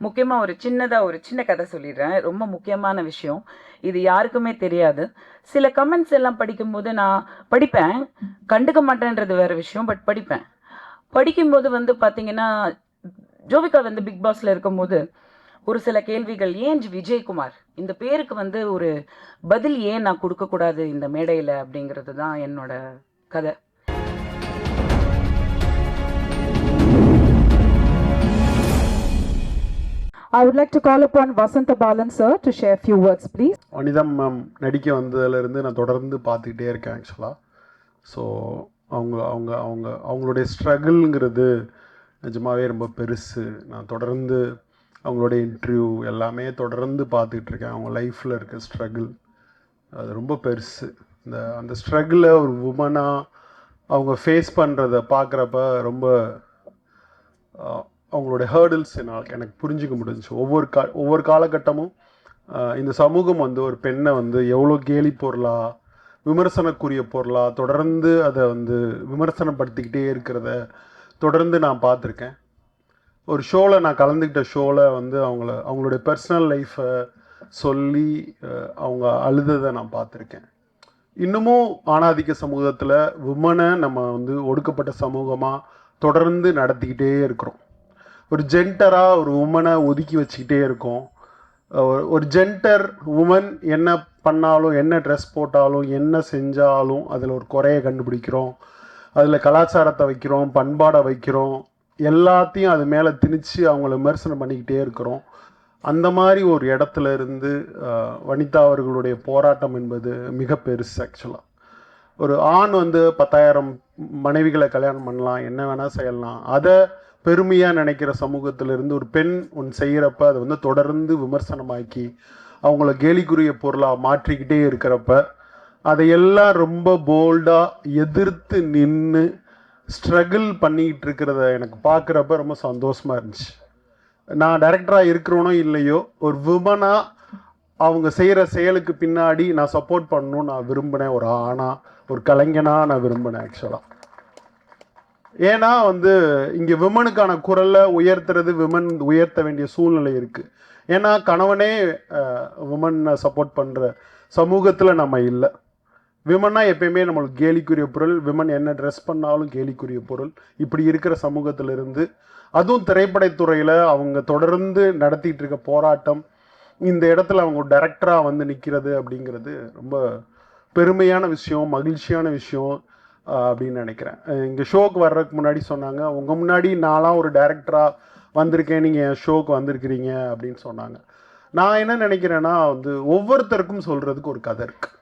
முக்கியமாக ஒரு சின்ன கதை சொல்லிடுறேன். ரொம்ப முக்கியமான விஷயம். இது யாருக்குமே தெரியாது. சில கமெண்ட்ஸ் எல்லாம் படிக்கும்போது நான் படிப்பேன். கண்டுக்க மாட்டேன்றது வேற விஷயம். பட் படிப்பேன். படிக்கும்போது பார்த்தீங்கன்னா, ஜோவிகா பிக் பாஸ்ல இருக்கும்போது ஒரு சில கேள்விகள், ஏன் விஜயகுமார் இந்த பேருக்கு ஒரு பதில் ஏன் நான் கொடுக்கக்கூடாது இந்த மேடையில் அப்படிங்கிறது தான் என்னோட கதை. I would like to call upon Vasantha Balan sir to share a few words, please. Vanitha ma'am நடிக்க வந்ததுலேருந்து நான் தொடர்ந்து பார்த்துக்கிட்டே இருக்கேன் ஆக்சுவலாக. ஸோ அவங்களுடைய ஸ்ட்ரகிள்ங்கிறது நிஜமாகவே ரொம்ப பெருசு. நான் தொடர்ந்து அவங்களுடைய இன்டர்வியூ எல்லாமே தொடர்ந்து பார்த்துக்கிட்டு இருக்கேன். அவங்க லைஃப்பில் இருக்க ஸ்ட்ரகிள் அது ரொம்ப பெருசு. அந்த ஸ்ட்ரகிளை ஒரு உமனாக அவங்க ஃபேஸ் பண்ணுறத பார்க்குறப்ப ரொம்ப அவங்களுடைய ஹேர்டில்ஸ் எனக்கு புரிஞ்சிக்க முடிஞ்சிச்சு. ஒவ்வொரு காலகட்டமும் இந்த சமூகம் ஒரு பெண்ணை எவ்வளோ கேலி பொருளாக, விமர்சனக்குரிய பொருளாக தொடர்ந்து அதை விமர்சனப்படுத்திக்கிட்டே இருக்கிறத தொடர்ந்து நான் பார்த்துருக்கேன். ஒரு ஷோவில் நான் கலந்துக்கிட்ட ஷோவில் அவங்களுடைய பர்சனல் லைஃப்பை சொல்லி அவங்க அழுததை நான் பார்த்துருக்கேன். இன்னமும் ஆணாதிக்க சமூகத்தில் விமனை நம்ம ஒடுக்கப்பட்ட சமூகமாக தொடர்ந்து நடத்திக்கிட்டே இருக்கிறோம். ஒரு ஜென்டராக ஒரு உமனை ஒதுக்கி வச்சுக்கிட்டே இருக்கோம். ஒரு ஜென்டர் உமன் என்ன பண்ணாலும், என்ன ட்ரெஸ் போட்டாலும், என்ன செஞ்சாலும் அதில் ஒரு குறையை கண்டுபிடிக்கிறோம். அதில் கலாச்சாரத்தை வைக்கிறோம், பண்பாடை வைக்கிறோம், எல்லாத்தையும் அது மேலே திணிச்சு அவங்கள விமர்சனம் பண்ணிக்கிட்டே இருக்கிறோம். அந்த மாதிரி ஒரு இடத்துல இருந்து வனிதா அவர்களுடைய போராட்டம் என்பது மிக பெருசு. ஆக்சுவலாக ஒரு ஆண் 10,000 மனைவிகளை கல்யாணம் பண்ணலாம், என்ன வேணால் செய்யலாம், அதை பெருமையாக நினைக்கிற சமூகத்திலிருந்து ஒரு பெண் ஒன்று செய்கிறப்ப அதை தொடர்ந்து விமர்சனமாக்கி அவங்கள கேலிக்குரிய பொருளாக மாற்றிக்கிட்டே இருக்கிறப்ப அதையெல்லாம் ரொம்ப போல்டாக எதிர்த்து நின்று ஸ்ட்ரகிள் பண்ணிக்கிட்டு இருக்கிறத எனக்கு பார்க்குறப்ப ரொம்ப சந்தோஷமாக இருந்துச்சு. நான் டைரக்டராக இருக்கிறோனோ இல்லையோ, ஒரு விமனாக அவங்க செய்கிற செயலுக்கு பின்னாடி நான் சப்போர்ட் பண்ணணும்னு நான் விரும்பினேன். ஒரு ஆணாக, ஒரு கலைஞனாக நான் விரும்பினேன் ஆக்சுவலாக. ஏன்னா இங்கே விமனுக்கான குரலை உயர்த்துறது விமன் உயர்த்த வேண்டிய சூழ்நிலை இருக்குது. ஏன்னா கணவனே விமனை சப்போர்ட் பண்ணுற சமூகத்தில் நம்ம இல்லை. விமன்னா எப்பயுமே நம்மளுக்கு கேலிக்குரிய பொருள், விமன் என்ன ட்ரெஸ் பண்ணாலும் கேலிக்குரிய பொருள். இப்படி இருக்கிற சமூகத்திலிருந்து, அதுவும் திரைப்படத்துறையில் அவங்க தொடர்ந்து நடத்திட்டு இருக்க போராட்டம், இந்த இடத்துல அவங்க டைரக்டராக நிற்கிறது அப்படிங்கிறது ரொம்ப பெருமையான விஷயம், மகிழ்ச்சியான விஷயம் அப்படின்னு நினைக்கிறேன். இங்கே ஷோக்கு வர்றதுக்கு முன்னாடி சொன்னாங்க, உங்கள் முன்னாடி நான்லாம் ஒரு டைரக்டராக வந்திருக்கேன், நீங்கள் என் ஷோக்கு வந்திருக்கிறீங்க அப்படின்னு சொன்னாங்க. நான் என்ன நினைக்கிறேன்னா ஒவ்வொருத்தருக்கும் சொல்கிறதுக்கு ஒரு கதை இருக்குது.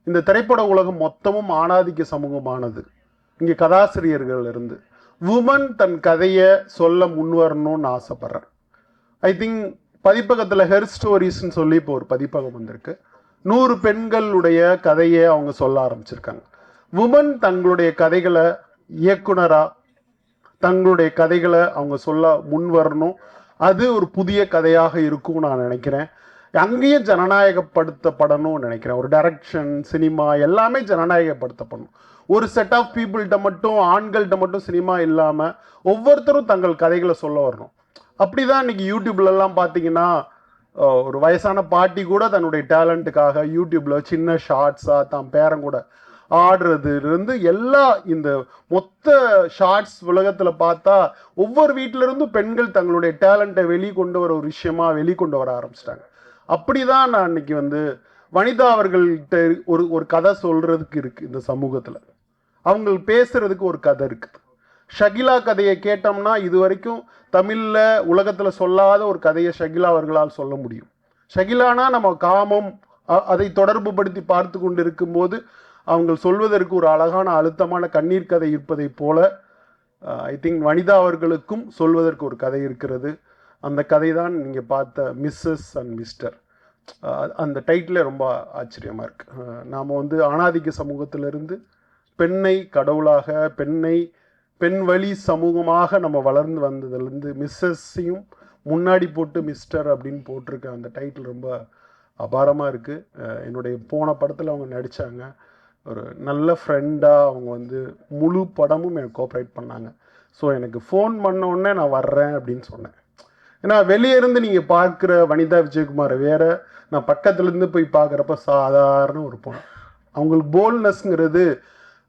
இந்த திரைப்பட உலகம் மொத்தமும் ஆணாதிக்க சமூகமானது. இங்கே கதாசிரியர்கள் இருந்து உமன் தன் கதையை சொல்ல முன்வரணும்னு ஆசைப்படுறேன். ஐ திங்க் பதிப்பகத்தில் ஹெர் ஸ்டோரிஸ்ன்னு சொல்லி இப்போ ஒரு பதிப்பகம் வந்திருக்கு. 100 பெண்களுடைய கதையை அவங்க சொல்ல ஆரம்பிச்சிருக்காங்க. உமன் தங்களுடைய கதைகளை இயக்குனராக தங்களுடைய கதைகளை அவங்க சொல்ல முன் வரணும். அது ஒரு புதிய கதையாக இருக்கும்னு நான் நினைக்கிறேன். அங்கேயும் ஜனநாயகப்படுத்தப்படணும்னு நினைக்கிறேன். ஒரு டைரக்ஷன், சினிமா எல்லாமே ஜனநாயகப்படுத்தப்படணும். ஒரு செட் ஆஃப் பீப்புள்கிட்ட மட்டும், ஆண்கள்கிட்ட மட்டும் சினிமா இல்லாமல் ஒவ்வொருத்தரும் தங்கள் கதைகளை சொல்ல வரணும். அப்படி தான் இன்றைக்கி யூடியூப்லலாம் பார்த்தீங்கன்னா ஒரு வயசான பாட்டி கூட தன்னுடைய டேலண்ட்டுக்காக யூடியூப்பில் சின்ன ஷார்ட்ஸாக தான் பேரன் கூட ஆடுறதுலேருந்து எல்லா இந்த மொத்த ஷார்ட்ஸ் உலகத்தில் பார்த்தா ஒவ்வொரு வீட்டிலேருந்தும் பெண்கள் தங்களுடைய டேலண்ட்டை வெளிக்கொண்டு வர ஒரு விஷயமா வெளிக்கொண்டு வர ஆரம்பிச்சிட்டாங்க. அப்படி தான் நான் இன்னைக்கு வனிதா அவர்கள்கிட்ட ஒரு கதை சொல்கிறதுக்கு இருக்குது. இந்த சமூகத்தில் அவங்க பேசுகிறதுக்கு ஒரு கதை இருக்குது. ஷகிலா கதையை கேட்டோம்னா இது வரைக்கும் தமிழில் உலகத்தில் சொல்லாத ஒரு கதையை ஷகிலா அவர்களால் சொல்ல முடியும். ஷகிலானா நம்ம காமம் அதை தொடர்பு படுத்தி பார்த்து கொண்டு இருக்கும்போது அவங்க சொல்வதற்கு ஒரு அழகான அழுத்தமான கண்ணீர் கதை இருப்பதை போல ஐ திங்க் வனிதா அவர்களுக்கும் சொல்வதற்கு ஒரு கதை இருக்கிறது. அந்த கதை தான் நீங்கள் பார்த்த மிஸ்ஸஸ் அண்ட் மிஸ்டர். அந்த டைட்டிலே ரொம்ப ஆச்சரியமாக இருக்குது. நாம் ஆணாதிக்க சமூகத்திலிருந்து பெண்ணை கடவுளாக, பெண் வழி சமூகமாக நம்ம வளர்ந்து வந்ததுலேருந்து மிஸ்ஸஸையும் முன்னாடி போட்டு மிஸ்டர் அப்படின்னு போட்டிருக்க அந்த டைட்டில் ரொம்ப அபாரமாக இருக்குது. என்னுடைய போன படத்தில் அவங்க நடித்தாங்க. ஒரு நல்ல ஃப்ரெண்டாக அவங்க முழு படமும் எனக்கு கோஆப்ரேட் பண்ணாங்க. ஸோ எனக்கு ஃபோன் பண்ண உடனே நான் வர்றேன் அப்படின்னு சொன்னேன். ஏன்னா வெளியே இருந்து நீங்கள் பார்க்குற வனிதா விஜயகுமாரை வேற, நான் பக்கத்துலேருந்து போய் பார்க்குறப்ப சாதாரண ஒரு பொண்ணு. அவங்களுக்கு போல்ட்னஸ்ங்கிறது,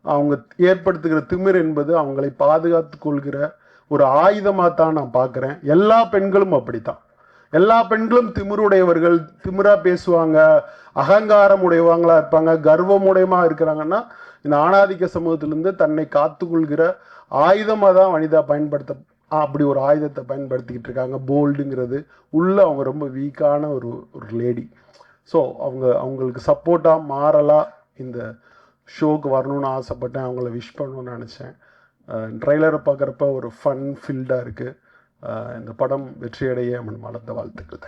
அவங்க ஏற்படுத்துகிற திமிர் என்பது அவங்களை பாதுகாத்து கொள்கிற ஒரு ஆயுதமாக தான் நான் பார்க்குறேன். எல்லா பெண்களும் அப்படித்தான். எல்லா பெண்களும் திமிருடையவர்கள், திமிரா பேசுவாங்க, அகங்காரம் உடையவங்களா இருப்பாங்க, கர்வம் உடையமாக இருக்கிறாங்கன்னா இந்த ஆணாதிக்க சமூகத்திலேருந்து தன்னை காத்துக்கொள்கிற ஆயுதமாக தான் வனிதா அப்படி ஒரு ஆயுதத்தை பயன்படுத்திக்கிட்டு இருக்காங்க. போல்டுங்கிறது உள்ள அவங்க ரொம்ப வீக்கான ஒரு லேடி. ஸோ அவங்களுக்கு சப்போர்ட்டாக மாறலாம் இந்த ஷோக்கு வரணும்னு ஆசைப்பட்டேன். அவங்கள விஷ் பண்ணணும்னு நினச்சேன். ட்ரெய்லரை பார்க்குறப்ப ஒரு ஃபன் ஃபீல்டாக இருக்குது. இந்த படம் வெற்றியடைய மனமார்ந்த வாழ்த்துக்கள்.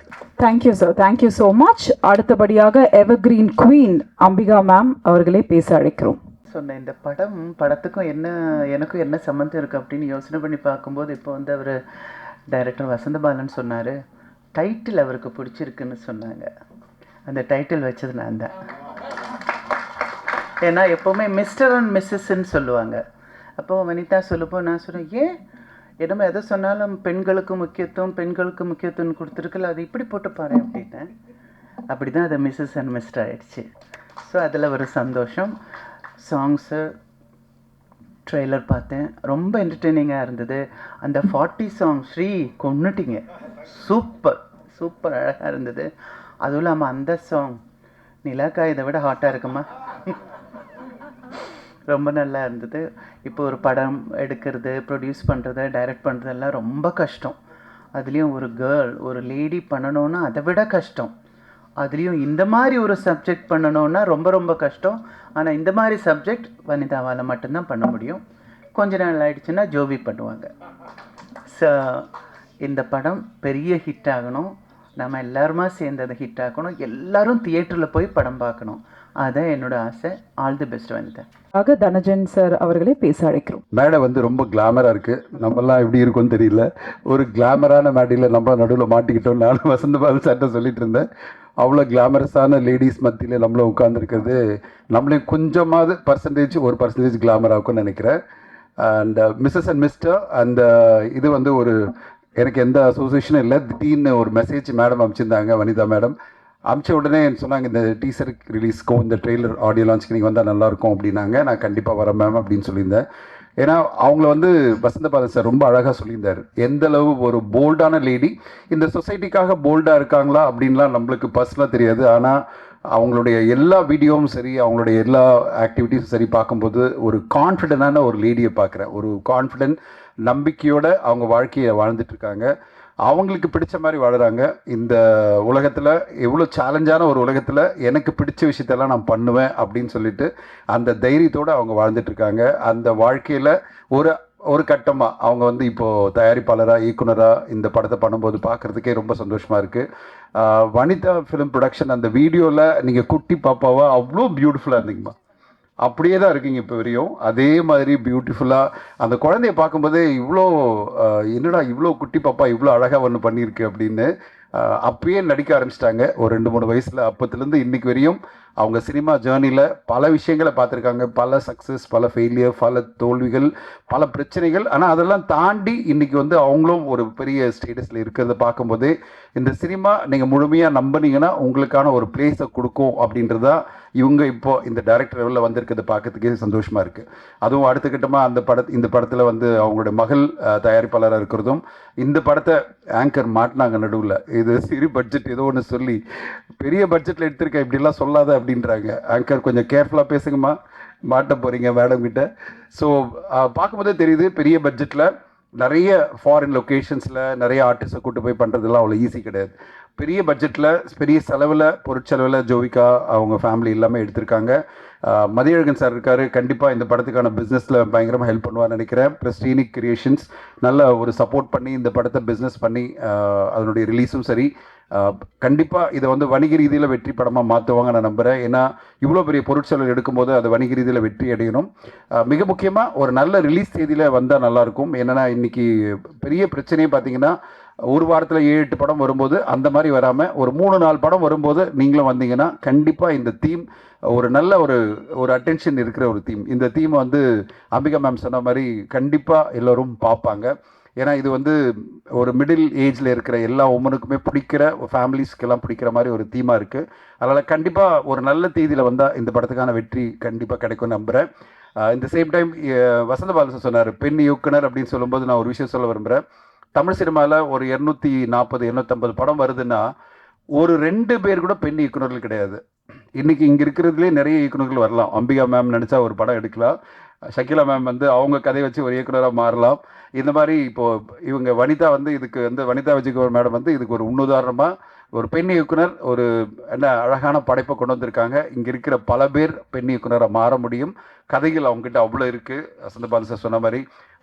Thank you sir, thank you so much. அடுத்தபடியாக எவர்கிரீன் குவீன் அம்பிகா மேம் அவர்களே பேச அழைக்கிறோம். சொன்ன இந்த படத்துக்கும் எனக்கும் என்ன சம்மந்தம் இருக்குது அப்படின்னு யோசனை பண்ணி பார்க்கும்போது, இப்போ வந்து அவர் டைரக்டர் வசந்தபாலன் சொன்னார், டைட்டில் அவருக்கு பிடிச்சிருக்குன்னு சொன்னாங்க. அந்த டைட்டில் வச்சது நான் தான். ஏன்னா எப்போவுமே மிஸ்டர் அண்ட் மிஸ்ஸஸ்ன்னு சொல்லுவாங்க. அப்போது வனிதா சொல்லப்போ நான் சொன்னேன், ஏன் என்னமோ எதை சொன்னாலும் பெண்களுக்கு முக்கியத்துவம் கொடுத்துருக்கல, அது இப்படி போட்டு பாரு அப்படின்னேன். அப்படி தான் அது மிஸ்ஸஸ் அண்ட் மிஸ்டர் ஆயிடுச்சு. ஸோ அதில் ஒரு சந்தோஷம். சாங்ஸு ட்ரெய்லர் பார்த்தேன், ரொம்ப என்டர்டெய்னிங்காக இருந்தது. அந்த 40 சாங் ஸ்ரீ கொன்னுட்டிங்க, சூப்பர் அழகாக இருந்தது. அதுவும் இல்லாமல் அந்த சாங் நிலாக்கா இதை விட ஹாட்டாக இருக்குமா, ரொம்ப நல்லா இருந்தது. இப்போ ஒரு படம் எடுக்கிறது, ப்ரொடியூஸ் பண்ணுறது, டைரக்ட் பண்ணுறதெல்லாம் ரொம்ப கஷ்டம். அதுலேயும் ஒரு கேர்ள், ஒரு லேடி பண்ணணுன்னா அதை விட கஷ்டம். அதுலேயும் இந்த மாதிரி ஒரு சப்ஜெக்ட் பண்ணணுன்னா ரொம்ப கஷ்டம். ஆனால் இந்த மாதிரி சப்ஜெக்ட் வனிதாவால் மட்டும்தான் பண்ண முடியும். கொஞ்ச நாள் ஆயிடுச்சுன்னா ஜோவி பண்ணுவாங்க. ஸோ இந்த படம் பெரிய ஹிட் ஆகணும், நம்ம எல்லாருமா சேர்ந்து அதை ஹிட் ஆகணும், எல்லாரும் தியேட்டரில் போய் படம் பார்க்கணும். அதான் என்னோட ஆசை. All the best Vanitha. Dhanajan sir அவர்களே பேச அழைக்கிறோம். மேடை வந்து ரொம்ப கிளாமராக இருக்குது. நம்மலாம் எப்படி இருக்கும்னு தெரியல. ஒரு கிளாமரான மேடையில் நம்ம நடுவில் மாட்டிக்கிட்டோம். நானும் வசந்தபாலன் சார்ட்ட சொல்லிட்டு இருந்தேன், அவ்வளோ கிளாமரஸான லேடிஸ் மத்தியில் நம்மளும் உட்காந்துருக்கிறது நம்மளையும் கொஞ்சமாவது ஒரு பர்சன்டேஜ் கிளாமர் ஆகும்னு நினைக்கிறேன். அண்ட் மிஸ்ஸஸ் அண்ட் மிஸ்டர் அந்த இது வந்து ஒரு எனக்கு எந்த அசோசியேஷனும் இல்லை. திடீர்னு ஒரு மெசேஜ் மேடம் அனுப்பிச்சிருந்தாங்க, வனிதா மேடம் அமிச்ச உடனே சொன்னாங்க, இந்த டீசர் ரிலீஸ்க்கும் இந்த ட்ரெய்லர் ஆடியோ லான்ச்சுக்கு நீங்கள் வந்தால் நல்லாயிருக்கும் அப்படின்னாங்க. நான் கண்டிப்பாக வரேன் மேம் அப்படின்னு சொல்லியிருந்தேன். ஏன்னா அவங்கள வந்து வசந்தபாலன் சார் ரொம்ப அழகாக சொல்லியிருந்தார், எந்த அளவு ஒரு போல்டான லேடி, இந்த சொசைட்டிக்காக போல்டாக இருக்காங்களா அப்படின்லாம் நம்மளுக்கு பர்சனலாக தெரியாது. ஆனால் அவங்களுடைய எல்லா வீடியோவும் சரி, அவங்களுடைய எல்லா ஆக்டிவிட்டீஸும் சரி பார்க்கும்போது ஒரு கான்ஃபிடென்டான ஒரு லேடியை பார்க்குறேன். ஒரு கான்ஃபிடென்ட் நம்பிக்கையோடு அவங்க வாழ்க்கையை வாழ்ந்துட்டுருக்காங்க. அவங்களுக்கு பிடிச்ச மாதிரி வாழுறாங்க. இந்த உலகத்தில் எவ்வளோ சேலஞ்சான ஒரு உலகத்தில் எனக்கு பிடிச்ச விஷயத்தெல்லாம் நான் பண்ணுவேன் அப்படின்னு சொல்லிட்டு அந்த தைரியத்தோடு அவங்க வாழ்ந்துட்டுருக்காங்க. அந்த வாழ்க்கையில் ஒரு கட்டமாக அவங்க வந்து இப்போது தயாரிப்பாளராக, இயக்குனராக இந்த படத்தை பண்ணும்போது பார்க்குறதுக்கே ரொம்ப சந்தோஷமாக இருக்குது. வனிதா ஃபிலிம் ப்ரொடக்ஷன் அந்த வீடியோவில் நீங்கள் குட்டி பாப்பாவா அவ்வளோ பியூட்டிஃபுல்லாக இருந்தீங்கம்மா. அப்படியே தான் இருக்கீங்க இப்போ வரையும். அதே மாதிரி பியூட்டிஃபுல்லாக அந்த குழந்தைய பார்க்கும்போதே என்னடா இவ்வளோ குட்டி பாப்பா இவ்வளோ அழகாக ஒன்று பண்ணியிருக்கு அப்படின்னு அப்பயே நடிக்க ஆரம்பிச்சிட்டாங்க ஒரு 2-3 வயசில். அப்போத்துலேருந்து இன்றைக்கி வரையும் அவங்க சினிமா ஜேர்னியில் பல விஷயங்களை பார்த்துருக்காங்க. பல சக்ஸஸ், பல ஃபெயிலியர், பல தோல்விகள், பல பிரச்சனைகள். ஆனால் அதெல்லாம் தாண்டி இன்றைக்கி வந்து அவங்களும் ஒரு பெரிய ஸ்டேட்டஸில் இருக்கிறத பார்க்கும்போதே இந்த சினிமா நீங்கள் முழுமையாக நம்பினீங்கன்னா உங்களுக்கான ஒரு பிளேஸை கொடுக்கும் அப்படின்றதா இவங்க இப்போது இந்த டைரக்டர் லெவலில் வந்திருக்கிறத பார்க்கறதுக்கே சந்தோஷமாக இருக்குது. அதுவும் அடுத்த கட்டமாக இந்த படத்தில் வந்து அவங்களோட மகள் தயாரிப்பாளராக இருக்கிறதும், இந்த படத்தை ஆங்கர் மாட்டினாங்க நடுவில். இது சிறு பட்ஜெட் ஏதோ ஒன்று சொல்லி பெரிய பட்ஜெட்டில் எடுத்திருக்கேன் இப்படிலாம் சொல்லாத அப்படின்றாங்க. ஆங்கர் கொஞ்சம் கேர்ஃபுல்லாக பேசுங்கம்மா, மாட்ட போகிறீங்க மேடம் கிட்ட. ஸோ பார்க்கும்போதே தெரியுது பெரிய பட்ஜெட்டில் நிறைய ஃபாரின் லொக்கேஷன்ஸில் நிறைய ஆர்டிஸ்ட்டை கூட்டு போய் பண்ணுறதுலாம் அவ்வளோ ஈஸி கிடையாது. பெரிய பட்ஜெட்டில் பெரிய செலவில், பொருட்செலவில் ஜோவிகா அவங்க ஃபேமிலி எல்லாமே எடுத்திருக்காங்க. மதியழகன் சார் இருக்கார், கண்டிப்பாக இந்த படத்துக்கான பிஸ்னஸில் பயங்கரமாக ஹெல்ப் பண்ணுவார்னு நினைக்கிறேன். ப்ளஸ் ஸ்ரீனிக் கிரியேஷன்ஸ் நல்ல ஒரு சப்போர்ட் பண்ணி இந்த படத்தை பிஸ்னஸ் பண்ணி அதனுடைய ரிலீஸும் சரி கண்டிப்பாக இதை வந்து வணிக ரீதியில் வெற்றி படமாக மாற்றுவாங்க நான் நம்புகிறேன். ஏன்னா இவ்வளோ பெரிய பொருட்செலவு எடுக்கும்போது அது வணிக ரீதியில் வெற்றி அடையணும். மிக முக்கியமாக ஒரு நல்ல ரிலீஸ் தேதியில் வந்தால் நல்லாயிருக்கும். என்னென்னா இன்றைக்கி பெரிய பிரச்சனையே பார்த்தீங்கன்னா ஒரு வாரத்தில் 7-8 படம் வரும்போது அந்த மாதிரி வராமல் ஒரு 3-4 படம் வரும்போது நீங்களும் வந்தீங்கன்னா கண்டிப்பாக இந்த தீம் ஒரு நல்ல ஒரு அட்டென்ஷன் இருக்கிற ஒரு தீம். இந்த தீம் வந்து அம்பிகா மேம் சொன்ன மாதிரி கண்டிப்பாக எல்லோரும் பார்ப்பாங்க. ஏன்னா இது வந்து ஒரு மிடில் ஏஜில் இருக்கிற எல்லா உமனுக்குமே பிடிக்கிற ஃபேமிலிஸ்க்கெல்லாம் பிடிக்கிற மாதிரி ஒரு தீமாக இருக்குது. அதனால் கண்டிப்பாக ஒரு நல்ல தேதியில் வந்தால் இந்த படத்துக்கான வெற்றி கண்டிப்பாக கிடைக்கும்னு நம்புகிறேன். இந்த சேம் டைம் வசந்த பாலன் சொன்னார் பெண் இயக்குனர் அப்படின்னு சொல்லும்போது நான் ஒரு விஷயம் சொல்ல விரும்புகிறேன். தமிழ் சினிமாவில் ஒரு 240 250 படம் வருதுன்னா ஒரு 2 பேர் கூட பெண் இயக்குநர்கள் கிடையாது. இன்றைக்கி இங்கே இருக்கிறதுலே நிறைய இயக்குநர்கள் வரலாம். அம்பிகா மேம் நினச்சா ஒரு படம் எடுக்கலாம். ஷக்கிலா மேம் வந்து அவங்க கதையை வச்சு ஒரு இயக்குனராக மாறலாம். இந்த மாதிரி இப்போது இவங்க வனிதா வந்து இதுக்கு வந்து வனிதா விஜயகுமார் மேடம் வந்து இதுக்கு ஒரு முன்னுதாரணமாக ஒரு பெண் இயக்குனர் ஒரு என்ன அழகான படைப்பை கொண்டு வந்திருக்காங்க. இங்கே இருக்கிற பல பேர் பெண் இயக்குனராக மாற முடியும். கதைகள் அவங்ககிட்ட அவ்வளோ இருக்குது. வசந்த பாலன் சார் சொன்ன மாதிரி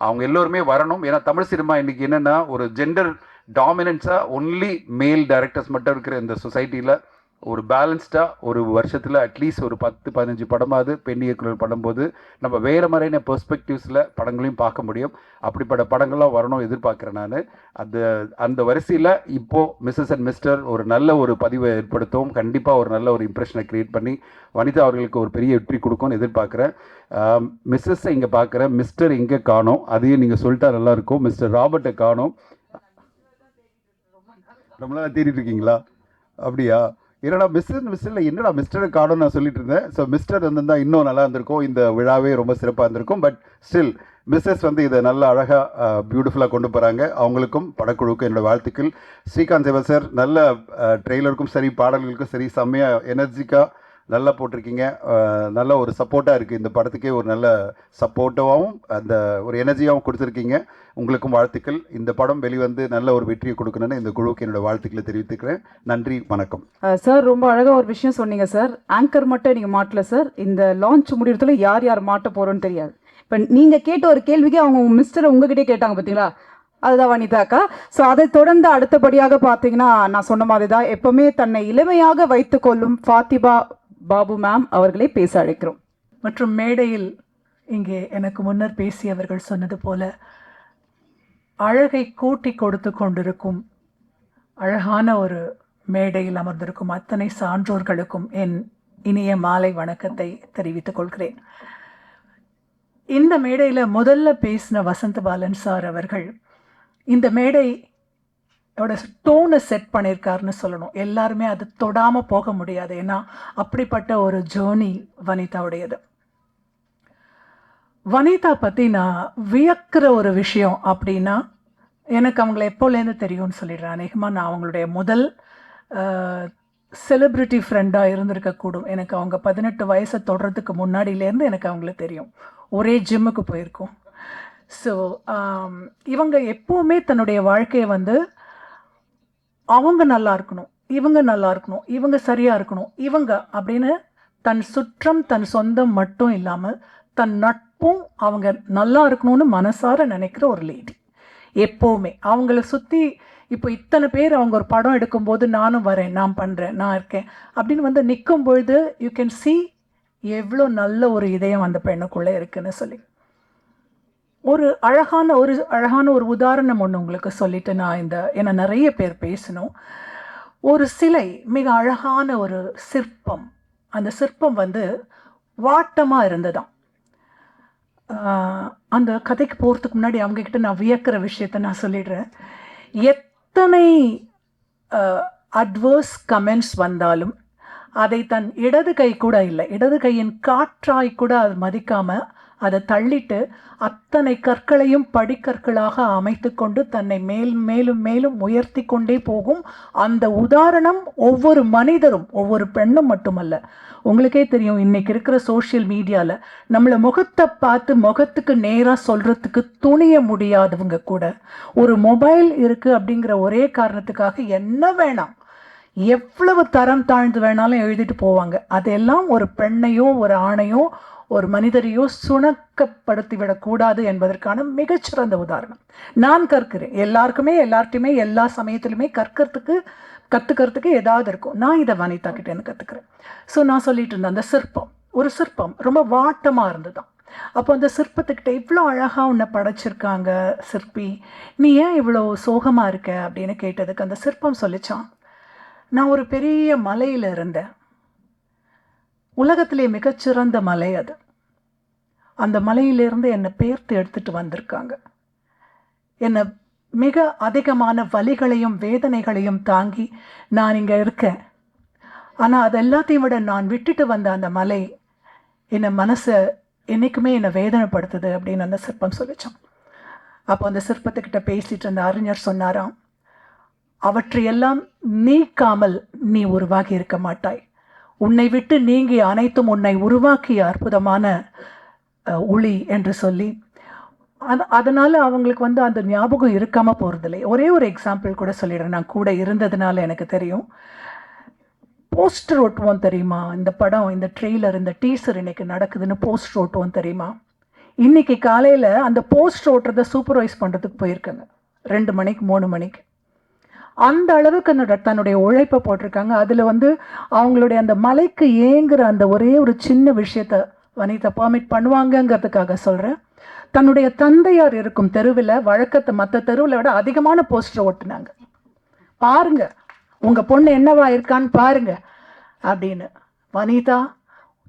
அவங்க எல்லோருமே வரணும். ஏன்னா தமிழ் சினிமா இன்றைக்கி என்னென்னா ஒரு ஜெண்டர் டாமினன்ஸாக ஒன்லி மேல் டைரக்டர்ஸ் மட்டும் இருக்கிற இந்த சொசைட்டியில் ஒரு பேலன்ஸ்டாக ஒரு வருஷத்தில் அட்லீஸ்ட் ஒரு 10-15 படமாவது பெண் இயக்குனர் பண்ணும்போது நம்ம வேறு மாதிரியான பெர்ஸ்பெக்டிவ்ஸில் படங்களையும் பார்க்க முடியும். அப்படிப்பட்ட படங்கள்லாம் வரணும் எதிர்பார்க்குறேன் நான். அந்த வரிசையில் இப்போது மிஸ்ஸஸ் அண்ட் மிஸ்டர் ஒரு நல்ல ஒரு பதிவை ஏற்படுத்தவும் கண்டிப்பாக ஒரு நல்ல ஒரு இம்ப்ரெஷனை க்ரியேட் பண்ணி வனிதா அவர்களுக்கு ஒரு பெரிய வெற்றி கொடுக்கும்னு எதிர்பார்க்குறேன். மிஸ்ஸஸை இங்கே பார்க்குறேன், மிஸ்டர் இங்கே காணோம். அதையும் நீங்கள் சொல்லிட்டா நல்லாயிருக்கும். மிஸ்டர் ராபர்ட்டை காணோம். ரொம்ப நாளாக தேடிட்டு இருக்கீங்களா? அப்படியா? என்னடா மிஸ்டரில் என்னடா மிஸ்டரை காணும்னு நான் சொல்லிட்டு இருந்தேன். ஸோ மிஸ்டர் வந்திருந்தால் இன்னும் நல்லா இருந்திருக்கும். இந்த விழாவே ரொம்ப சிறப்பாக இருந்திருக்கும். பட் ஸ்டில் மிஸ்ஸஸ் வந்து இதை நல்லா அழகாக பியூட்டிஃபுல்லாக கொண்டு போகிறாங்க. அவங்களுக்கும் படக்குழுவுக்கும் என்னோடய வாழ்த்துக்கள். ஸ்ரீகாந்த் சிவா சார் நல்ல ட்ரெய்லருக்கும் சரி பாடல்களுக்கும் சரி செம்மையாக எனர்ஜிக்காக நல்லா போட்டிருக்கீங்க. நல்ல ஒரு சப்போர்ட்டாக இருக்குது இந்த படத்துக்கே. ஒரு நல்ல சப்போர்ட்டாகவும் அந்த ஒரு எனர்ஜியாகவும் கொடுத்துருக்கீங்க. உங்களுக்கும் வாழ்த்துக்கள். இந்த படம் வெளிவந்து நல்ல ஒரு வெற்றியை கொடுக்கணும்னு இந்த குழுவுக்கு என்னோட வாழ்த்துக்களை தெரிவித்துக்கிறேன். நன்றி, வணக்கம். சார் ரொம்ப அழகாக ஒரு விஷயம் சொன்னீங்க சார். ஆங்கர் மட்டும் நீங்கள் மாட்டல சார். இந்த லான்ச் முடியறதுல யார் யார் மாட்ட போகிறோன்னு தெரியாது. இப்போ நீங்கள் கேட்ட ஒரு கேள்விக்கு அவங்க மிஸ்டரை உங்ககிட்டே கேட்டாங்க பார்த்தீங்களா, அதுதான் வனிதாக்கா. ஸோ அதை தொடர்ந்து அடுத்தபடியாக பார்த்தீங்கன்னா நான் சொன்ன மாதிரி தான் எப்பவுமே தன்னை இளமையாக வைத்துக்கொள்ளும் ஃபாத்திமா பாபு மேம் அவர்களை பேச அழைக்கிறோம். மற்றும் மேடையில் இங்கே எனக்கு முன்னர் பேசியவர்கள் சொன்னது போல அழகை கூட்டி கொடுத்து கொண்டிருக்கும் அழகான ஒரு மேடையில் அமர்ந்திருக்கும் அத்தனை சான்றோர்களுக்கும் என் இனிய மாலை வணக்கத்தை தெரிவித்துக் கொள்கிறேன். இந்த மேடையில் முதல்ல பேசின வசந்த பாலன் சார் அவர்கள் இந்த மேடையோட டோனை செட் பண்ணியிருக்காருன்னு சொல்லணும். எல்லாருமே அது தொடாமல் போக முடியாது. ஏன்னா அப்படிப்பட்ட ஒரு ஜேர்னி வனிதாவுடையது. வனிதா பற்றி நான் வியக்கிற ஒரு விஷயம் அப்படின்னா, எனக்கு அவங்கள எப்போலேருந்து தெரியும்னு சொல்லிடுறேன். அநேகமாக நான் அவங்களுடைய முதல் செலிப்ரிட்டி ஃப்ரெண்டாக இருந்திருக்கக்கூடும். எனக்கு அவங்க 18 வயசை தொடர்றதுக்கு முன்னாடியிலேருந்து எனக்கு அவங்கள தெரியும். ஒரே ஜிம்முக்கு போயிருக்கோம். ஸோ இவங்க எப்போவுமே தன்னுடைய வாழ்க்கையை வந்து அவங்க நல்லா இருக்கணும், இவங்க நல்லா இருக்கணும், இவங்க சரியாக இருக்கணும், இவங்க அப்படின்னு தன் சுற்றம் தன் சொந்தம் மட்டும் இல்லாமல் தன் நட்பும் அவங்க நல்லா இருக்கணும்னு மனசார நினைக்கிற ஒரு லேடி. எப்போவுமே அவங்கள சுற்றி இப்போ இத்தனை பேர் அவங்க ஒரு படம் எடுக்கும்போது நானும் வரேன், நான் பண்ணுறேன், நான் இருக்கேன் அப்படின்னு வந்து நிற்கும் பொழுது யூ கேன் see எவ்வளோ நல்ல ஒரு இதயம் அந்த பெண்ணுக்குள்ளே இருக்குன்னு சொல்லி. ஒரு அழகான ஒரு உதாரணம் ஒன்று உங்களுக்கு சொல்லிட்டு நான் ஏன்னா நிறைய பேர் பேசணும். ஒரு சிலை, மிக அழகான ஒரு சிற்பம். அந்த சிற்பம் வந்து வாட்டமாக இருந்ததாம். அந்த கதைக்கு போகிறதுக்கு முன்னாடி அவங்கக்கிட்ட நான் வியக்கிற விஷயத்த நான் சொல்லிடுறேன். எத்தனை அட்வர்ஸ் கமெண்ட்ஸ் வந்தாலும் அதை தன் இடது கை கூட இல்லை, இடது கையின் காற்றாய் கூட அது மதிக்காமல் அதை தள்ளிட்டு அத்தனை கற்களையும் படிக்கற்களாக அமைத்து கொண்டு தன்னை மேலும் மேலும் உயர்த்தி கொண்டே போகும் அந்த உதாரணம் ஒவ்வொரு மனிதரும், ஒவ்வொரு பெண்ணும் மட்டுமல்ல. உங்களுக்கே தெரியும், இன்னைக்கு இருக்கிற சோஷியல் மீடியாவில் நம்மளை முகத்தை பார்த்து முகத்துக்கு நேராக சொல்கிறதுக்கு துணிய முடியாதவங்க கூட ஒரு மொபைல் இருக்குது அப்படிங்கிற ஒரே காரணத்துக்காக என்ன வேணாம், எவ்வளவு தரம் தாழ்ந்து வேணாலும் எழுதிட்டு போவாங்க. அதெல்லாம் ஒரு பெண்ணையோ ஒரு ஆணையோ ஒரு மனிதரையோ சுணக்கப்படுத்தி விடக்கூடாது என்பதற்கான மிகச்சிறந்த உதாரணம். நான் கற்கிறேன், எல்லார்ட்டையுமே எல்லா சமயத்திலுமே கற்றுக்கிறதுக்கு ஏதாவது இருக்கும். நான் இதை வனிதா கிட்டேன்னு கற்றுக்கிறேன். ஸோ நான் சொல்லிட்டு இருந்தேன், அந்த சிற்பம், ஒரு சிற்பம் ரொம்ப வாட்டமாக இருந்துதான். அப்போ அந்த சிற்பத்துக்கிட்ட இவ்வளோ அழகாக உன்னை படைச்சிருக்காங்க சிற்பி, நீ ஏன் இவ்வளோ சோகமாக இருக்க அப்படின்னு கேட்டதுக்கு அந்த சிற்பம் சொல்லிச்சான், நான் ஒரு பெரிய மலையில் இருந்தேன், உலகத்திலே மிகச்சிறந்த மலை அது. அந்த மலையிலிருந்து என்னை பேர்த்து எடுத்துகிட்டு வந்திருக்காங்க. என்னை மிக அதிகமான வலிகளையும் வேதனைகளையும் தாங்கி நான் இங்கே இருக்கேன். ஆனால் அது எல்லாத்தையும் விட நான் விட்டுட்டு வந்த அந்த மலை என்னை மனசை என்றைக்குமே என்னை வேதனைப்படுத்துது அப்படின்னு அந்த சிற்பம் சொல்லிச்சான். அப்போ அந்த சிற்பத்துக்கிட்ட பேசிட்டு இருந்த அறிஞர் சொன்னாராம், அவற்றையெல்லாம் நீக்காமல் நீ உருவாகி இருக்க மாட்டாய். உன்னை விட்டு நீங்கி அனைத்தும் உன்னை உருவாக்கிய அற்புதமான ஒளி என்று சொல்லி அதனால் அவங்களுக்கு வந்து அந்த ஞாபகம் இருக்காமல் போகிறதில்லை. ஒரே ஒரு எக்ஸாம்பிள் கூட சொல்லிடுறேன், நான் கூட இருந்ததுனால எனக்கு தெரியும். போஸ்டர் ஒட்டுவோம் தெரியுமா, இந்த படம், இந்த ட்ரெய்லர், இந்த டீசர் இன்னைக்கு நடக்குதுன்னு போஸ்டர் ஒட்டுவோம் தெரியுமா. இன்னைக்கு காலையில் அந்த போஸ்டர் ஓட்டுறதை சூப்பர்வைஸ் பண்ணுறதுக்கு போயிருக்காங்க 2 மணிக்கு 3 மணிக்கு. அந்த அளவுக்கு தன்னுடைய உழைப்பை போட்டிருக்காங்க. அதில் வந்து அவங்களுடைய அந்த மலைக்கு ஏங்குற அந்த ஒரே ஒரு சின்ன விஷயத்த வனிதா பர்மிட் பண்ணுவாங்கங்கிறதுக்காக சொல்கிறேன். தன்னுடைய தந்தையார் இருக்கும் தெருவில் வழக்கத்தை மற்ற தெருவில் விட அதிகமான போஸ்டர் ஓட்டுனாங்க. பாருங்க உங்கள் பொண்ணு என்னவா இருக்கான்னு பாருங்க அப்படின்னு. Vanitha,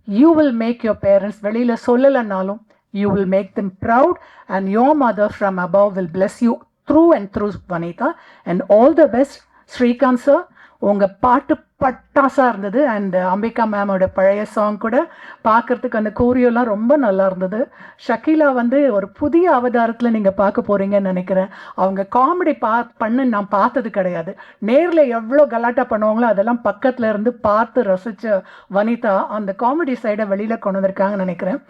you will make your parents, வெளியில் சொல்லலைன்னாலும் you will make them proud, and your mother from above will bless you through and through, Vanitha, and all the best. Srikanth sir, உங்கள் பாட்டு பட்டாசாக இருந்தது. அண்ட் அம்பிகா மேமோட பழைய சாங் கூட பார்க்குறதுக்கு அந்த கோரியோலாம் ரொம்ப நல்லா இருந்தது. ஷக்கீலா வந்து ஒரு புதிய அவதாரத்தில் நீங்கள் பார்க்க போகிறீங்கன்னு நினைக்கிறேன். அவங்க காமெடி பண்ணு நான் பார்த்தது கிடையாது. நேரில் எவ்வளோ கலாட்டா பண்ணுவாங்களோ அதெல்லாம் பக்கத்தில் இருந்து பார்த்து ரசித்த வனிதா அந்த காமெடி சைடை வெளியில் கொண்டு வந்திருக்காங்கன்னு நினைக்கிறேன்.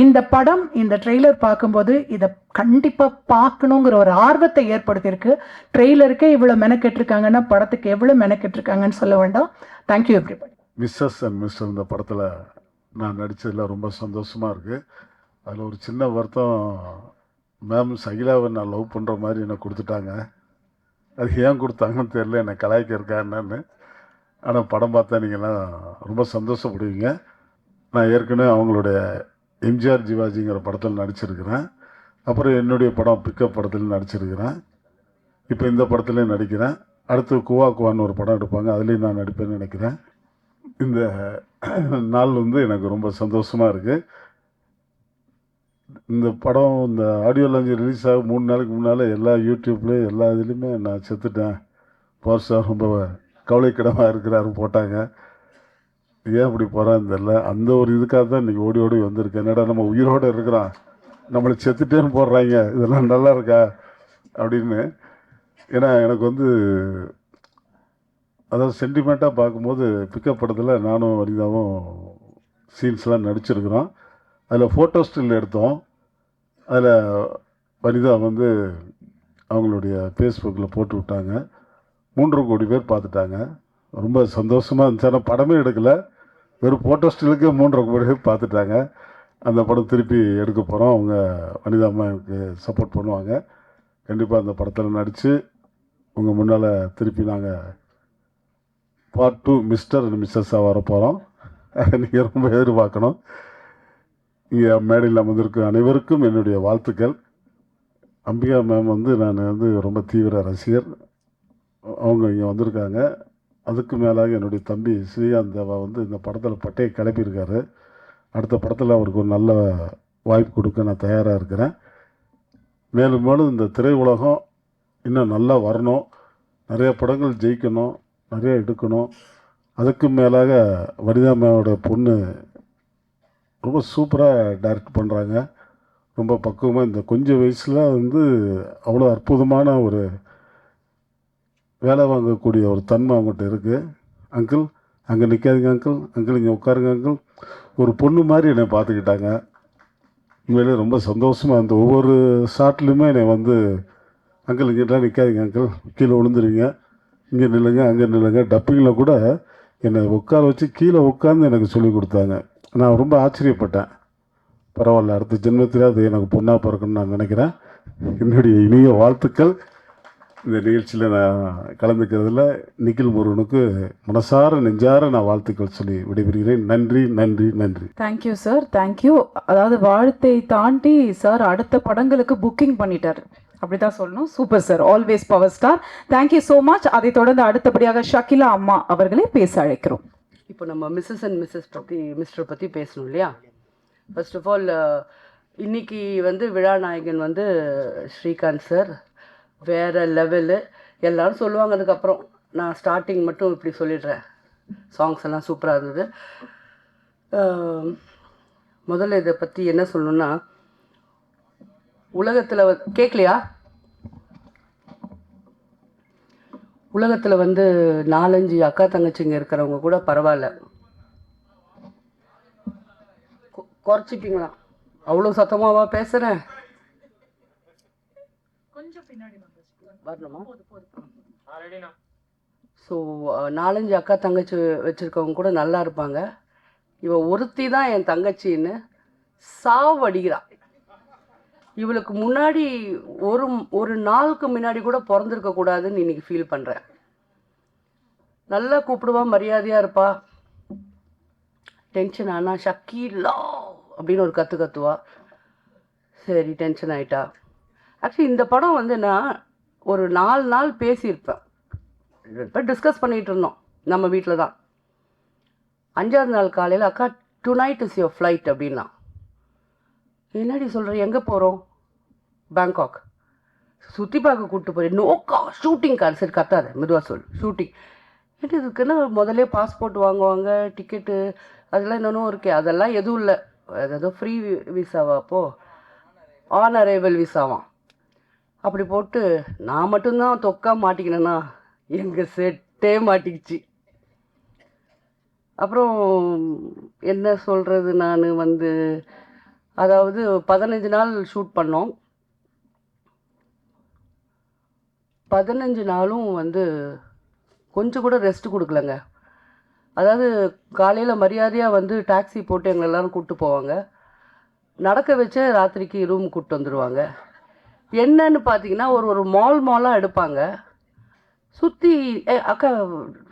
இந்த படம், இந்த ட்ரெய்லர் பார்க்கும்போது இதை கண்டிப்பாக பார்க்கணுங்கிற ஒரு ஆர்வத்தை ஏற்படுத்தியிருக்கு. ட்ரெய்லருக்கே இவ்வளோ மெனக்கெட்டிருக்காங்கன்னா படத்துக்கு எவ்வளோ மெனக்கெட்டிருக்காங்கன்னு சொல்ல வேண்டாம். Thank you everybody. Mrs and Mister இந்த படத்தில் நான் நடித்ததில் ரொம்ப சந்தோஷமாக இருக்குது. அதில் ஒரு சின்ன வருத்தம், மேம் சகிலாவை நான் லவ் பண்ணுற மாதிரி என்னை கொடுத்துட்டாங்க. அது ஏன் கொடுத்தாங்கன்னு தெரியல, என்னை கலாய்க்க இருக்கா என்னன்னு. ஆனால் படம் பார்த்தா நீங்கள்லாம் ரொம்ப சந்தோஷப்படுவீங்க. நான் ஏற்கனவே அவங்களுடைய எம்ஜிஆர் ஜிவாஜிங்கிற படத்தில் நடிச்சிருக்கிறேன். அப்புறம் என்னுடைய படம் பிக்கப் படத்தில் நடிச்சிருக்கிறேன். இப்போ இந்த படத்துலேயும் நடிக்கிறேன். அடுத்து குவா குவான்னு ஒரு படம் எடுப்பாங்க, அதுலேயும் நான் நடிப்பேன்னு நினைக்கிறேன். இந்த நாள் வந்து எனக்கு ரொம்ப சந்தோஷமாக இருக்குது. இந்த படம் இந்த ஆடியோ லான்ச் ரிலீஸ் ஆக 3 நாளைக்கு முன்னால் எல்லா யூடியூப்லேயும் எல்லா இதுலேயுமே நான் செத்துட்டேன், பார் ரொம்ப கவலைக்கிடமாக இருக்கிறாருன்னு போட்டாங்க. ஏன் அப்படி போகிறான்னு தெரில. அந்த ஒரு இதுக்காக தான் இன்றைக்கி ஓடி ஓடி வந்திருக்கேன். என்னடா நம்ம உயிரோடு இருக்கிறோம், நம்மளை செத்துட்டேன்னு போடுறாங்க, இதெல்லாம் நல்லா இருக்கா அப்படின்னு. ஏன்னா எனக்கு வந்து அதாவது சென்டிமெண்ட்டாக பார்க்கும்போது பிக்கப் படத்தில் நானும் வனிதாவும் சீன்ஸ்லாம் நடிச்சிருக்கிறோம். அதில் ஃபோட்டோ ஸ்டில் எடுத்தோம். அதில் வனிதா வந்து அவங்களுடைய ஃபேஸ்புக்கில் போட்டு விட்டாங்க. 3 கோடி பேர் பார்த்துட்டாங்க. ரொம்ப சந்தோஷமாக இருந்துச்சு. ஆனால் படமே எடுக்கலை, வெறும் ஃபோட்டோ ஸ்டிலுக்கே 3 கோடி பேர் பார்த்துட்டாங்க. அந்த படம் திருப்பி எடுக்க போகிறோம். அவங்க வனிதா அம்மா எனக்கு சப்போர்ட் பண்ணுவாங்க. கண்டிப்பாக அந்த படத்தில் நடித்து உங்கள் முன்னால் திருப்பி நாங்கள் பார்ட் 2 மிஸ்டர் அண்ட் மிஸ்ஸஸாக வரப்போகிறோம். நீங்கள் ரொம்ப எதிர்பார்க்கணும். இங்கே மேடையில் அமர்ந்திருக்கும் அனைவருக்கும் என்னுடைய வாழ்த்துக்கள். அம்பிகா மேம் வந்து நான் வந்து ரொம்ப தீவிர ரசிகர். அவங்க இங்கே வந்திருக்காங்க. அதுக்கு மேலாக என்னுடைய தம்பி ஸ்ரீகாந்த் தேவா வந்து இந்த படத்தில் பட்டையை கிளப்பியிருக்காரு. அடுத்த படத்தில் அவருக்கு ஒரு நல்ல வாய்ப்பு கொடுக்க நான் தயாராக இருக்கிறேன். மேலும் மேலும் இந்த திரையுலகம் இன்னும் நல்லா வரணும், நிறைய படங்கள் ஜெயிக்கணும், நிறைய எடுக்கணும். அதுக்கு மேலாக வனிதா மேவோட பொண்ணு ரொம்ப சூப்பராக டைரக்ட் பண்ணுறாங்க. ரொம்ப பக்குவமாக இந்த கொஞ்சம் வயசில் வந்து அவ்வளோ அற்புதமான ஒரு வேலை வாங்கக்கூடிய ஒரு தன்மை அவங்ககிட்ட இருக்குது. அங்கிள் அங்கே நிற்காதீங்க அங்கிள், அங்கிள் இங்கே உட்காருங்க அங்கிள். ஒரு பொண்ணு மாதிரி என்னை பார்த்துக்கிட்டாங்க. உண்மையிலே ரொம்ப சந்தோஷமாக இருந்த ஒவ்வொரு ஷாட்லையுமே என்னை வந்து அங்கிள் இங்கெல்லாம் நிற்காதீங்க அங்கிள், கீழே விழுந்துருவீங்க, இங்கே நில்லுங்க அங்கே நில்லுங்க. டப்பிங்கில் கூட என்னை உட்கார வச்சு கீழே உட்காந்து எனக்கு சொல்லி கொடுத்தாங்க. நான் ரொம்ப ஆச்சரியப்பட்டேன். பரவாயில்ல, அடுத்த ஜென்மத்தில் அது எனக்கு பொண்ணாக பிறக்கணும்னு நான் நினைக்கிறேன். என்னுடைய இனிய வாழ்த்துக்கள். இந்த நிகழ்ச்சியில் நான் கலந்துக்கிறதுல நிக்கில் முருகனுக்கு மனசார நெஞ்சார நான் வாழ்த்துக்கள் சொல்லி விடைபெறுகிறேன். நன்றி நன்றி நன்றி. Thank you sir, thank you. அதாவது வாழ்த்தை தாண்டி சார் அடுத்த படங்களுக்கு புக்கிங் பண்ணிட்டார், அப்படிதான் சொல்லணும். Super sir, always power star. Thank you so much. அதை தொடர்ந்து அடுத்தபடியாக ஷக்கிலா அம்மா அவர்களை பேச அழைக்கிறோம். இப்போ நம்ம மிஸ்ஸஸ் அண்ட் மிஸ்டர் பற்றி பேசணும் இல்லையா? ஃபர்ஸ்ட் ஆஃப் ஆல் இன்னைக்கு வந்து விழா நாயகன் வந்து ஸ்ரீகாந்த் சார். வேறு லெவலு. எல்லோரும் சொல்லுவாங்க. அதுக்கப்புறம் நான் ஸ்டார்டிங் மட்டும் இப்படி சொல்லிடுறேன். சாங்ஸ் எல்லாம் சூப்பராக இருந்தது. முதல்ல இதை பற்றி என்ன சொல்லணுன்னா, உலகத்தில் கேட்கலையா? உலகத்தில் 4-5 அக்கா தங்கச்சிங்க இருக்கிறவங்க கூட பரவாயில்ல. குறைச்சிப்பீங்களா? அவ்வளோ சத்தமாவா பேசுகிறேன்? வரணுமா? ஸோ 4-5 அக்கா தங்கச்சி வச்சுருக்கவங்க கூட நல்லா இருப்பாங்க. இவ ஒருத்தி தான் என் தங்கச்சின்னு சாவடிக்கிறான். இவளுக்கு முன்னாடி ஒரு நாளுக்கு முன்னாடி கூட பிறந்திருக்க கூடாதுன்னு இன்னைக்கு ஃபீல் பண்ணுறேன். நல்லா கூப்பிடுவா, மரியாதையாக இருப்பா. டென்ஷன் ஆனால் ஷக்கீலா அப்படின்னு ஒரு கத்துவா. சரி, டென்ஷன் ஆகிட்டா. ஆக்சுவலி இந்த படம் நான் ஒரு 4 நாள் பேசியிருப்பேன். இப்போ டிஸ்கஸ் பண்ணிகிட்டு இருந்தோம் நம்ம வீட்டில் தான். 5ஆவது நாள் காலையில், அக்கா டுநைட் இஸ் யுவர் ஃப்ளைட் அப்படின்னா. என்னடி சொல்கிற? எங்கே போகிறோம்? பேங்காக். சுற்றி பார்க்க கூப்பிட்டு போகிறேன். நோக்கா ஷூட்டிங் கார். சரி கத்தாத, மெதுவாக சொல். ஷூட்டிங். ஏன்னா இதுக்குன்னு முதல்ல பாஸ்போர்ட் வாங்குவாங்க, டிக்கெட்டு, அதெல்லாம் இன்னொன்றும் இருக்கே. அதெல்லாம் எதுவும் இல்லை. ஏதோ ஃப்ரீ விசாவா? அப்போது ஆன் அரைவல் விசாவாம். அப்படி போட்டு நான் மட்டும்தான் தொக்கா மாட்டிக்கினேன்னா எங்கள் செட்டே மாட்டிக்கிச்சு. அப்புறம் என்ன சொல்கிறது, நான் அதாவது 15 நாள் ஷூட் பண்ணோம். 15 நாளும் கொஞ்சம் கூட ரெஸ்ட் கொடுக்கலங்க. அதாவது காலையில் மரியாதையாக டாக்ஸி போட்டு எங்களை எல்லோரும் கூப்பிட்டு போவாங்க. நடக்க வச்ச ராத்திரிக்கு ரூம் கூப்பிட்டு வந்துடுவாங்க. என்னன்னு பார்த்தீங்கன்னா ஒரு மாலாக எடுப்பாங்க. சுற்றி அக்கா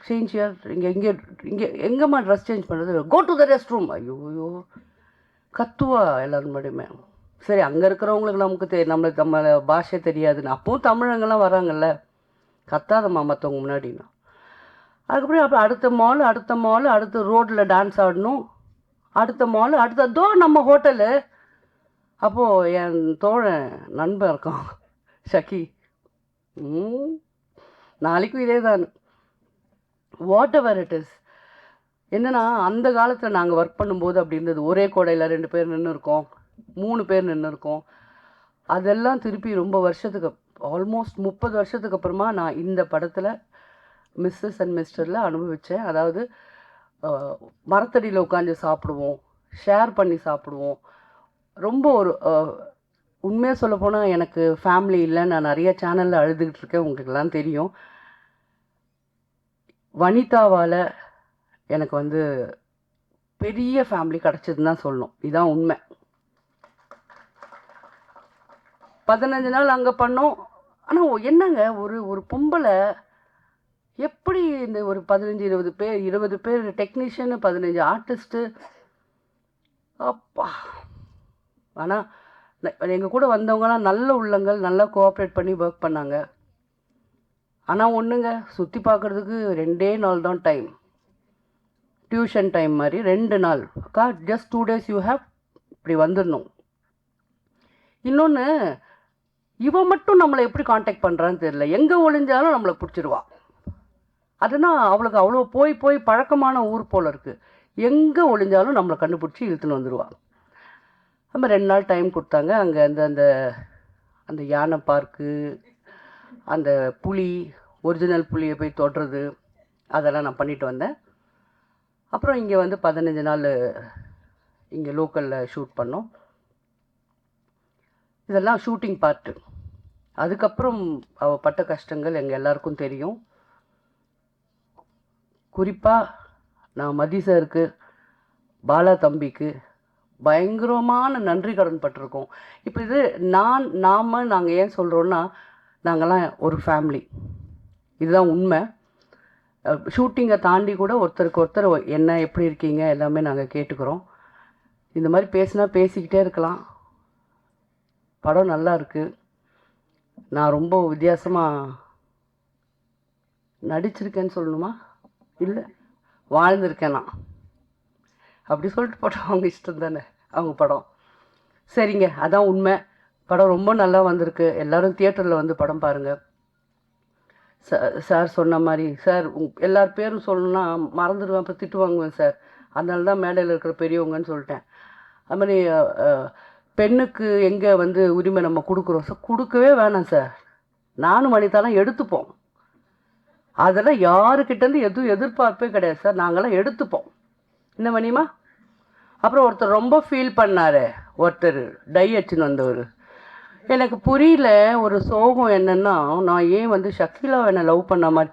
சேஞ்ச் இங்கே எங்கேம்மா ட்ரெஸ் சேஞ்ச் பண்ணுறது? Go to the restroom. ஐயோ கத்துவா எல்லோரும் மட்டுமே. சரி, அங்கே இருக்கிறவங்களுக்கு நமக்கு நம்ம பாஷை தெரியாதுன்னு. அப்பவும் தமிழங்கெல்லாம் வராங்கல்ல, கத்தாதம்மா மற்றவங்க முன்னாடினா. அதுக்கப்புறம் அடுத்த மால் அடுத்த ரோட்டில் டான்ஸ் ஆடணும். அடுத்த மால் அடுத்ததோ நம்ம ஹோட்டலு. அப்போது என் தோழன் நண்பன் இருக்கான் ஷக்கி. நாளைக்கும் இதே தான். What ever it is. என்னென்னா, அந்த காலத்தில் நாங்கள் ஒர்க் பண்ணும்போது அப்படி இருந்தது. ஒரே கோடையில் 2 பேர் நின்று இருக்கோம், 3 பேர் நின்று இருக்கோம். அதெல்லாம் திருப்பி ரொம்ப வருஷத்துக்கு, ஆல்மோஸ்ட் 30 வருஷத்துக்கு அப்புறமா நான் இந்த படத்தில் மிஸ்ஸஸ் அண்ட் மிஸ்டரில் அனுபவித்தேன். அதாவது மரத்தடியில் உட்காந்து சாப்பிடுவோம், ஷேர் பண்ணி சாப்பிடுவோம். ரொம்ப உண்மையாக சொல்லப்போனால் எனக்கு ஃபேமிலி இல்லை. நான் நிறைய சேனலில் அழுதுகிட்டு இருக்கேன், உங்களுக்கெல்லாம் தெரியும். வனிதாவால் எனக்கு பெரிய ஃபேமிலி கிடச்சதுன்னு தான் சொல்லணும். இதுதான் உண்மை. 15 நாள் அங்கே பண்ணோம். ஆனால் என்னங்க, ஒரு பொம்பளை எப்படி இந்த ஒரு 15-20 பேர் 20 பேர் டெக்னீஷியனு, 15 ஆர்டிஸ்ட்டு, அப்பா. ஆனால் எங்கள் கூட வந்தவங்கலாம் நல்ல உள்ளங்கள், நல்லா கோஆப்ரேட் பண்ணி ஒர்க் பண்ணாங்க. ஆனால் ஒன்றுங்க, சுற்றி பார்க்குறதுக்கு 2 நாள் தான் டைம். டியூஷன் டைம் மாதிரி 2 நாள். அக்கா ஜஸ்ட் 2 days யூ ஹேவ், இப்படி வந்துடணும். இன்னொன்று, இவன் மட்டும் நம்மளை எப்படி காண்டாக்ட் பண்ணுறான்னு தெரியல. எங்கே ஒளிஞ்சாலும் நம்மளை பிடிச்சிருவா. அதுனா அவளுக்கு அவ்வளோ போய் பழக்கமான ஊர் போல் இருக்குது. எங்கே ஒளிஞ்சாலும் நம்மளை கண்டுபிடிச்சி இழுத்துன்னு வந்துடுவா. நம்ம 2 நாள் டைம் கொடுத்தாங்க. அங்கே அந்த யானை பார்க்கு, அந்த புலி, ஒரிஜினல் புலியை போய் தொடுறது, அதெல்லாம் நான் பண்ணிட்டு வந்தேன். அப்புறம் இங்கே 15 நாள் இங்கே லோக்கலில் ஷூட் பண்ணோம். இதெல்லாம் ஷூட்டிங் பார்ட்டு. அதுக்கப்புறம் அவள் பட்ட கஷ்டங்கள் எங்கள் எல்லாருக்கும் தெரியும். குறிப்பாக நான் மதி சாருக்கு, பாலா தம்பிக்கு பயங்கரமான நன்றி கடன் பட்டிருக்கோம். இப்போ இது நாங்கள் ஏன் சொல்கிறோன்னா, நாங்கள்லாம் ஒரு ஃபேமிலி. இதுதான் உண்மை. ஷூட்டிங்கை தாண்டி கூட ஒருத்தருக்கு ஒருத்தர் என்ன எப்படி இருக்கீங்க எல்லாமே நாங்கள் கேட்டுக்கிறோம். இந்த மாதிரி பேசிக்கிட்டே இருக்கலாம். படம் நல்லா இருக்குது. நான் ரொம்ப வித்தியாசமாக நடிச்சிருக்கேன்னு சொல்லணுமா? இல்லை, வாழ்ந்திருக்கேன் நான். அப்படி சொல்லிட்டு போட்டோம், அவங்க இஷ்டம் தானே, அவங்க படம். சரிங்க, அதான் உண்மை. படம் ரொம்ப நல்லா வந்திருக்கு. எல்லாரும் தியேட்டரில் வந்து படம் பாருங்கள். சார் சொன்ன மாதிரி சார் எல்லார் பேரும் சொல்லணும்னா மறந்துடுவேன், அப்புறம் திட்டு வாங்குவேன் சார். அதனால தான் மேடையில் இருக்கிற பெரியவங்கன்னு சொல்லிட்டேன். அது மாதிரி பெண்ணுக்கு எங்கே வந்து உரிமை நம்ம கொடுக்குறோம் சார்? கொடுக்கவே வேணாம் சார். நானும் வனிதாலாம் எடுத்துப்போம். அதெல்லாம் யாருக்கிட்டேருந்து எதுவும் எதிர்பார்ப்பே கிடையாது சார். நாங்களாம் எடுத்துப்போம். என்ன வனிமா? அப்புறம் ஒருத்தர் ரொம்ப ஃபீல் பண்ணார். ஒருத்தர் டை அடிச்சுன்னு வந்தவர். எனக்கு புரியல ஒரு சோகம் என்னன்னா, நான் ஏன் வந்து ஷக்கீலாவை என்னை லவ் பண்ண மாதிரி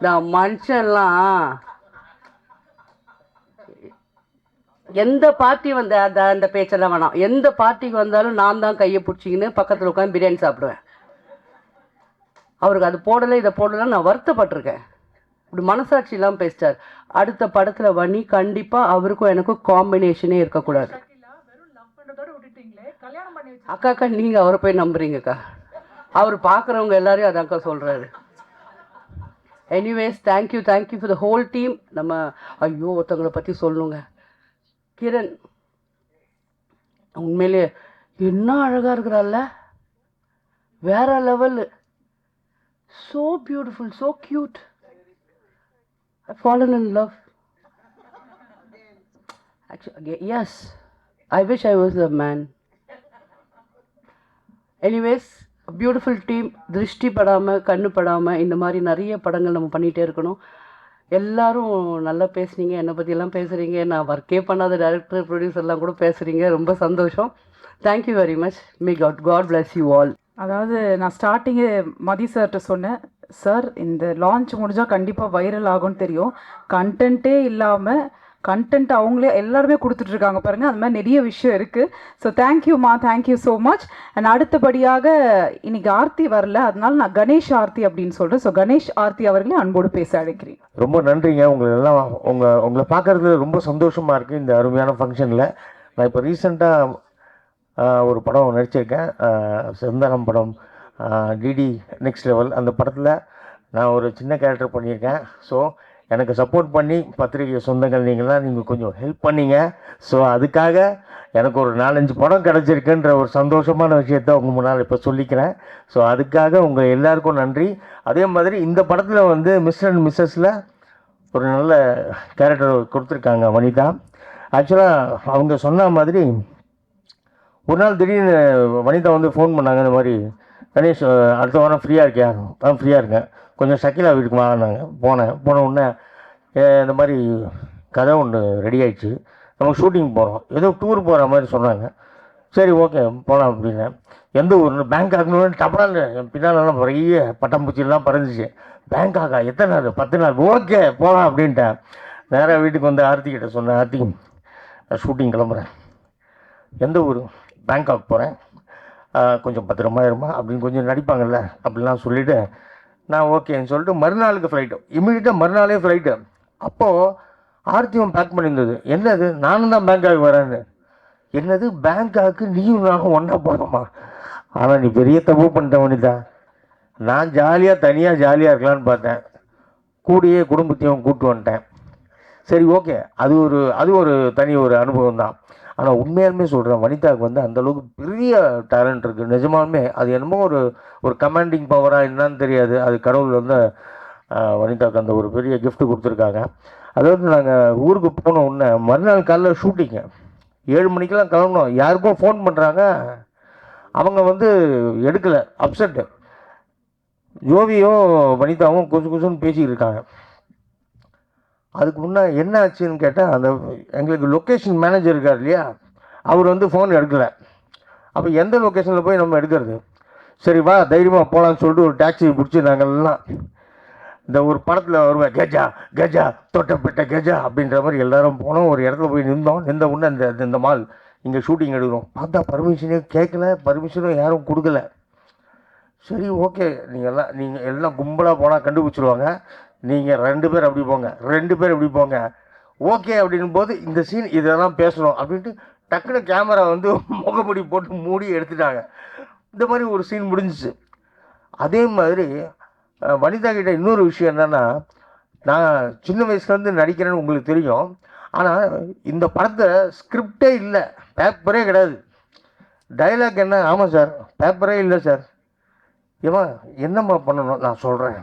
நான் மனுஷன்லாம் எந்த பார்ட்டி வந்த அந்த பேச்செல்லாம் வேணாம். எந்த பார்ட்டிக்கு வந்தாலும் நான் தான் கையை பிடிச்சிக்கின்னு பக்கத்தில் உட்காந்து பிரியாணி சாப்பிடுவேன். அவருக்கு அது போடலை இதை போடலை நான் வருத்தப்பட்டிருக்கேன். இப்படி மனசாட்சி இல்லாமல் பேசிட்டார். அடுத்த படத்தில் வனி கண்டிப்பாக அவருக்கும் எனக்கும் காம்பினேஷனே இருக்கக்கூடாது. அக்கா நீங்கள் அவரை போய் நம்புறீங்கக்கா. அவர் பார்க்குறவங்க எல்லாரையும் அதாக்கா சொல்கிறாரு. Anyways thank you for the whole team. நம்ம ஐயோ ஒருத்தவங்களை பற்றி சொல்லணுங்க. கிரண் உண்மையிலே என்ன அழகாக இருக்கிறாள்ல, வேற level. So beautiful, so cute. I've fallen in love. Actually, yes. I wish I was a man. Anyways, a beautiful team. திருஷ்டி படாமல் கண்ணு படாமல் இந்த மாதிரி நிறைய படங்கள் நம்ம பண்ணிகிட்டே இருக்கணும். எல்லாரும் நல்லா பேசுனீங்க, என்னை பற்றியெல்லாம் பேசுகிறீங்க. நான் ஒர்க்கே பண்ணாத டைரக்டர் ப்ரொடியூசர்லாம் கூட பேசுகிறீங்க. ரொம்ப சந்தோஷம். Thank you very much. May God bless you all. அதாவது நான் ஸ்டார்டிங்கே மதி சார்கிட்ட சொன்னேன், சார் இந்த லான்ச் முடிஞ்சால் கண்டிப்பாக வைரல் ஆகும்னு தெரியும். கண்டென்ட்டே இல்லாமல் கண்டென்ட் அவங்களே எல்லாருமே கொடுத்துட்ருக்காங்க பாருங்கள். அது மாதிரி நிறைய விஷயம் இருக்குது. ஸோ தேங்க்யூம்மா, தேங்க்யூ ஸோ மச். அண்ட் அடுத்தபடியாக இன்னைக்கு ஆர்த்தி வரல, அதனால நான் கணேஷ் ஆர்த்தி அப்படின்னு சொல்கிறேன். ஸோ கணேஷ் ஆர்த்தி அவர்களே அன்போடு பேச அழைக்கிறேன். ரொம்ப நன்றிங்க. உங்களை பார்க்குறது ரொம்ப சந்தோஷமாக இருக்குது இந்த அருமையான ஃபங்க்ஷனில். நான் இப்போ ரீசெண்டாக ஒரு படம் நடிச்சிருக்கேன், செந்தாளம் படம், டிடி நெக்ஸ்ட் லெவல். அந்த படத்தில் நான் ஒரு சின்ன கேரக்டர் பண்ணியிருக்கேன். ஸோ எனக்கு சப்போர்ட் பண்ணி பத்திரிகை சொந்தங்கள் நீங்கள் கொஞ்சம் ஹெல்ப் பண்ணீங்க. ஸோ அதுக்காக எனக்கு ஒரு 4-5 படம் கிடச்சிருக்குன்ற ஒரு சந்தோஷமான விஷயத்த உங்கள் முன்னால் இப்போ சொல்லிக்கிறேன். ஸோ அதுக்காக உங்கள் எல்லாருக்கும் நன்றி. அதே மாதிரி இந்த படத்தில் வந்து மிஸ்டர் அண்ட் மிஸ்ஸஸில் ஒரு நல்ல கேரக்டர் கொடுத்துருக்காங்க வனிதா. ஆக்சுவலாக அவங்க சொன்ன மாதிரி ஒரு நாள் திடீர்னு வனிதா வந்து ஃபோன் பண்ணாங்க. இந்த மாதிரி கணேஷ் அடுத்த வாரம் ஃப்ரீயாக இருக்கியா? ஃப்ரீயாக இருக்கேன், கொஞ்சம் ஷக்கீலா வீட்டுக்கு வாங்கினாங்க. போன உடனே இந்த மாதிரி கதை ஒன்று ரெடி ஆகிடுச்சு, நமக்கு ஷூட்டிங் போகிறோம், ஏதோ டூர் போகிற மாதிரி சொன்னாங்க. சரி ஓகே போகலாம் அப்படின்னு. எந்த ஊர்னு பேங்காக்னு டப்பால் என் பின்னாலெல்லாம் நிறைய பட்டாம்பூச்சிலாம் பறந்துச்சு. பேங்காக்கா எத்தனை நாள்? 10 நாள். ஓகே போகலாம் அப்படின்ட்டேன். நேராக வீட்டுக்கு வந்து ஆர்த்திக்கிட்ட சொன்னேன், ஆர்த்தி நான் ஷூட்டிங் கிளம்புறேன், எந்த ஊர்? பேங்காக் போகிறேன், கொஞ்சம் பத்திரமா இருமா அப்படின்னு கொஞ்சம் நடிப்பாங்கல்ல அப்படிலாம் சொல்லிவிட்டு நான் ஓகேன்னு சொல்லிட்டு மறுநாளுக்கு ஃப்ளைட்டு, இமீடியட்டாக மறுநாளே ஃப்ளைட்டு. அப்போது ஆர்த்தியும் பேக் பண்ணியிருந்தது. என்னது நானும் தான் பேங்காக் வரேன்னு. என்னது பேங்காக்கு நீயும் நானும் ஒன்றா போகிறோமா? ஆனால் நீ பெரிய தப்பு பண்ணிட்ட வனிதா. நான் தனியாக ஜாலியாக இருக்கலான்னு பார்த்தேன், கூடியே குடும்பத்தையும் கூப்பிட்டு வந்துட்டேன். சரி ஓகே, அது ஒரு தனி ஒரு அனுபவம் தான். ஆனால் உண்மையாலுமே சொல்கிறேன், வனிதாவுக்கு வந்து அந்தளவுக்கு பெரிய டேலண்ட் இருக்குது நிஜமாலுமே. அது என்னமோ ஒரு கமாண்டிங் பவராக என்னன்னு தெரியாது. அது கடவுள் வந்து வனிதாவுக்கு அந்த ஒரு பெரிய கிஃப்ட் கொடுத்துருக்காங்க. அதாவது நாங்கள் ஊருக்கு போன உடனே மறுநாள் காலைல ஷூட்டிங்கு 7 மணிக்கெலாம் கிளம்பணும். யாருக்கும் ஃபோன் பண்ணுறாங்க, அவங்க வந்து எடுக்கலை, அப்செட்டு. ஜோவியும் வனிதாவும் குசுன்னு பேசிக்கிட்டு இருக்காங்க. அதுக்கு முன்னே என்ன ஆச்சுன்னு கேட்டால், அந்த எங்களுக்கு லொக்கேஷன் மேனேஜர் இருக்கார் இல்லையா, அவர் வந்து ஃபோன் எடுக்கலை. அப்போ எந்த லொக்கேஷனில் போய் நம்ம எடுக்கிறது? சரி வா தைரியமாக போகலான்னு சொல்லிட்டு ஒரு டாக்ஸி பிடிச்சி நாங்கள்லாம் இந்த ஒரு படத்தில் வருவேன், கெஜா தொட்டப்பட்ட கெஜா அப்படின்ற மாதிரி எல்லாரும் போனோம். ஒரு இடத்துல போய் நின்ற உடனே இந்த மால் இங்கே ஷூட்டிங் எடுக்கிறோம். பார்த்தா பர்மிஷனே கேட்கல, பர்மிஷனும் யாரும் கொடுக்கல. சரி ஓகே, நீங்கள் எல்லாம் கும்பலாக போனால் கண்டுபிடிச்சிருவாங்க, நீங்கள் 2 பேர் அப்படி போங்க, 2 பேர் இப்படி போங்க, ஓகே அப்படின் போது இந்த சீன் இதெல்லாம் பேசணும் அப்படின்ட்டு டக்குன்னு கேமரா வந்து முகமுடி போட்டு மூடி எடுத்துட்டாங்க. இந்த மாதிரி ஒரு சீன் முடிஞ்சிச்சு. அதே மாதிரி வனிதா கிட்ட இன்னொரு விஷயம் என்னென்னா, நான் சின்ன வயசுலேருந்து நடிக்கிறேன்னு உங்களுக்கு தெரியும். ஆனால் இந்த படத்தை ஸ்கிரிப்டே இல்லை, பேப்பரே கிடையாது. டைலாக் என்ன? ஆமாம் சார், பேப்பரே இல்லை சார். ஏமா என்னம்மா பண்ணணும்? நான் சொல்கிறேன்.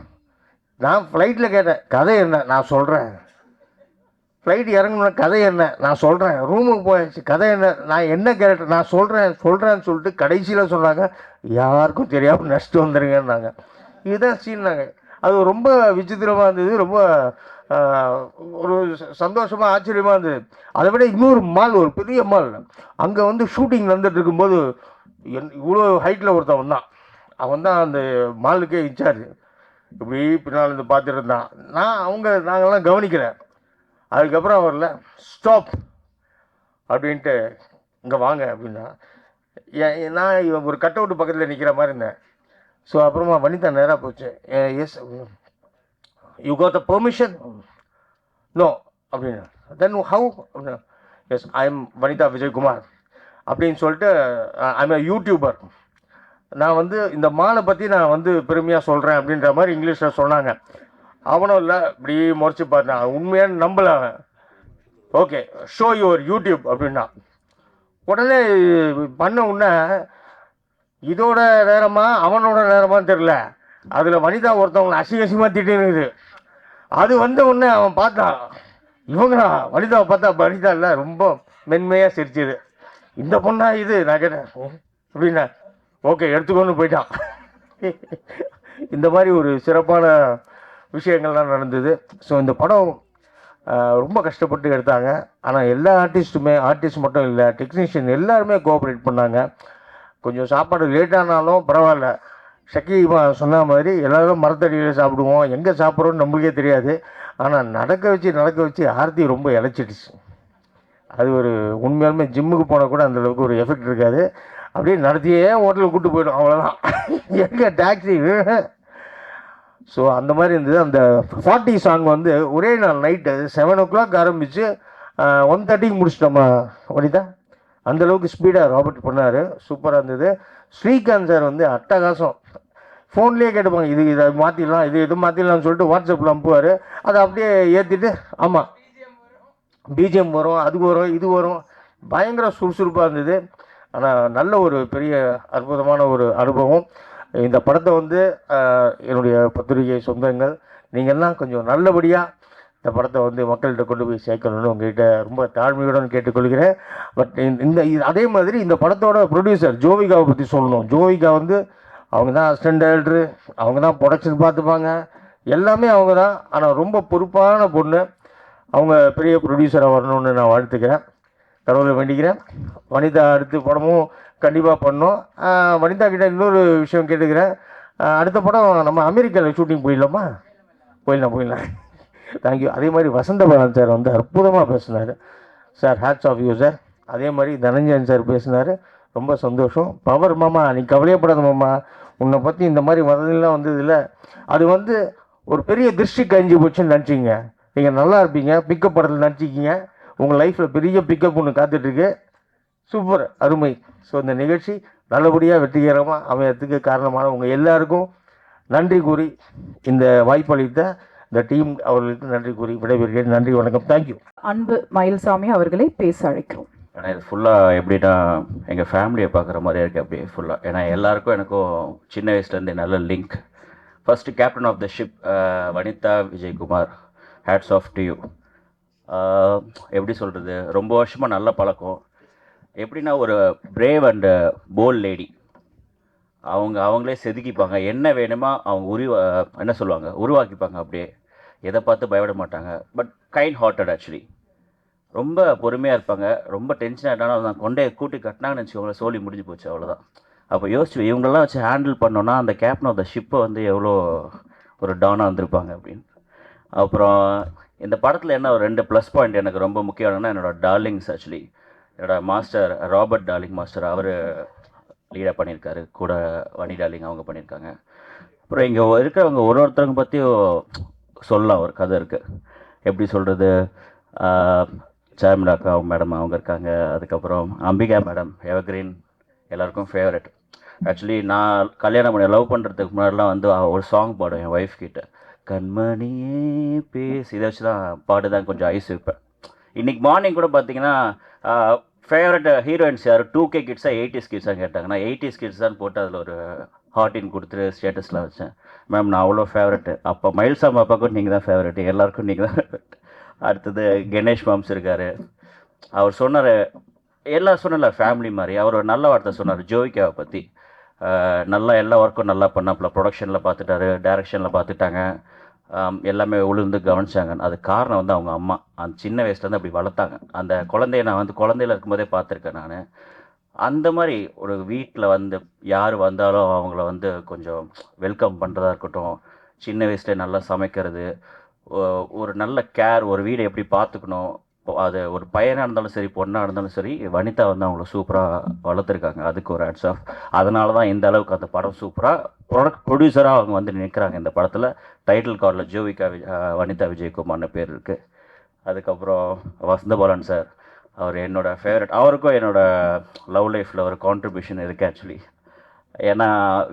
நான் ஃப்ளைட்டில் கேட்டேன், கதை என்ன? நான் சொல்கிறேன். ஃப்ளைட் இறங்கணும்னா கதை என்ன? நான் சொல்கிறேன். ரூமுக்கு போயாச்சு, கதை என்ன? நான் என்ன கேரக்டர்? நான் சொல்கிறேன்னு சொல்லிட்டு கடைசியில் சொன்னாங்க, யாருக்கும் தெரியாமல் நெக்ஸ்ட் வந்துடுங்கன்னாங்க. இதுதான் சீன்னாங்க. அது ரொம்ப விசித்திரமாக இருந்தது, ரொம்ப ஒரு சந்தோஷமாக ஆச்சரியமாக இருந்தது. அதை விட இன்னொரு மால், ஒரு பெரிய மால், அங்கே வந்து ஷூட்டிங் நடந்துட்டு இருக்கும்போது இவ்வளோ ஹைட்டில் ஒருத்தன் வந்தான். அவன் தான் அந்த மாலுக்கே இன்சார்ஜ். இப்படி பின்னால் இருந்து பார்த்துட்டு இருந்தான். நாங்கள்லாம் கவனிக்கிறேன். அதுக்கப்புறம் அவரில் ஸ்டாப் அப்படின்ட்டு இங்கே வாங்க அப்படின்னா, நான் ஒரு கட் அவுட்டு பக்கத்தில் நிற்கிற மாதிரி இருந்தேன். ஸோ அப்புறமா வனிதா நேராக போச்சு. Yes, you got the permission? No அப்படின்னா. Then how? அப்படின்னா, yes, I am Vanitha Vijayakumar அப்படின்னு சொல்லிட்டு, ஐ எம் யூடியூபர். நான் வந்து இந்த மாலை பற்றி நான் வந்து பெருமையாக சொல்கிறேன் அப்படின்ற மாதிரி இங்கிலீஷில் சொன்னாங்க. அவனும் இல்லை, இப்படி முறைச்சி பார்த்தான். உண்மையான நம்பலை அவன். ஓகே, ஷோ யுவர் யூடியூப் அப்படின்னா. உடனே பண்ண உடனே இதோட நேரமா அவனோட நேரமான்னு தெரில, அதில் வனிதா ஒருத்தவங்களை அசிங்கமாக திட்டினுக்குது. அது வந்த உடனே அவன் பார்த்தான், இவங்களா? வனிதாவை பார்த்தா வனிதா இல்லை, ரொம்ப மென்மையாக சிரிச்சுது. இந்த பொண்ணா இது? நான் கேட்டேன் அப்படின்னா, ஓகே எடுத்துக்கொண்டு போயிட்டான். இந்த மாதிரி ஒரு சிறப்பான விஷயங்கள்லாம் நடந்தது. ஸோ இந்த படம் ரொம்ப கஷ்டப்பட்டு எடுத்தாங்க. ஆனால் எல்லா ஆர்டிஸ்ட் மட்டும் இல்லை, டெக்னீஷியன் எல்லாருமே கோஆப்ரேட் பண்ணாங்க. கொஞ்சம் சாப்பாடு லேட்டானாலும் பரவாயில்ல. ஷக்கீமா சொன்ன மாதிரி எல்லோரும் மரத்தடியில் சாப்பிடுவோம், எங்கே சாப்பிட்றோன்னு நம்மளுக்கே தெரியாது. ஆனால் நடக்க வச்சு ஆர்த்தி ரொம்ப இழைச்சிடுச்சு. அது ஒரு உண்மையாலுமே ஜிம்முக்கு போனால் கூட அந்தளவுக்கு ஒரு எஃபெக்ட் இருக்காது. அப்படியே நடத்தியே ஹோட்டலுக்கு கூப்பிட்டு போயிடும், அவ்வளோதான். எங்கே டாக்ஸி? ஸோ அந்த மாதிரி இருந்தது. அந்த 40 சாங் வந்து ஒரே நாள் நைட்டு 7 o'clock ஆரம்பித்து 1:30 முடிச்சிட்டோமா வனிதா? அந்தளவுக்கு ஸ்பீடாக ராபர்ட் பண்ணார். சூப்பராக இருந்தது. ஸ்ரீகாந்த் சார் வந்து அட்டகாசம். ஃபோன்லேயே கேட்டுப்பாங்க, இதை மாற்றிடலாம், இது மாற்றிடலாம்னு சொல்லிட்டு வாட்ஸ்அப்பில் அனுப்புவார். அதை அப்படியே ஏற்றிட்டு, ஆமாம் பிஜிஎம் வரும், அது வரும், இது வரும். பயங்கர சுறுசுறுப்பாக இருந்தது. ஆனால் நல்ல ஒரு பெரிய அற்புதமான ஒரு அனுபவம். இந்த படத்தை வந்து என்னுடைய பத்திரிகை சொந்தங்கள் நீங்கள்லாம் கொஞ்சம் நல்லபடியாக இந்த படத்தை வந்து மக்கள்கிட்ட கொண்டு போய் சேர்க்கணும்னு உங்கள்கிட்ட ரொம்ப தாழ்மையுடன் கேட்டுக்கொள்கிறேன். பட் அதே மாதிரி இந்த படத்தோட ப்ரொடியூசர் ஜோவிகாவை பற்றி சொல்லணும். ஜோவிகா வந்து அவங்க தான் அசிஸ்டன்ட் டைரக்டரு, அவங்க தான் ப்ரொடக்ஷன் பார்த்துப்பாங்க, எல்லாமே அவங்க தான். ஆனால் ரொம்ப பொறுப்பான பொண்ணு. அவங்க பெரிய ப்ரொடியூசராக வரணும்னு நான் வாழ்த்துக்கிறேன், கடவுளை வேண்டிக்கிறேன். வனிதா அடுத்த படமும் கண்டிப்பாக பண்ணோம். வனிதா கிட்ட இன்னொரு விஷயம் கேட்டுக்கிறேன். அடுத்த படம் நம்ம அமெரிக்காவில் ஷூட்டிங் போயிடலாம். தேங்க்யூ. அதே மாதிரி வசந்த பாலன் சார் வந்து அற்புதமாக பேசினார். Sir hats off you sir. அதே மாதிரி தனஞ்சயன் சார் பேசினார். ரொம்ப சந்தோஷம். பவர் மாமா, நீ கவலையப்படாத மாமா, உன்னை பற்றி இந்த மாதிரி வதலாம் வந்தது இல்லை, அது வந்து ஒரு பெரிய திருஷ்டி கழிஞ்சு போச்சுன்னு நினச்சிங்க. நீங்கள் நல்லா இருப்பீங்க, பிக்கப் படத்தில் நினச்சிக்கிங்க. உங்கள் லைஃப்பில் பெரிய பிக்கப் ஒன்று காத்துட்ருக்கு. சூப்பர், அருமை. ஸோ இந்த நிகழ்ச்சி நல்லபடியாக வெற்றிகரமாக அமையறதுக்கு காரணமான உங்கள் எல்லாருக்கும் நன்றி கூறி, இந்த வாய்ப்பளித்த இந்த டீம் அவர்களுக்கு நன்றி கூறி விடைபெறுகிறேன். நன்றி, வணக்கம், தேங்க்யூ. அன்பு மயில்சாமி அவர்களை பேச அழைக்கிறோம். ஆனால் இது ஃபுல்லாக எப்படின்னா எங்கள் ஃபேமிலியை பார்க்குற மாதிரியே இருக்குது அப்படியே ஃபுல்லாக. ஏன்னா எல்லாருக்கும் எனக்கும் சின்ன வயசுலேருந்தே நல்ல link. First captain of the ship Vanitha Vijayakumar, hats off to you. எப்படி சொல்கிறது, ரொம்ப வருஷமாக நல்ல பழக்கம். எப்படின்னா ஒரு பிரேவ் அண்டு போல்ட் லேடி. அவங்களே செதுக்கிப்பாங்க, என்ன வேணுமா அவங்க என்ன சொல்லுவாங்க, உருவாக்கிப்பாங்க. அப்படியே எதை பார்த்து பயப்பட மாட்டாங்க. But kind hearted actually. ரொம்ப பொறுமையாக இருப்பாங்க. ரொம்ப டென்ஷன் ஆகிட்டாலும் நான் கொண்டே கூட்டி கட்டினாங்கன்னு வச்சுக்கோங்களேன், சோழி முடிஞ்சு போச்சு, அவ்வளோதான். அப்போ யோசிச்சு இவங்களெல்லாம் வச்சு ஹேண்டில் பண்ணோன்னா அந்த கேப்டன் ஆஃப் த ஷிப்பை வந்து எவ்வளோ ஒரு டானாக வந்திருப்பாங்க அப்படின்னு. அப்புறம் இந்த படத்தில் என்ன ஒரு 2 ப்ளஸ் பாயிண்ட் எனக்கு ரொம்ப முக்கியமானன்னா, என்னோடய டார்லிங்ஸ் ஆக்சுவலி. என்னோடய மாஸ்டர் ராபர்ட் டார்லிங் மாஸ்டர், அவர் லீடாக பண்ணியிருக்காரு. கூட வனி டார்லிங் அவங்க பண்ணியிருக்காங்க. அப்புறம் இங்கே இருக்கிறவங்க ஒருத்தவங்க பற்றியும் சொல்லலாம், ஒரு கதை இருக்குது. எப்படி சொல்கிறது, சாமிடாக்கா மேடம் அவங்க இருக்காங்க. அதுக்கப்புறம் அம்பிகா மேடம், எவர்கிரீன், எல்லாருக்கும் ஃபேவரட். ஆக்சுவலி நான் கல்யாணம் பண்ணி லவ் பண்ணுறதுக்கு முன்னாடிலாம் வந்து ஒரு சாங் பாடுவேன் என் ஒய்ஃப் கிட்ட, கண்மணியே பேசி. இதை வச்சு தான் பாட்டு தான் கொஞ்சம் ஐஸ் வைப்பேன். இன்றைக்கி மார்னிங் கூட பார்த்தீங்கன்னா ஃபேவரட் ஹீரோயின்ஸ் யார் 2K கிட்ஸாக 80s கிட்ஸாக கேட்டாங்க. நான் 80s கிட்ஸ் தான் போட்டு அதில் ஒரு ஹார்டின் கொடுத்துட்டு ஸ்டேட்டஸில் வச்சேன். மேம் நான் அவ்வளோ ஃபேவரெட்டு. அப்போ மயில்சாம் அப்பாவுக்கும் நீங்கள் தான் ஃபேவரெட்டு, எல்லாருக்கும் நீங்கள் தான் ஃபேவரெட். அடுத்தது கணேஷ் மாம்ஸ் இருக்கார். அவர் சொன்னார், எல்லாம் சொன்னல ஃபேமிலி மாதிரி. அவர் ஒரு நல்ல வார்த்தை சொன்னார் ஜோவிகாவை பற்றி. நல்லா எல்லா ஒர்க்கும் நல்லா பண்ணாப்புல, ப்ரொடக்ஷனில் பார்த்துட்டாரு, டைரக்ஷனில் பார்த்துட்டாங்க, எல்லாமே உளுந்து கவனிச்சாங்க. அது காரணம் வந்து அவங்க அம்மா அந்த சின்ன வயசுலேருந்து அப்படி வளர்த்தாங்க. அந்த குழந்தைய நான் வந்து குழந்தையில இருக்கும்போதே பார்த்துருக்கேன் நான். அந்த மாதிரி ஒரு வீட்டில் வந்து யார் வந்தாலும் அவங்கள வந்து கொஞ்சம் வெல்கம் பண்ணுறதா இருக்கட்டும், சின்ன வயசுலேயே நல்லா சமைக்கிறது, ஒரு நல்ல கேர், ஒரு வீடை எப்படி பார்த்துக்கணும், அது ஒரு பையனாக இருந்தாலும் சரி பொண்ணாக இருந்தாலும் சரி, வனிதா வந்து அவங்கள சூப்பராக வளர்த்துருக்காங்க. அதுக்கு ஒரு ஹேட்ஸ் ஆஃப். அதனால தான் இந்த அளவுக்கு அந்த படம் சூப்பராக ப்ரொடியூசராக அவங்க வந்து நிற்கிறாங்க. இந்த படத்தில் டைட்டில் கார்டில் ஜோவிகா வனிதா விஜயகுமார்னு பேர் இருக்குது. அதுக்கப்புறம் வசந்தபாலன் சார், அவர் என்னோடய ஃபேவரட். அவருக்கும் என்னோடய லவ் லைஃப்பில் ஒரு கான்ட்ரிபியூஷன் இருக்குது ஆக்சுவலி. ஏன்னா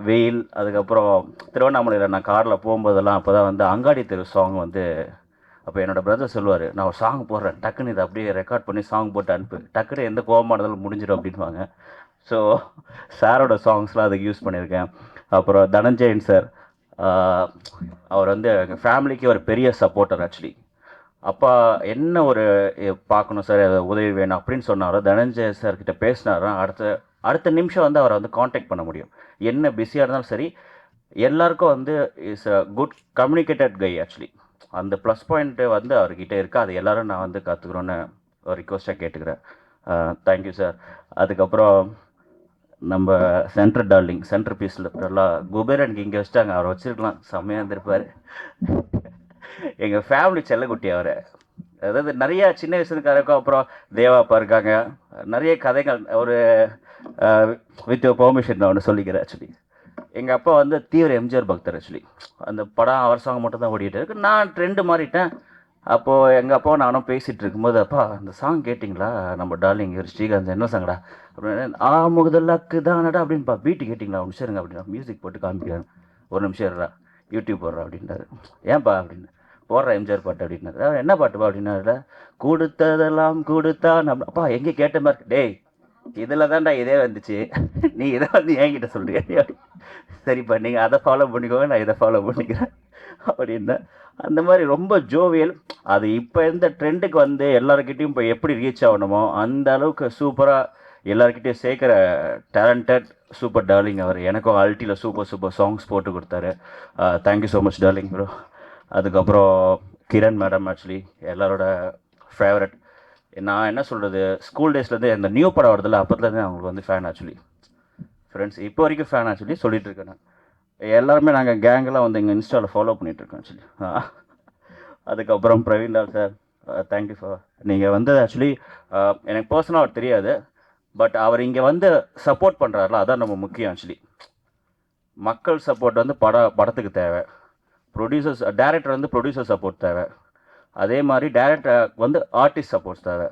வெயில், அதுக்கப்புறம் திருவண்ணாமலையில் நான் காரில் போகும்போதெல்லாம் அப்போ தான் வந்து அங்காடி தெரு சாங் வந்து, அப்போ என்னோடய பிரதர் சொல்லுவார், நான் ஒரு சாங் போடுறேன், டக்குன்னு இதை அப்படியே ரெக்கார்ட் பண்ணி சாங் போட்டு அனுப்பு, டக்குன்னு எந்த கோபமானதாலும் முடிஞ்சிடும் அப்படின்வாங்க. ஸோ சாரோட சாங்ஸ்லாம் அதுக்கு யூஸ் பண்ணியிருக்கேன். அப்புறம் தனஞ்சயன் சார், அவர் வந்து எங்கள் ஃபேமிலிக்கு ஒரு பெரிய சப்போர்ட்டர் ஆக்சுவலி. அப்பா என்ன ஒரு பார்க்கணும் சார், அதை உதவி வேணும் அப்படின்னு சொன்னாரோ, தனஞ்சய சார்கிட்ட பேசினாரோ அடுத்த நிமிஷம் வந்து அவரை வந்து காண்டாக்ட் பண்ண முடியும். என்ன பிஸியாக இருந்தாலும் சரி, எல்லாருக்கும் வந்து is a good communicated guy actually. அந்த ப்ளஸ் பாயிண்ட்டு வந்து அவர்கிட்ட இருக்கா, அது எல்லோரும் நான் வந்து கற்றுக்குறோன்னு ஒரு ரிக்வஸ்ட்டாக கேட்டுக்கிறேன். Thank you sir. அதுக்கப்புறம் நம்ம சென்டர் டார்லிங், சென்டர் பீஸில் எல்லாம் குபேரனுக்கு இங்கே வச்சுட்டாங்க, அவரை வச்சுருக்கலாம், செம்மையாக இருந்திருப்பார். எங்கள் ஃபேமிலி செல்லக்குட்டி அவர். அதாவது நிறையா சின்ன வயசுக்காக இருக்கும். அப்புறம் தேவாப்பா இருக்காங்க, நிறைய கதைகள். ஒரு வித் பெர்மிஷன் நான் ஒன்று சொல்லிக்கிறேன் ஆக்சுவலி. எங்கள் அப்பா வந்து தீவிர எம்ஜிஆர் பக்தர் ஆக்சுவலி. அந்த படம் அவர் சாங் மட்டும் தான் ஓடிட்டு இருக்கு. நான் ட்ரெண்டு மாறிட்டேன். அப்போது எங்கள் அப்பா நானும் பேசிகிட்டு இருக்கும்போது, அப்பா அந்த சாங் கேட்டிங்களா, நம்ம டார்லிங் ஸ்ரீகாந்த் என்ன சாங்கடா அப்படின்னு, முதலாக்கு தானடா அப்படின்ப்பா, பீட்டு கேட்டிங்களா, ஒரு நிமிஷம் இருங்க அப்படின்னா மியூசிக் போட்டு காமிக்கிறாங்க, ஒரு நிமிஷம் இருடா யூடியூப் போடுறா அப்படின்றாரு. ஏன்பா அப்படின்னு, போடுற எம்ஜிஆர் பாட்டு அப்படின்னாரு. என்ன பாட்டுப்பா அப்படின்னாரு, கொடுத்ததெல்லாம் கொடுத்தான். அப்பா எங்கே கேட்ட மாதிரி, டேய் இதில் தான்டா இதே வந்துச்சு, நீ இதை வந்து என்கிட்ட சொல்கிறியா, சரிப்பா நீங்கள் அதை ஃபாலோ பண்ணிக்கோங்க, நான் இதை ஃபாலோ பண்ணிக்கிறேன் அப்படின்னா. அந்த மாதிரி ரொம்ப ஜோவியல். அது இப்போ இருந்த ட்ரெண்டுக்கு வந்து எல்லாருக்கிட்டையும் இப்போ எப்படி ரீச் ஆகணுமோ அந்த அளவுக்கு சூப்பராக எல்லாருக்கிட்டையும் சேர்க்குற டேலண்டட் சூப்பர் டார்லிங் அவர். எனக்கும் அல்ட்டியில் சூப்பர் சாங்ஸ் போட்டு கொடுத்தாரு. Thank you so much darling bro. அதுக்கப்புறம் கிரண் மேடம் ஆக்சுவலி எல்லாரோட ஃபேவரட். நான் என்ன சொல்கிறது, ஸ்கூல் டேஸ்லேருந்து இந்த நியூ படம் வருதில்ல, அப்போதுலேருந்து அவங்களுக்கு வந்து ஃபேன் ஆக்சுவலி. ஃப்ரெண்ட்ஸ் இப்போ வரைக்கும் ஃபேன் ஆக்சுவலி சொல்லிகிட்டு இருக்கேன் நான். எல்லாருமே நாங்கள் கேங்கெல்லாம் வந்து எங்கள் இன்ஸ்டாவில் ஃபாலோ பண்ணிகிட்ருக்கோம் ஆக்சுவலி. அதுக்கப்புறம் Praveen Lal sir, thank you for நீங்கள் வந்து ஆக்சுவலி எனக்கு பர்சனலாக அவர் தெரியாது, பட் அவர் இங்கே வந்து சப்போர்ட் பண்ணுறாருல, அதான் நம்ம முக்கியம் ஆக்சுவலி. மக்கள் சப்போர்ட் வந்து படத்துக்கு தேவை, டேரக்டர் வந்து ப்ரொடியூசர் சப்போர்ட் தேவை, அதே மாதிரி டேரக்டர் வந்து ஆர்டிஸ்ட் சப்போர்ட்ஸ் தேவை.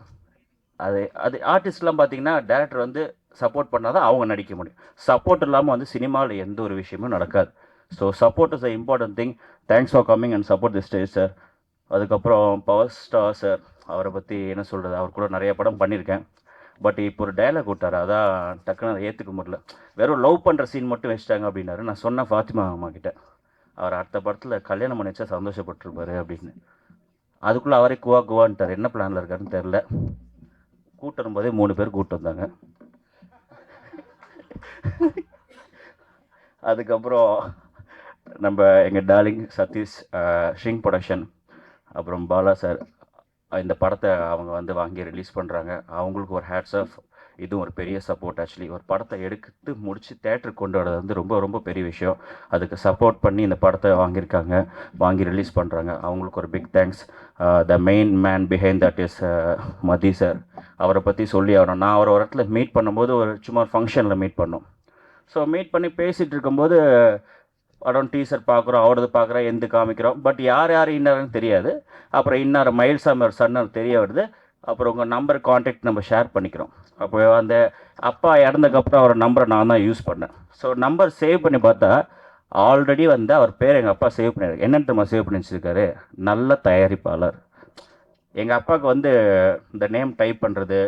அது ஆர்டிஸ்ட்லாம் பார்த்தீங்கன்னா டேரக்டர் வந்து சப்போர்ட் பண்ணால் தான் அவங்க நடிக்க முடியும். சப்போர்ட் இல்லாமல் வந்து சினிமாவில் எந்த ஒரு விஷயமும் நடக்காது. So support is a important thing. Thanks for coming and support the stage sir. அதுக்கப்புறம் பவர் ஸ்டார் சார், அவரை பற்றி என்ன சொல்கிறது, அவர் கூட நிறைய படம் பண்ணியிருக்கேன். பட் இப்போ ஒரு டைலாக் விட்டார், அதான் டக்குன்னு அதை ஏற்றுக்க முடியல. வெறும் லவ் பண்ணுற சீன் மட்டும் வச்சிட்டாங்க அப்படின்னாரு. நான் சொன்னேன் ஃபாத்திமா அம்மா கிட்ட, அவர் அடுத்த படத்தில் கல்யாணம் பண்ணி வச்சா சந்தோஷப்பட்டிருப்பாரு அப்படின்னு. அதுக்குள்ளே அவரே குவான்ட்டார். என்ன பிளானில் இருக்காருன்னு தெரில. கூட்டு வரும்போதே 3 பேர் கூப்பிட்டு வந்தாங்க. அதுக்கப்புறம் நம்ம எங்கள் டார்லிங் சதீஷ், ஷிங் ப்ரொடக்ஷன், அப்புறம் பாலா சார், இந்த படத்தை அவங்க வந்து வாங்கி ரிலீஸ் பண்ணுறாங்க. அவங்களுக்கு ஒரு ஹேட்ஸ் ஆஃப். இதுவும் ஒரு பெரிய சப்போர்ட் ஆக்சுவலி. ஒரு படத்தை எடுத்து முடித்து தேட்டருக்கு கொண்டு வரது வந்து ரொம்ப ரொம்ப பெரிய விஷயம். அதுக்கு சப்போர்ட் பண்ணி இந்த படத்தை வாங்கியிருக்காங்க, வாங்கி ரிலீஸ் பண்ணுறாங்க. அவங்களுக்கு ஒரு big thanks. The main man behind that is Mathi sir. அவரை பற்றி சொல்லி ஆகணும். நான் அவரை ஒரு இடத்துல மீட் பண்ணும்போது சும்மா ஒரு ஃபங்க்ஷனில் மீட் பண்ணோம். ஸோ மீட் பண்ணி பேசிகிட்டு இருக்கும்போது படம் டீசர் பார்க்குறோம், அவரது பார்க்குறோம், எந்த காமிக்கிறோம். பட் யார் இன்னாருன்னு தெரியாது. அப்புறம் இன்னார் மயில்சாமி ஒரு சன்னர் தெரிய வருது. அப்புறம் உங்கள் நம்பர் கான்டாக்ட் நம்ம ஷேர் பண்ணிக்கிறோம். அப்போ அந்த அப்பா இறந்ததுக்கப்புறம் அவர் நம்பரை நான் தான் யூஸ் பண்ணேன். ஸோ நம்பர் சேவ் பண்ணி பார்த்தா ஆல்ரெடி வந்து அவர் பேர் எங்கள் அப்பா சேவ் பண்ணியிருக்காரு. என்னென்னு நம்ம சேவ் பண்ணி வச்சுருக்காரு, நல்ல தயாரிப்பாளர். எங்கள் அப்பாவுக்கு வந்து இந்த நேம் டைப் பண்ணுறது,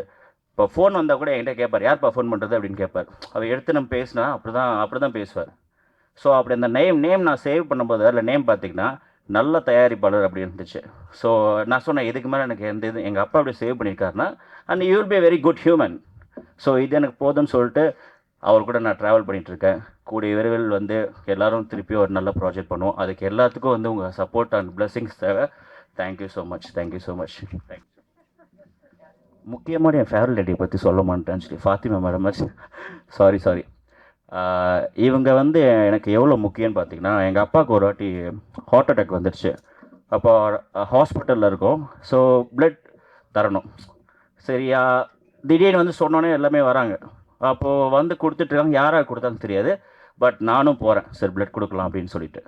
இப்போ ஃபோன் வந்தால் கூட என்கிட்ட கேட்பார், யார்ப்பா ஃபோன் பண்ணுறது அப்படின்னு கேட்பார். அவர் எடுத்து நம்ம பேசினா அப்படி தான் பேசுவார். ஸோ அப்படி அந்த நேம் நான் சேவ் பண்ணும்போது அதில் நேம் பார்த்திங்கன்னா நல்ல தயாரிப்பாளர் அப்படி இருந்துச்சு. ஸோ நான் சொன்னேன், இதுக்கு மேலே எனக்கு எந்த இது எங்கள் அப்பா அப்படி சேவ் பண்ணியிருக்காருன்னா and you will be very good human. So இது எனக்கு போதும்னு சொல்லிட்டு அவர் கூட நான் ட்ராவல் பண்ணிகிட்ருக்கேன். கூடிய விரைவில் வந்து எல்லோரும் திருப்பி ஒரு நல்ல ப்ராஜெக்ட் பண்ணுவோம். அதுக்கு எல்லாத்துக்கும் வந்து உங்கள் சப்போர்ட் அண்ட் பிளெஸிங்ஸ் தேவை. Thank you so much. Thank you so much. Thank you. முக்கியமாக என் ஃபேவரட் லேடியை பற்றி சொல்ல மாட்டேன், ஃபாத்திமா மேடம். சாரி. இவங்க வந்து எனக்கு எவ்வளோ முக்கியம்னு பார்த்தீங்கன்னா, எங்கள் அப்பாவுக்கு ஒரு வாட்டி ஹார்ட் அட்டாக் வந்துடுச்சு. அப்போ ஹாஸ்பிட்டலில் இருக்கோம். ஸோ பிளட் தரணும். சரியா திடீர்னு வந்து சொன்னோன்னே எல்லாமே வராங்க. அப்போது வந்து கொடுத்துட்ருக்காங்க. யாராக கொடுத்தாலும் தெரியாது. பட் நானும் போகிறேன், சரி பிளட் கொடுக்கலாம் அப்படின்னு சொல்லிட்டு.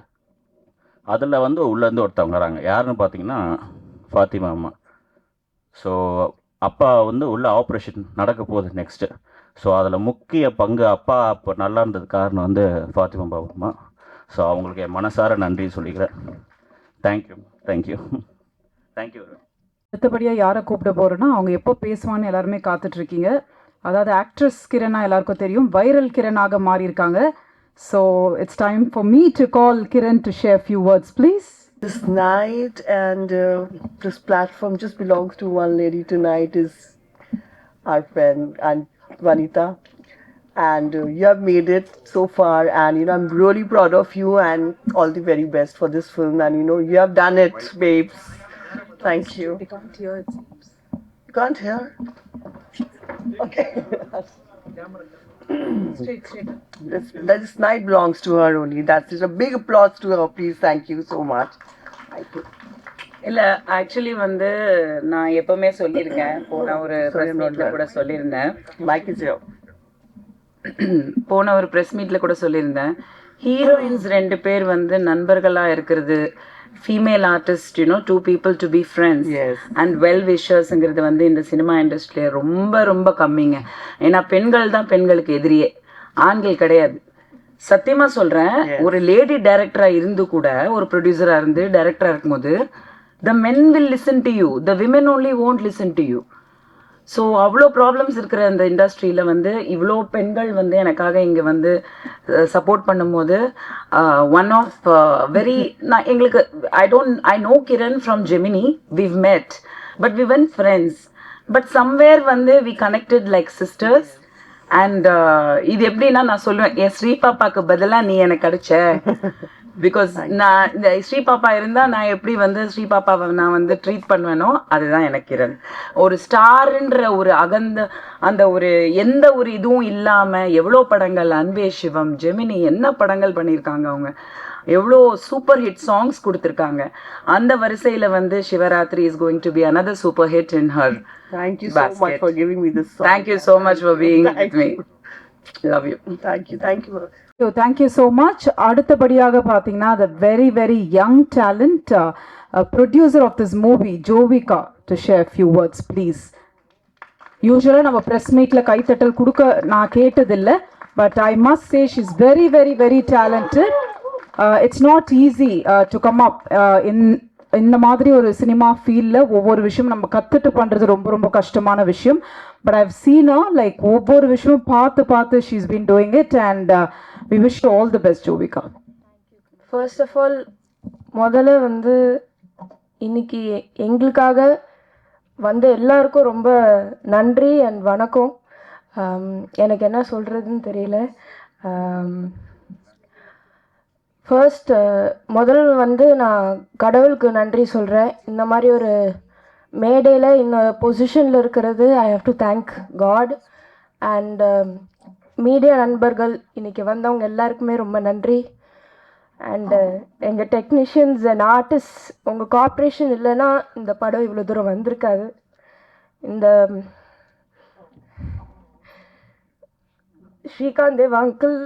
அதில் வந்து உள்ளேருந்து ஒருத்தவங்க வராங்க. யாருன்னு பார்த்தீங்கன்னா ஃபாத்திமா அம்மா. ஸோ அப்பா வந்து உள்ள ஆப்ரேஷன் நடக்க போகுது நெக்ஸ்ட்டு. ஸோ அதில் முக்கிய பங்கு அப்பா அப்போ நல்லா இருந்தது காரணம் வந்து ஃபாத்திமா பாபுமா. ஸோ அவங்களுக்கு என் மனசார நன்றி சொல்லிக்கிறேன். தேங்க்யூ. அடுத்தபடியாக யாரை கூப்பிட போகிறோன்னா, அவங்க எப்போ பேசுவான்னு எல்லாருமே காத்துட்ருக்கீங்க. அதாவது ஆக்ட்ரஸ் கிரணா எல்லாருக்கும் தெரியும், வைரல் கிரணாக மாறியிருக்காங்க. So it's time for me to call Kiran to share few words please. This night and this platform just belongs to one lady tonight, is our friend and Vanita, and you have made it so far, and I'm really proud of you and all the very best for this film, and you have done it, babes. Thank you. We can't hear it. You can't hear? Okay. Straight. This night belongs to her only. That's it. A big applause to her, please. Thank you so much. இல்லை actually வந்து நான் எப்போவுமே சொல்லியிருக்கேன், போன ஒரு press மீட்டில் கூட சொல்லியிருந்தேன். Mike is here. போன ஒரு ப்ரெஸ் மீட்டில் கூட சொல்லியிருந்தேன், ஹீரோயின்ஸ் 2 பேர் வந்து நண்பர்களாக இருக்கிறது, female artist 2 people to be friends and well விஷர்ஸுங்கிறது வந்து இந்த சினிமா இண்டஸ்ட்ரியில் ரொம்ப ரொம்ப கம்மிங்க. ஏன்னா பெண்கள் தான் பெண்களுக்கு எதிரியே, ஆண்கள் கிடையாது. சத்தியமாக சொல்கிறேன், ஒரு லேடி டைரக்டராக இருந்து கூட ஒரு ப்ரொடியூசராக இருந்து டைரக்டராக இருக்கும்போது the men will listen to you, the women only won't listen to you. So அவ்வளோ ப்ராப்ளம்ஸ் இருக்கிற அந்த இண்டஸ்ட்ரியில் வந்து இவ்வளோ பெண்கள் வந்து எனக்காக இங்கே வந்து சப்போர்ட் பண்ணும்போது ஒன் ஆஃப் வெரி நான் எங்களுக்கு I know Kiran from Gemini, we've met but we weren't friends, but somewhere வந்து we connected like sisters. And இது எப்படின்னா நான் சொல்லுவேன், என் ஸ்ரீ பாப்பாவுக்கு பதிலாக நீ எனக்கு கிடைச்ச. பிகாஸ் நான் இந்த ஸ்ரீ பாப்பா இருந்தால் நான் எப்படி வந்து ஸ்ரீ பாப்பாவை நான் வந்து ட்ரீட் பண்ணுவேனோ அதுதான் எனக்கு கிரண். ஒரு ஸ்டாருன்ற ஒரு அந்த ஒரு எந்த ஒரு இதுவும் இல்லாமல் எவ்வளோ படங்கள், அன்பே சிவம், ஜெமினி என்ன படங்கள் பண்ணியிருக்காங்க அவங்க, எவ்வளோ சூப்பர் ஹிட் சாங்ஸ் கொடுத்துருக்காங்க. அந்த வரிசையில் வந்து Shivaratri is going to be another super hit in her. Thank you so much for giving me this song. Thank you so much for being with me. Love you. Thank you. Thank you so much. அடுத்தபடியாக பார்த்தீங்கன்னா the very very young talent producer of this movie Jovika to share few words please. யூஸ்வலாக நம்ம press மீட்டில் கைத்தட்டல் கொடுக்க நான் கேட்டதில்லை, but I must say she is very very very talented. It's not easy to come up இந்த மாதிரி ஒரு சினிமா ஃபீல்டில் ஒவ்வொரு விஷயம் நம்ம கற்றுட்டு பண்ணுறது ரொம்ப ரொம்ப கஷ்டமான விஷயம். பட் ஐவ் சீன் லைக் ஒவ்வொரு விஷயமும் பார்த்து she is been doing it and we wish you all the best Jovika. First of all முதல்ல வந்து இன்னைக்கு எங்களுக்காக வந்து எல்லாருக்கும் ரொம்ப நன்றி அண்ட் வணக்கம். எனக்கு என்ன சொல்கிறதுன்னு தெரியல. ஃபர்ஸ்ட் முதல்ல வந்து நான் கடவுளுக்கு நன்றி சொல்கிறேன். இந்த மாதிரி ஒரு மேடையில் இந்த பொசிஷனில் இருக்கிறது I have to thank God. And media நண்பர்கள் இன்றைக்கி வந்தவங்க எல்லாருக்குமே ரொம்ப நன்றி. அண்டு எங்கள் டெக்னீஷியன்ஸ் அண்ட் ஆர்டிஸ்ட், உங்கள் கோஆப்ரேஷன் இல்லைன்னா இந்த படம் இவ்வளோ தூரம் வந்திருக்காது. இந்த Srikanth Dev uncle,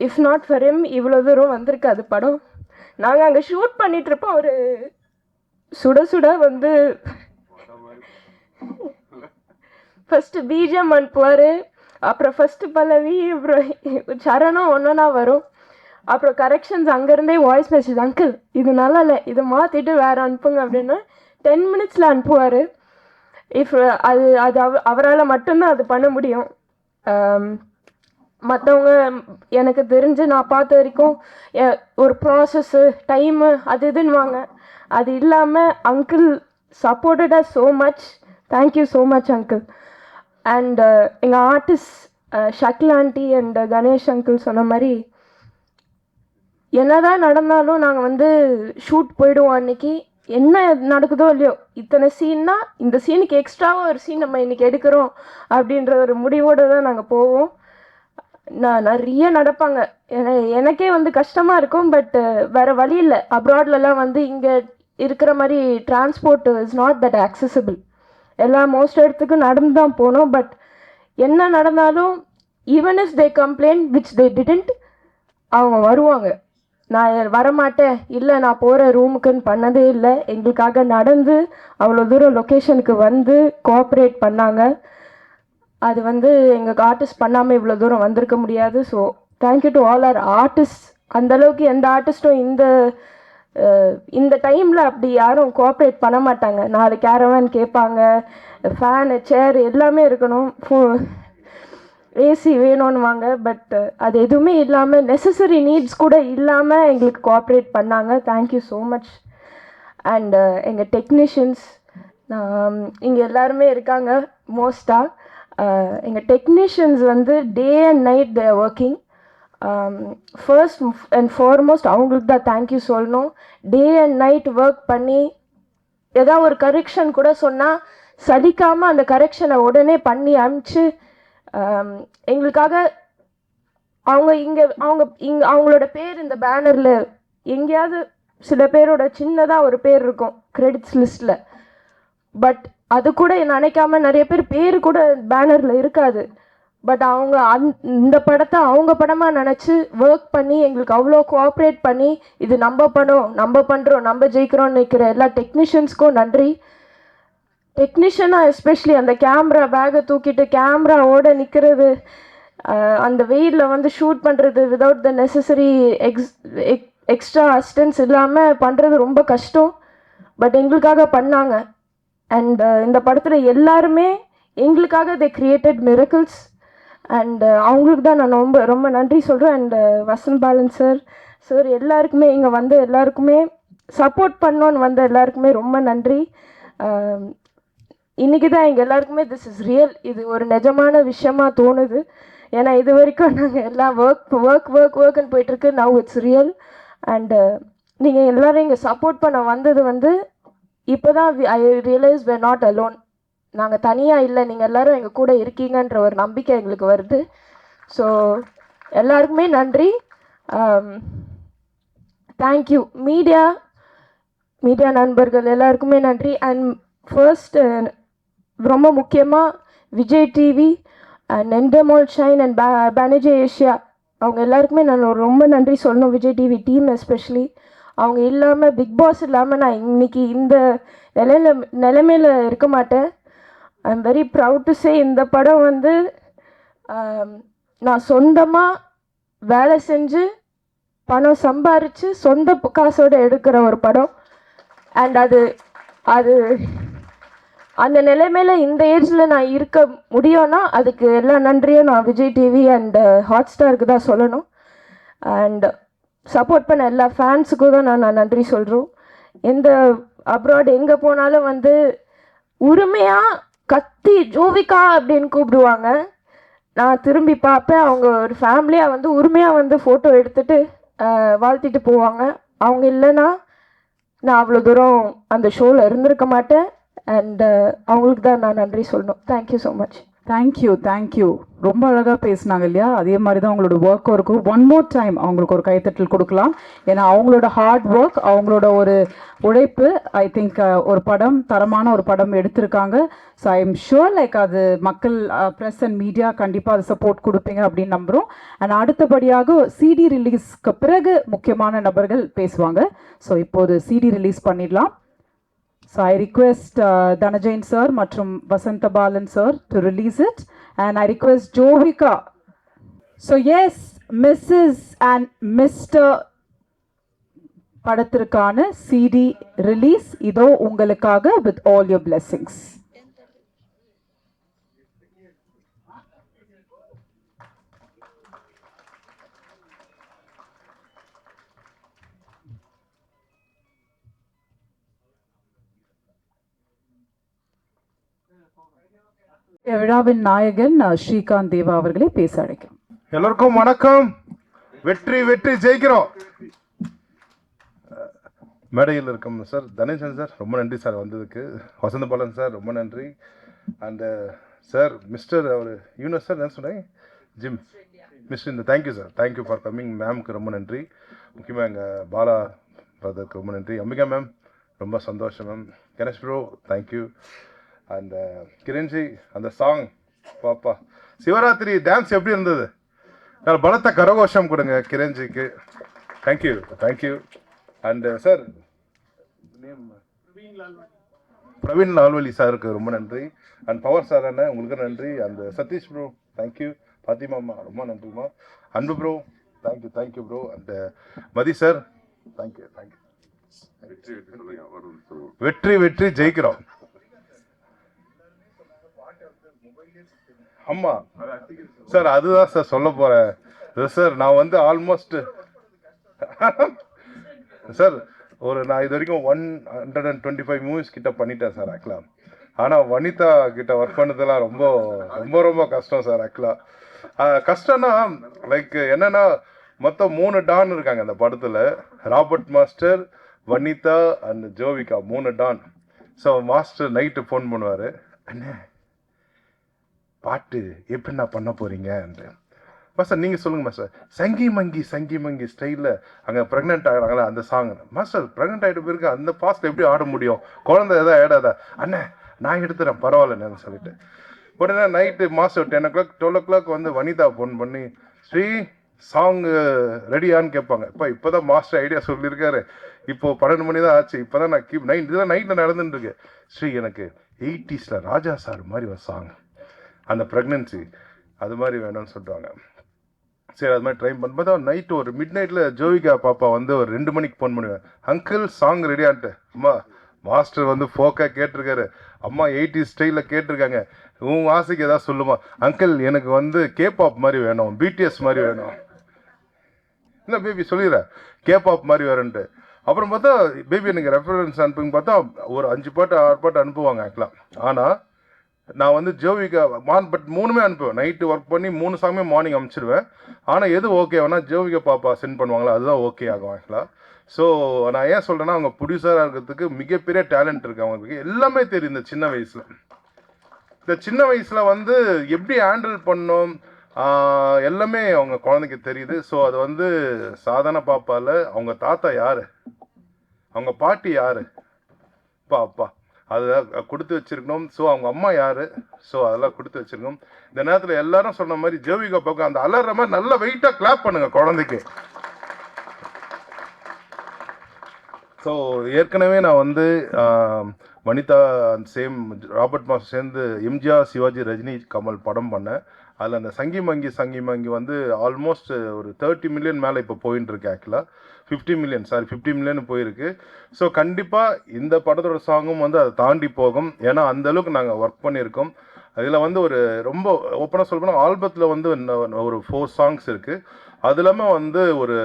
if not for him இவ்வளோ தூரம் வந்திருக்காது படம். நாங்கள் அங்கே ஷூட் பண்ணிகிட்ருப்போம், அவர் சுட சுட வந்து ஃபஸ்ட்டு பிஜிஎம் அனுப்புவார், அப்புறம் ஃபஸ்ட்டு பல்லவி, அப்புறம் சரணம் ஒன்றா வரும், அப்புறம் கரெக்ஷன்ஸ் அங்கேருந்தே வாய்ஸ் மெசேஜ், அங்கிள் இது நல்லா இல்லை, இதை மாற்றிட்டு வேறு அனுப்புங்க அப்படின்னா 10 minutes அனுப்புவார். இஃப் அது அது அவரால் மட்டும்தான் அது பண்ண முடியும். மற்றவங்க எனக்கு தெரிஞ்சு நான் பார்த்த வரைக்கும் ஒரு ப்ராசஸ்ஸு டைமு அது இதுன்னுவாங்க. அது இல்லாமல் uncle supported us so much. Thank you so much uncle. And எங்கள் artist Shakeel aunty and Ganesh uncle சொன்ன மாதிரி என்னதான் நடந்தாலும் நாங்கள் வந்து ஷூட் போயிடுவோம். அன்றைக்கி என்ன நடக்குதோ இல்லையோ, இத்தனை சீன்னா இந்த சீனுக்கு எக்ஸ்ட்ராவாக ஒரு சீன் நம்ம இன்றைக்கி எடுக்கிறோம் அப்படின்ற ஒரு முடிவோடு தான் நாங்கள் போவோம். நிறைய நடப்பாங்க. எனக்கே வந்து கஷ்டமாக இருக்கும். பட் வேறு வழி இல்லை. அப்ராட்லலாம் வந்து இங்கே இருக்கிற மாதிரி transport is not that accessible. Most இடத்துக்கும் நடந்து தான் போனோம். பட் என்ன நடந்தாலும் even if they complaint which they didn't, அவங்க வருவாங்க. நான் வரமாட்டேன், இல்லை நான் போகிற ரூமுக்குன்னு பண்ணதே இல்லை. எங்களுக்காக நடந்து அவ்வளோ தூரம் லொக்கேஷனுக்கு வந்து கோஆப்ரேட் பண்ணாங்க. அது வந்து எங்கள் ஆர்டிஸ்ட் பண்ணாமல் இவ்வளோ தூரம் வந்திருக்க முடியாது. So thank you to all our artist. அந்தளவுக்கு எந்த ஆர்டிஸ்ட்டும் இந்த டைமில் அப்படி யாரும் கோஆப்ரேட் பண்ண மாட்டாங்க. 4 கேரவான் கேட்பாங்க, ஃபேனு சேர் எல்லாமே இருக்கணும், ஏசி வேணும்னுவாங்க. பட் அது எதுவுமே இல்லாமல் நெசசரி நீட்ஸ் கூட இல்லாமல் எங்களுக்கு கோஆப்ரேட் பண்ணாங்க. Thank you so much. அண்ட் எங்கள் டெக்னீஷியன்ஸ் இங்கே எல்லாருமே இருக்காங்க. மோஸ்ட்டாக எங்கள் டெக்னீஷியன்ஸ் வந்து day and night they are working. First and foremost அவங்களுக்கு தான் தேங்க்யூ சொல்லணும். டே அண்ட் நைட் ஒர்க் பண்ணி ஏதாவது ஒரு கரெக்ஷன் கூட சொன்னால் சலிக்காமல் அந்த கரெக்ஷனை உடனே பண்ணி அனுப்பிச்சு எங்களுக்காக அவங்களோட பேர் இந்த பேனரில் எங்கேயாவது சில பேரோட சின்னதாக ஒரு பேர் இருக்கும் கிரெடிட்ஸ் லிஸ்ட்டில். பட் அது கூட நினைக்காம நிறைய பேர் கூட பேனரில் இருக்காது. பட் அவங்க இந்த படத்தை அவங்க படமாக நினச்சி ஒர்க் பண்ணி எங்களுக்கு அவ்வளோ கோஆப்ரேட் பண்ணி இது நம்ம படம், நம்ம பண்ணுறோம், நம்ம ஜெயிக்கிறோன்னு நிற்கிற எல்லா டெக்னீஷியன்ஸ்க்கும் நன்றி. டெக்னீஷியனாக எஸ்பெஷலி அந்த கேமரா பேக்கை தூக்கிட்டு கேமராவோட நிற்கிறது, அந்த வெயிலில் வந்து ஷூட் பண்ணுறது without the necessary extra assistance இல்லாமல் பண்ணுறது ரொம்ப கஷ்டம். பட் எங்களுக்காக பண்ணாங்க. அண்ட் இந்த படத்தில் எல்லாருமே எங்களுக்காக தே கிரியேட்டட் மிரக்கிள்ஸ். அண்ட் அவங்களுக்கு தான் நான் ரொம்ப ரொம்ப நன்றி சொல்கிறேன். அண்ட் வசந்த் பாலன் சார் எல்லாருக்குமே இங்கே வந்து எல்லாருக்குமே சப்போர்ட் பண்ணோன்னு வந்த எல்லாருக்குமே ரொம்ப நன்றி. இன்றைக்கி தான் எங்கள் எல்லாருக்குமே திஸ் இஸ் ரியல், இது ஒரு நிஜமான விஷயமாக தோணுது. ஏன்னா இது வரைக்கும் நாங்கள் எல்லாம் ஒர்க்குன்னு போயிட்டுருக்கு. Now it's real. அண்டு நீங்கள் எல்லோரும் இங்கே சப்போர்ட் பண்ண வந்தது வந்து இப்போ தான் ஐ ரியலைஸ் we're நாட் அலோன். நாங்கள் தனியாக இல்லை, நீங்கள் எல்லோரும் எங்கள் கூட இருக்கீங்கன்ற ஒரு நம்பிக்கை எங்களுக்கு வருது. ஸோ எல்லாருக்குமே நன்றி. தேங்க்யூ மீடியா நண்பர்கள் எல்லாருக்குமே நன்றி. அண்ட் ஃபர்ஸ்ட் ரொம்ப முக்கியமாக Vijay TV and Endemol Shine and Banerjee Asia அவங்க எல்லாருக்குமே நான் ரொம்ப நன்றி சொல்லணும். விஜய் டிவி டீம் எஸ்பெஷலி அவங்க இல்லாமல், பிக் பாஸ் இல்லாமல் நான் இன்னைக்கு இந்த நிலைமையில் இருக்க மாட்டேன். I am very proud to say இந்த படம் வந்து நான் சொந்தமாக வேலை செஞ்சு பணம் சம்பாரித்து சொந்த காசோடு எடுக்கிற ஒரு படம். அண்ட் அது அந்த நிலைமையில் இந்த ஏஜில் நான் இருக்க முடியும்னா அதுக்கு எல்லா நன்றியும் நான் விஜய் டிவி அண்ட் ஹாட்ஸ்டாருக்கு தான் சொல்லணும். அண்ட் சப்போர்ட் பண்ண எல்லா ஃபேன்ஸுக்கும் தான் நான் நன்றி சொல்கிறோம். எந்த அப்ராட் எங்கே போனாலும் வந்து உரிமையாக கத்தி ஜோவிகா அப்படின்னு கூப்பிடுவாங்க. நான் திரும்பி பார்ப்பேன், அவங்க ஒரு ஃபேமிலியாக வந்து உரிமையாக வந்து ஃபோட்டோ எடுத்துகிட்டு வாழ்த்திட்டு போவாங்க. அவங்க இல்லைன்னா நான் அவ்வளோ தூரம் அந்த ஷோவில் இருந்திருக்க மாட்டேன். அண்ட் அவங்களுக்கு தான் நான் நன்றி சொல்லணும். Thank you so much. தேங்க்யூ. ரொம்ப அழகாக பேசினாங்க இல்லையா? அதே மாதிரி தான் அவங்களோட ஒர்க்கும் இருக்கும். ஒன் மோர் டைம் அவங்களுக்கு ஒரு கைத்தட்டல் கொடுக்கலாம். ஏன்னா அவங்களோட ஹார்ட் ஒர்க், அவங்களோட ஒரு உழைப்பு, ஐ திங்க் ஒரு படம், தரமான ஒரு படம் எடுத்திருக்காங்க. So I am sure like அது மக்கள், ப்ரெஸ் அண்ட் மீடியா கண்டிப்பாக அது சப்போர்ட் கொடுப்பீங்க அப்படின்னு நம்புகிறோம். அண்ட் அடுத்தபடியாக சிடி ரிலீஸ்க்கு பிறகு முக்கியமான நபர்கள் பேசுவாங்க. ஸோ இப்போது சிடி ரிலீஸ் பண்ணிடலாம். So I request Dhanajain sir மற்றும் Vasantha Balan sir to release it, and I request Jovika. So yes, Mrs. and Mr. படத்திற்கான CD release இதோ உங்களுக்காக with all your blessings. விழாவின் நாயகன் ஸ்ரீகாந்த் தேவா அவர்களை பேச அழைக்கிறோம். எல்லோருக்கும் வணக்கம். வெற்றி வெற்றி ஜெயிக்கிறோம். மேடையில் இருக்கும் சார் தனேசன் சார் ரொம்ப நன்றி சார் வந்ததுக்கு. வசந்த பாலன் சார் ரொம்ப நன்றி. அண்டு சார் மிஸ்டர் அவர் யூனஸ் சார் என்ன சொன்னேன் ஜிம் மிஸ்டர் இந்த thank you sir, thank you for coming. மேம்க்கு ரொம்ப நன்றி. முக்கியமாக எங்கள் பாலா பிரதருக்கு ரொம்ப நன்றி. அம்பிகா மேம் ரொம்ப சந்தோஷம் ma'am. Ganesh bro thank you. And Kiran ji அந்த சாங் பாப்பா சிவராத்திரி டான்ஸ் எப்படி இருந்தது? நான் பலத்த கரகோஷம் கொடுங்க கிரண்ஜிக்கு. Thank you thank you. And sir Praveen Lalwali சாருக்கு ரொம்ப நன்றி. அண்ட் பவர் சார் அண்ணன் உங்களுக்கு நன்றி. And Sathish bro thank you. பாத்திமாம்மா ரொம்ப நன்றிம்மா. Anbu bro thank you thank you bro. And Mathi sir thank you thank you. வெற்றி வெற்றி ஜெயிக்கிறோம். ஆமாம் சார் அதுதான் சார் சொல்ல போகிறேன் சார். நான் வந்து ஆல்மோஸ்ட் சார் நான் இது வரைக்கும் 125 மூவிஸ் கிட்ட பண்ணிட்டேன் சார் ஆக்சுவலாக. ஆனால் வனிதா கிட்ட ஒர்க் பண்ணதெல்லாம் ரொம்ப ரொம்ப ரொம்ப கஷ்டம் சார் ஆக்சுவலாக. கஷ்டம்னா லைக் என்னென்னா மொத்தம் 3 டான் இருக்காங்க அந்த படத்தில். Robert master, Vanitha and Jovika 3 don. So master night phone பண்ணுவார், அண்ணே பாட்டு எப்படி நான் பண்ண போகிறீங்கன்ட்டு. மாஸ்டர் நீங்கள் சொல்லுங்கள் மாஸ்டர். சங்கி மங்கி ஸ்டைலில் அங்கே ப்ரெக்னென்ட் ஆகிறாங்களா அந்த சாங். மாஸ்டர் ப்ரெக்னென்ட் ஆகிட்டு போயிருக்கு அந்த பாஸ்ட்டில் எப்படி ஆட முடியும்? குழந்தை எதாவது ஆடாதா? அண்ணே நான் எடுத்துகிறேன் பரவாயில்லன்னு சொல்லிட்டு உடனே நைட்டு மாஸ்டர் 10 o'clock 12 o'clock வந்து வனிதா ஃபோன் பண்ணி ஸ்ரீ சாங் ரெடியான்னு கேட்பாங்க. இப்போ தான் மாஸ்டர் ஐடியா சொல்லியிருக்காரு. இப்போது 12 மணி தான் ஆச்சு. இப்போ தான் நான் இதெல்லாம் நைட்டில் நடந்துட்டுருக்கு. ஸ்ரீ எனக்கு 80s ராஜா சார் மாதிரி ஒரு சாங், அந்த ப்ரெக்னென்சி அது மாதிரி வேணும்னு சொல்லிட்டுவாங்க. சரி அது மாதிரி ட்ரை பண்ணும்போது நைட்டு ஒரு மிட் நைட்டில் ஜோவிகா பாப்பா வந்து ஒரு 2 மணிக்கு ஃபோன் பண்ணுவேன். அங்கிள் சாங் ரெடியான்ட்டு. அம்மா மாஸ்டர் வந்து ஃபோக்காக கேட்டிருக்காரு, அம்மா 80s ஸ்டைலில் கேட்டிருக்காங்க, உன் ஆசைக்கு எதாவது சொல்லுமா? அங்கிள் எனக்கு வந்து கேபாப் மாதிரி வேணும், பிடிஎஸ் மாதிரி வேணும். இல்லை பேபி சொல்லிடுறேன் கேபாப் மாதிரி வேணுன்ட்டு. அப்புறம் பார்த்தா பேபி எனக்கு ரெஃபரன்ஸ் அனுப்புங்க பார்த்தா ஒரு 5 பாட்டு 6 பாட்டு அனுப்புவாங்க ஆக்சுவலாக. ஆனால் நான் வந்து ஜோவிகா பட் 3மே அனுப்புவேன். நைட்டு ஒர்க் பண்ணி 3 சாங்குமே மார்னிங் அனுப்பிச்சிடுவேன். ஆனால் எது ஓகே வேணால் ஜோவிகா பாப்பா சென்ட் பண்ணுவாங்களா அதுதான் ஓகே ஆகும் ஆக்சுவலாக. ஸோ நான் ஏன் சொல்கிறேன்னா அவங்க ப்ரொடியூசராக இருக்கிறதுக்கு மிகப்பெரிய டேலண்ட் இருக்குது அவங்களுக்கு. எல்லாமே தெரியும் இந்த சின்ன வயசில். இந்த சின்ன வயசில் வந்து எப்படி ஹேண்டில் பண்ணோம் எல்லாமே அவங்க குழந்தைக்கு தெரியுது. ஸோ அது வந்து சாதாரண பாப்பாவில் அவங்க தாத்தா யார், அவங்க பாட்டி யார், அப்பா அதை கொடுத்து வச்சிருக்கணும். ஸோ அவங்க அம்மா யார், ஸோ அதெல்லாம் கொடுத்து வச்சிருக்கணும். இந்த நேரத்தில் எல்லாரும் சொன்ன மாதிரி ஜோவிகா பார்க்க அந்த அலற மாதிரி நல்ல வெயிட்டாக கிளாப் பண்ணுங்க குழந்தைக்கு. ஸோ ஏற்கனவே நான் வந்து வனிதா சேம் ராபர்ட் மாஸ்டர் சேர்ந்து எம்ஜிஆர், சிவாஜி, ரஜினி, கமல் படம் பண்ணேன். அதில் அந்த சங்கி மங்கி வந்து ஆல்மோஸ்ட் ஒரு 30 மில்லியன் மேலே இப்போ போயின்னு இருக்கு ஆக்சுவலாக. 50 மில்லியன் போயிருக்கு. ஸோ கண்டிப்பாக இந்த படத்தோட சாங்கும் வந்து அதை தாண்டி போகும். ஏன்னா அந்தளவுக்கு நாங்கள் ஒர்க் பண்ணியிருக்கோம். அதில் வந்து ஒரு ரொம்ப ஓப்பனாக சொல்லப்போனால் ஆல்பத்தில் வந்து ஒரு 4 சாங்ஸ் இருக்குது. அது இல்லாமல் வந்து ஒரு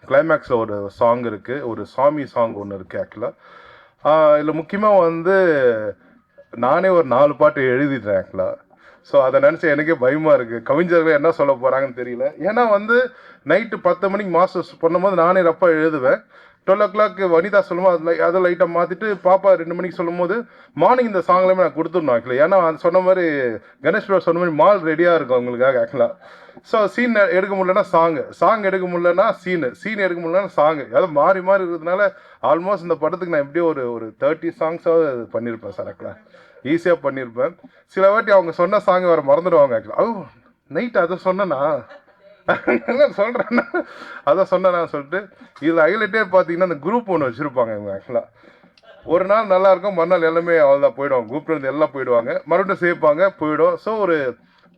கிளைமேக்ஸில் ஒரு சாங் இருக்குது, ஒரு சாமி சாங் ஒன்று இருக்குது ஆக்சுவலாக. இதில் முக்கியமாக வந்து நானே ஒரு 4 பாட்டு எழுதிட்டேன் ஆக்சுவலாக. ஸோ அதை நினச்சி எனக்கே பயமாக இருக்குது, கவிஞர்கள் என்ன சொல்ல போகிறாங்கன்னு தெரியல. ஏன்னா வந்து நைட்டு 10 மணிக்கு மாஸ்டர்ஸ் பண்ணும்போது நானே ரப்பாக எழுதுவேன். 12 o'clock வனிதா சொல்லும்போது அதை லைட்டாக மாற்றிட்டு பாப்பா 2 மணிக்கு சொல்லும்போது மார்னிங் இந்த சாங்லேயுமே நான் கொடுத்துடணும் ஆக்சுவலாக. ஏன்னா அது சொன்ன மாதிரி கணேஷ் ப்ரோ சொன்ன மாதிரி மால் ரெடியாக இருக்கும் அவங்களுக்காக ஆக்சுவலாக. ஸோ சீன் எடுக்க முடியலன்னா சாங் எடுக்க முடியலன்னா சீன் எடுக்க முடியலன்னா சாங், அதாவது மாறி இருக்கிறதுனால ஆல்மோஸ்ட் இந்த படத்துக்கு நான் எப்படியும் ஒரு 30 சாங்ஸாவது பண்ணியிருப்பேன் சார் ஆக்சுவலாக. ஈஸியாக பண்ணியிருப்பேன். சில வாட்டி அவங்க சொன்ன சாங் வேறு மறந்துடுவாங்க ஆக்சுவலாக. நைட்டு அதை சொன்னேன்னா சொல்கிறேன்னா அதை சொன்னேன்னு சொல்லிட்டு இதில் ஹைலைட்டே பார்த்தீங்கன்னா அந்த குரூப் ஒன்று வச்சுருப்பாங்க இவங்க ஆக்சுவலாக. ஒரு நாள் நல்லாயிருக்கும், மறுநாள் எல்லாமே அவ்வளோதான் போயிடுவாங்க, குரூப்லேருந்து எல்லாம் போயிடுவாங்க, மறுபடியும் சேர்ப்பாங்க போயிடும். ஸோ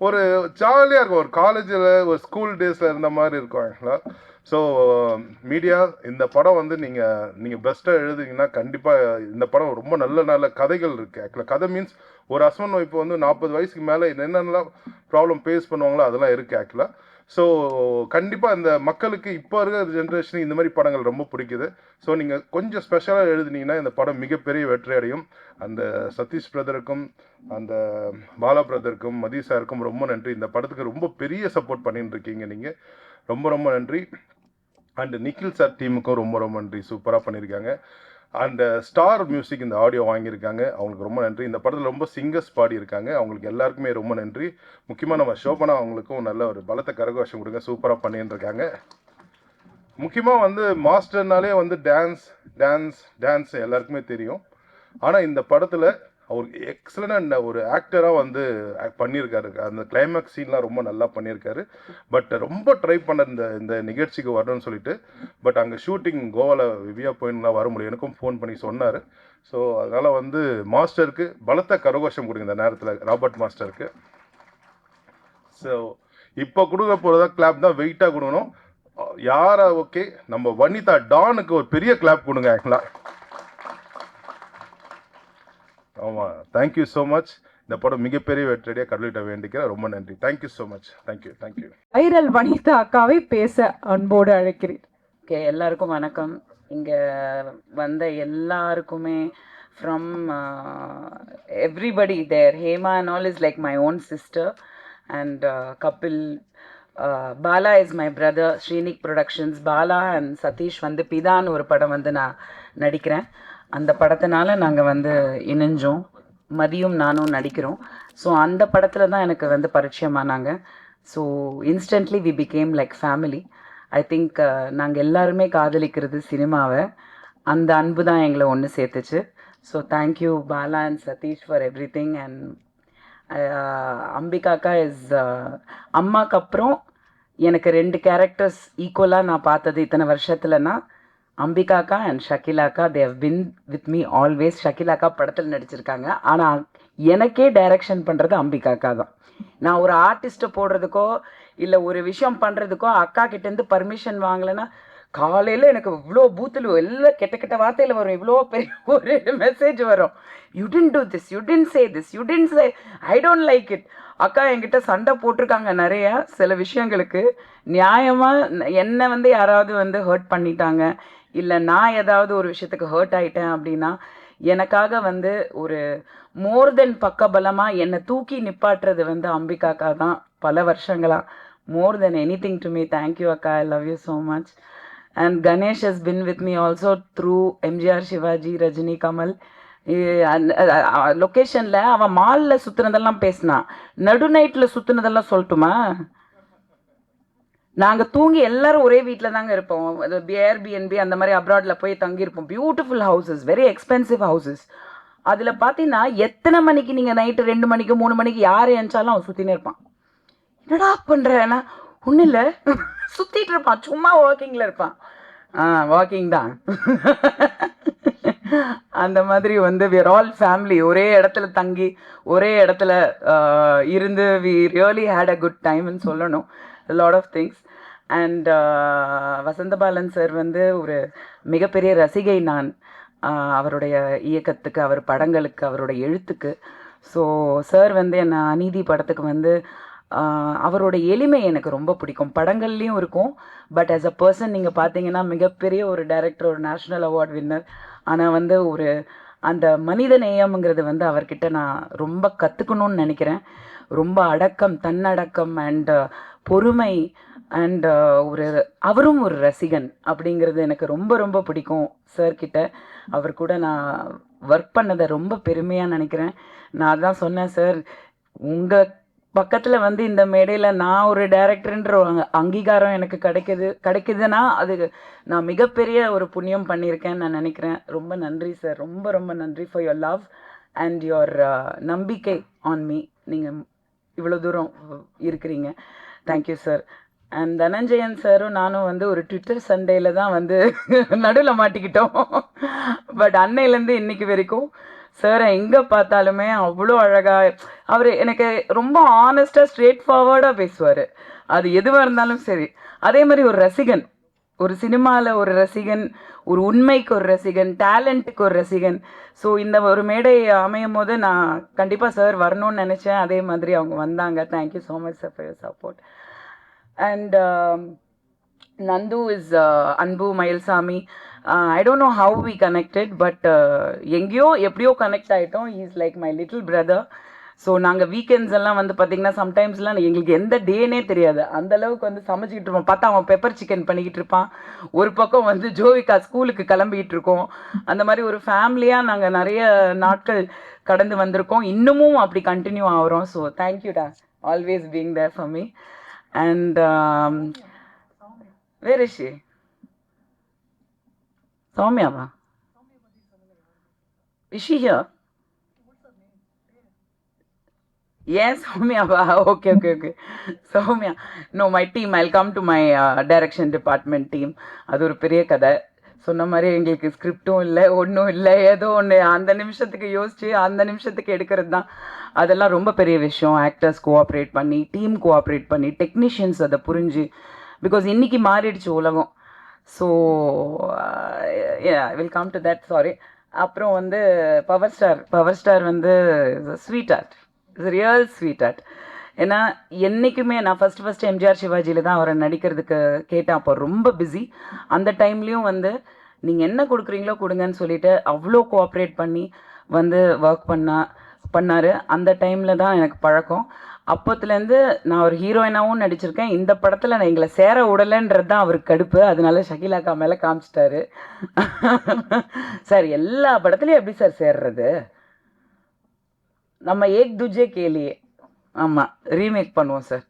ஒரு ஜாலியாக இருக்கும், ஒரு காலேஜில் ஒரு ஸ்கூல் டேஸில் இருந்த மாதிரி இருக்கும் ஆக்சுவலாக. ஸோ மீடியா இந்த படம் வந்து நீங்கள் பெஸ்ட்டாக எழுதுனீங்கன்னா கண்டிப்பாக இந்த படம் ரொம்ப நல்ல கதைகள் இருக்குது ஆக்சுவலாக. கதை மீன்ஸ் ஒரு ஹஸ்பண்ட் ஒய்ஃப் வந்து 40 வயசுக்கு மேலே என்னென்னலாம் ப்ராப்ளம் ஃபேஸ் பண்ணுவாங்களோ அதெல்லாம் இருக்குது ஆக்சுவலாக. ஸோ கண்டிப்பாக இந்த மக்களுக்கு இப்போ இருக்கிற ஜென்ரேஷனுக்கு இந்த மாதிரி படங்கள் ரொம்ப பிடிக்குது. ஸோ நீங்கள் கொஞ்சம் ஸ்பெஷலாக எழுதுனீங்கன்னா இந்த படம் மிகப்பெரிய வெற்றி அடையும். அந்த சதீஷ் பிரதருக்கும் அந்த பாலா பிரதருக்கும் மதி சாருக்கும் ரொம்ப நன்றி. இந்த படத்துக்கு ரொம்ப பெரிய சப்போர்ட் பண்ணிட்டு இருக்கீங்க நீங்கள், ரொம்ப ரொம்ப நன்றி. அண்ட் நிக்கில் சார் டீமுக்கும் ரொம்ப ரொம்ப நன்றி, சூப்பராக பண்ணியிருக்காங்க. அண்ட் ஸ்டார் மியூசிக் இந்த ஆடியோ வாங்கியிருக்காங்க, அவங்களுக்கு ரொம்ப நன்றி. இந்த படத்தில் ரொம்ப சிங்கர்ஸ் பாடியிருக்காங்க, அவங்களுக்கு எல்லாருக்குமே ரொம்ப நன்றி. முக்கியமாக நம்ம ஷோபனா அவங்களுக்கும் நல்ல ஒரு பலத்த கரகோஷம் கொடுங்க, சூப்பராக பண்ணிட்டு இருக்காங்க. முக்கியமாக வந்து மாஸ்டர்னாலே வந்து டான்ஸ் எல்லாருக்குமே தெரியும். ஆனால் இந்த படத்தில் அவர் எக்ஸலண்ட் ஒரு ஆக்டராக வந்து பண்ணியிருக்காரு. அந்த கிளைமேக்ஸ் சீன்லாம் ரொம்ப நல்லா பண்ணியிருக்காரு. பட் ரொம்ப ட்ரை பண்ண இந்த நிகழ்ச்சிக்கு வரணும்னு சொல்லிட்டு, பட் அங்கே ஷூட்டிங் கோவாவில் விவியா போயின்னா வர முடியும், எனக்கும் ஃபோன் பண்ணி சொன்னார். ஸோ அதனால் வந்து மாஸ்டருக்கு பலத்த கரகோஷம் கொடுங்க இந்த நேரத்தில், ராபர்ட் மாஸ்டருக்கு. ஸோ இப்போ கொடுக்க போகிறதா கிளாப் தான் வெயிட்டாக கொடுக்கணும். யாரா ஓகே, நம்ம வனிதா டானுக்கு ஒரு பெரிய கிளாப் கொடுங்க ஆக்சுவலாக. ஆமாம், தேங்க்யூ ஸோ மச். இந்த படம் மிகப்பெரிய வெற்றியடியாக கடலிட்ட வேண்டிக்கிறேன். ரொம்ப நன்றி. Thank you so much. Thank you. Viral Vanitha அக்காவை பேச அன்போடு அழைக்கிறேன். ஓகே, எல்லாருக்கும் வணக்கம். இங்கே வந்த எல்லாருக்குமே from everybody there, Hema and all is like my own sister. And Kapil, Bala is my brother, Srinik productions. Bala and Sathish வந்து பிதான்னு ஒரு படம் வந்து நான் நடிக்கிறேன். அந்த படத்தினால நாங்கள் வந்து இணைஞ்சோம், மதியும் நானும் நடிக்கிறோம். ஸோ அந்த படத்தில் தான் எனக்கு வந்து பரிச்சயமானாங்க. So instantly we became like family. I think நாங்கள் எல்லாருமே காதலிக்கிறது சினிமாவை, அந்த அன்பு தான் எங்களை ஒன்று சேர்த்துச்சு. So thank you Bala and Sathish for everything. And அம்பிகாக்கா இஸ் அம்மாக்கு அப்புறம் எனக்கு 2 கேரக்டர்ஸ் ஈக்குவலாக நான் பார்த்தது இத்தனை வருஷத்துலனா அம்பிகாக்கா அண்ட் ஷக்கிலாக்கா. They have been with me always. ஷக்கிலாக்கா படத்தில் நடிச்சிருக்காங்க, ஆனால் எனக்கே டைரக்ஷன் பண்ணுறது அம்பிகாக்கா தான். நான் ஒரு ஆர்டிஸ்ட்டை போடுறதுக்கோ இல்லை ஒரு விஷயம் பண்ணுறதுக்கோ அக்கா கிட்டேருந்து பர்மிஷன் வாங்கலைன்னா காலையில் எனக்கு இவ்வளோ பூத்தில் எல்லாம் கெட்ட வார்த்தையில் வரும், இவ்வளோ பெரிய ஒரு மெசேஜ் வரும். You didn't do this, you didn't say this, you didn't say, I don't like it. அக்கா என்கிட்ட சண்டை போட்டிருக்காங்க நிறையா சில விஷயங்களுக்கு. நியாயமாக என்னை வந்து யாராவது வந்து ஹர்ட் பண்ணிட்டாங்க, இல்லை நான் ஏதாவது ஒரு விஷயத்துக்கு ஹர்ட் ஆகிட்டேன் அப்படின்னா எனக்காக வந்து ஒரு மோர் தென் பக்கபலமாக என்னை தூக்கி நிப்பாட்டுறது வந்து அம்பிகாக்கா தான் பல வருஷங்களாக. More than anything to me. Thank you அக்கா, I love you so much. And Ganesh has been with me also through MGR, Sivaji, Rajini, Kamal. லொக்கேஷனில் அவன் மாலில் சுற்றுனதெல்லாம் பேசினான், நடு நைட்டில் சுற்றுனதெல்லாம் சொல்லட்டுமா? நாங்கள் தூங்கி எல்லாரும் ஒரே வீட்டில் தாங்க இருப்போம். அது ஏர்பிஎன்பி அந்த மாதிரி அப்ராடில் போய் தங்கியிருப்போம். Beautiful houses, very expensive houses. அதில் பார்த்தீங்கன்னா எத்தனை மணிக்கு நீங்கள் நைட்டு 2 மணிக்கு 3 மணிக்கு யார் எழுந்தாலும் அவன் சுற்றினே இருப்பான். என்னடா பண்ணுறேன்னா ஒன்றும் இல்லை, சுற்றிட்டு இருப்பான், சும்மா வாக்கிங்கில் இருப்பான். வாக்கிங் தான். அந்த மாதிரி வந்து we are all family. ஒரே இடத்துல தங்கி ஒரே இடத்துல இருந்து we really had a good time ன்னு சொல்லணும். a lot of things. And Vasanthabalan sir வந்து ஒரு மிகப்பெரிய ரசிகை நான், அவருடைய இயக்கத்துக்கு, அவர் படங்களுக்கு, அவருடைய எழுத்துக்கு. ஸோ சார் வந்து என்ன அநீதி படத்துக்கு வந்து அவரோட எளிமை எனக்கு ரொம்ப பிடிக்கும். படங்கள்லேயும் இருக்கும், பட் ஆஸ் அ பர்சன் நீங்கள் பார்த்தீங்கன்னா மிகப்பெரிய ஒரு டைரக்டர், ஒரு நேஷ்னல் அவார்ட் வின்னர். ஆனால் வந்து ஒரு அந்த மனித நேயம்ங்கிறது வந்து அவர்கிட்ட நான் ரொம்ப கற்றுக்கணும்னு நினைக்கிறேன். ரொம்ப அடக்கம், தன்னடக்கம் அண்ட் பொறுமை அண்ட் ஒரு அவரும் ஒரு ரசிகன் அப்படிங்கிறது எனக்கு ரொம்ப ரொம்ப பிடிக்கும் சார்கிட்ட. அவர் கூட நான் ஒர்க் பண்ணதை ரொம்ப பெருமையாக நினைக்கிறேன். நான் அதான் சொன்னேன், சார் உங்கள் பக்கத்தில் வந்து இந்த மேடையில் நான் ஒரு டைரக்டர்ன்ற அங்கீகாரம் எனக்கு கிடைக்குதுன்னா அது நான் மிகப்பெரிய ஒரு புண்ணியம் பண்ணியிருக்கேன்னு நான் நினைக்கிறேன். ரொம்ப நன்றி சார், ரொம்ப ரொம்ப நன்றி for your love and your நம்பிக்கை ஆன் மீ. நீங்கள் இவ்வளோ தூரம் இருக்கிறீங்க. Thank you sir. அண்ட் தனஞ்சயன் சாரும் நானும் வந்து ஒரு ட்விட்டர் சண்டேயில் தான் வந்து நடுவில் மாட்டிக்கிட்டோம். பட் அன்னையிலேருந்து இன்னைக்கு வரைக்கும் சாரை எங்கே பார்த்தாலுமே அவ்வளோ அழகாக, அவர் எனக்கு ரொம்ப ஆனஸ்டாக ஸ்ட்ரெயிட் ஃபார்வர்டாக பேசுவார். அது எதுவாக இருந்தாலும் சரி. அதே மாதிரி ஒரு ரசிகன், ஒரு சினிமாவில் ஒரு ரசிகன், ஒரு உண்மைக்கு ஒரு ரசிகன், டேலண்ட்டுக்கு ஒரு ரசிகன். ஸோ இந்த ஒரு மேடை அமையும் போது நான் கண்டிப்பாக சார் வரணும்னு நினச்சேன். அதே மாதிரி அவங்க வந்தாங்க. Thank you so much sir for your support. And Nandu is Anbu Mayilsami. I don't know how we connected, but எங்கேயோ எப்படியோ கனெக்ட் ஆகிட்டோம். He's like my little brother. So நாங்கள் வீக்கெண்ட்ஸ் எல்லாம் வந்து பார்த்திங்கன்னா சம்டைம்ஸ்லாம் எங்களுக்கு எந்த டேனே தெரியாது. அந்தளவுக்கு வந்து சமைச்சிக்கிட்டு இருப்போம். பார்த்தா அவன் பெப்பர் சிக்கன் பண்ணிக்கிட்டு இருப்பான், ஒரு பக்கம் வந்து ஜோவிகா ஸ்கூலுக்கு கிளம்பிக்கிட்டு இருக்கோம். அந்த மாதிரி ஒரு ஃபேமிலியாக நாங்கள் நிறைய நாட்கள் கடந்து வந்திருக்கோம். இன்னமும் அப்படி கண்டினியூ ஆகிறோம். ஸோ தேங்க்யூடா, always being there for me. And where is she? சௌமியாவா? Is she here? Yes, Soumya. Okay. Soumya. No, my team. I'll come to my direction department team. அது ஒரு பெரிய கதை. சொன்ன மாதிரி எங்களுக்கு ஸ்கிரிப்டும் இல்லை, ஒன்றும் இல்லை, ஏதோ ஒன்று அந்த நிமிஷத்துக்கு யோசிச்சு அந்த நிமிஷத்துக்கு எடுக்கிறது தான். அதெல்லாம் ரொம்ப பெரிய விஷயம். ஆக்டர்ஸ் கோஆப்ரேட் பண்ணி, டீம் கோஆப்ரேட் பண்ணி, டெக்னீஷியன்ஸ் அதை புரிஞ்சு, பிகாஸ் இன்றைக்கி மாறிடுச்சு உலகம். So will come to that. Sorry. அப்புறம் வந்து பவர் ஸ்டார் வந்து sweet art, real sweet art. ஏன்னா என்றைக்குமே நான் ஃபஸ்ட்டு எம்ஜிஆர் சிவாஜியில் தான் அவரை நடிக்கிறதுக்கு கேட்டேன். அப்போ ரொம்ப பிஸி. அந்த டைம்லேயும் வந்து நீங்கள் என்ன கொடுக்குறீங்களோ கொடுங்கன்னு சொல்லிட்டு அவ்வளோ கோஆப்ரேட் பண்ணி வந்து ஒர்க் பண்ணார். அந்த டைமில் தான் எனக்கு பழக்கம். அப்போத்துலேருந்து நான் ஒரு ஹீரோயினாகவும் நடிச்சிருக்கேன். இந்த படத்தில் நான் எங்களை சேர விடலைன்றது தான் அவருக்கு கடுப்பு. அதனால ஷகிலாக்கா மேலே காமிச்சிட்டாரு. சார் எல்லா படத்துலையும் எப்படி சார் சேர்றது? நம்ம ஏக் துஜே கேலியே, ஆமாம், ரீமேக் பண்ணுவோம் சார்.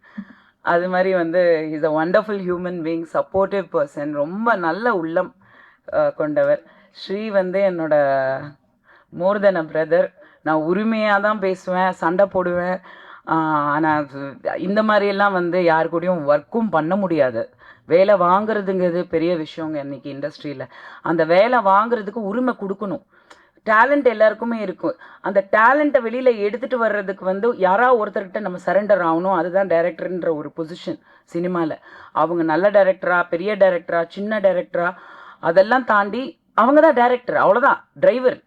அது மாதிரி வந்து is a wonderful human being, supportive person, ரொம்ப நல்ல உள்ளம் கொண்டவர். ஸ்ரீ வந்து என்னோட மோர் தென் அ பிரதர். நான் உரிமையாக தான் பேசுவேன், சண்டை போடுவேன். ஆனால் இந்த மாதிரியெல்லாம் வந்து யாரு கூடயும் ஒர்க்கும் பண்ண முடியாது. வேலை வாங்குறதுங்கிறது பெரிய விஷயங்க இன்றைக்கி இண்டஸ்ட்ரியில். அந்த வேலை வாங்குறதுக்கு உரிமை கொடுக்கணும். டேலண்ட் எல்லாருக்குமே இருக்கும். அந்த டேலண்ட்டை வெளியில் எடுத்துகிட்டு வர்றதுக்கு வந்து யாராவது ஒருத்தர்கிட்ட நம்ம சரண்டர் ஆகணும். அதுதான் டைரக்டர்ன்ற ஒரு பொசிஷன் சினிமாவில். அவங்க நல்ல டைரக்டரா, பெரிய டைரக்டரா, சின்ன டைரக்டரா, அதெல்லாம் தாண்டி அவங்க தான் டைரக்டர், அவ்வளோதான். டிரைவர்,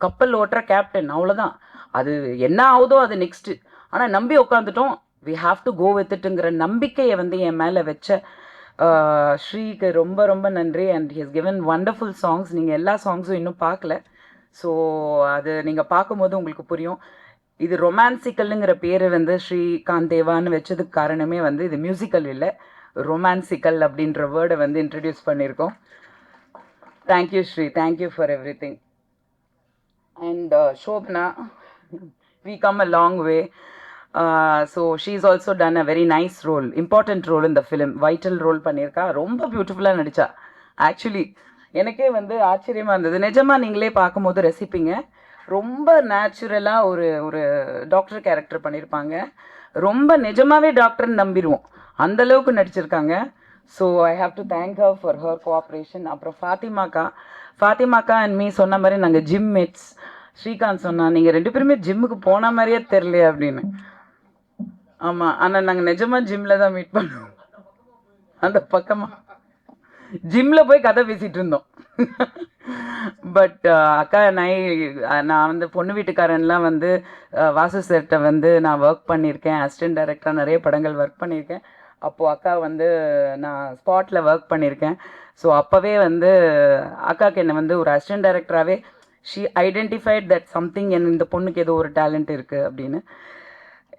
கப்பல் ஓட்டுற கேப்டன், அவ்வளோதான். அது என்ன ஆகுதோ அது நெக்ஸ்ட்டு. ஆனால் நம்பி உட்காந்துட்டோம், we have to go with இட்டுங்கிற நம்பிக்கையை வந்து என் மேலே வச்ச ஸ்ரீக்கு ரொம்ப ரொம்ப நன்றி. And he has given wonderful songs. நீங்கள் எல்லா சாங்ஸும் இன்னும் பார்க்கல. ஸோ அது நீங்கள் பார்க்கும்போது உங்களுக்கு புரியும். இது ரொமான்சிக்கல்ங்கிற பேர் வந்து ஸ்ரீகாந்த் தேவான்னு வச்சதுக்கு காரணமே வந்து இது மியூசிக்கல் இல்லை, ரொமான்சிக்கல் அப்படின்ற வேர்டை வந்து இன்ட்ரடியூஸ் பண்ணியிருக்கோம். Thank you Sri, thank you for everything. And Shobana, we come a long way. So she's also done a very nice role, important role in the film, vital role பண்ணியிருக்கா. ரொம்ப பியூட்டிஃபுல்லாக நடித்தா. ஆக்சுவலி எனக்கே வந்து ஆச்சரியமாக இருந்தது. நிஜமாக நீங்களே பார்க்கும்போது ரசிப்பீங்க. ரொம்ப நேச்சுரலாக ஒரு டாக்டர் கேரக்டர் பண்ணியிருப்பாங்க. ரொம்ப நிஜமாகவே டாக்டர்னு நம்பிடுவோம், அந்தளவுக்கு நடிச்சிருக்காங்க. So I have to thank her for her cooperation. அப்புறம் ஃபாத்திமாக்கா அண்ட் மீ சொன்ன மாதிரி நாங்கள் ஜிம் மேட்ஸ். ஸ்ரீகாந்த் சொன்னான், நீங்கள் 2 பேருமே ஜிம்முக்கு போன மாதிரியே தெரியலையே அப்படின்னு. ஆமாம், ஆனால் நாங்கள் நிஜமாக ஜிம்மில் தான் மீட் பண்ணுவோம். அந்த பக்கமாக ஜிம்மில் போய் கதை பேசிகிட்டு இருந்தோம். பட் அக்கா நான் வந்து பொண்ணு வீட்டுக்காரன்லாம் வந்து வாசு சார்கிட்ட வந்து நான் ஒர்க் பண்ணியிருக்கேன். அசிஸ்டன்ட் டைரக்டராக நிறைய படங்கள் ஒர்க் பண்ணியிருக்கேன். அப்போது அக்கா வந்து நான் ஸ்பாட்டில் ஒர்க் பண்ணியிருக்கேன். ஸோ அப்போவே வந்து அக்காவுக்கு என்னை வந்து ஒரு assistant டைரக்டராகவே she identified that something இந்த பொண்ணுக்கு ஏதோ ஒரு டேலண்ட் இருக்குது அப்படின்னு.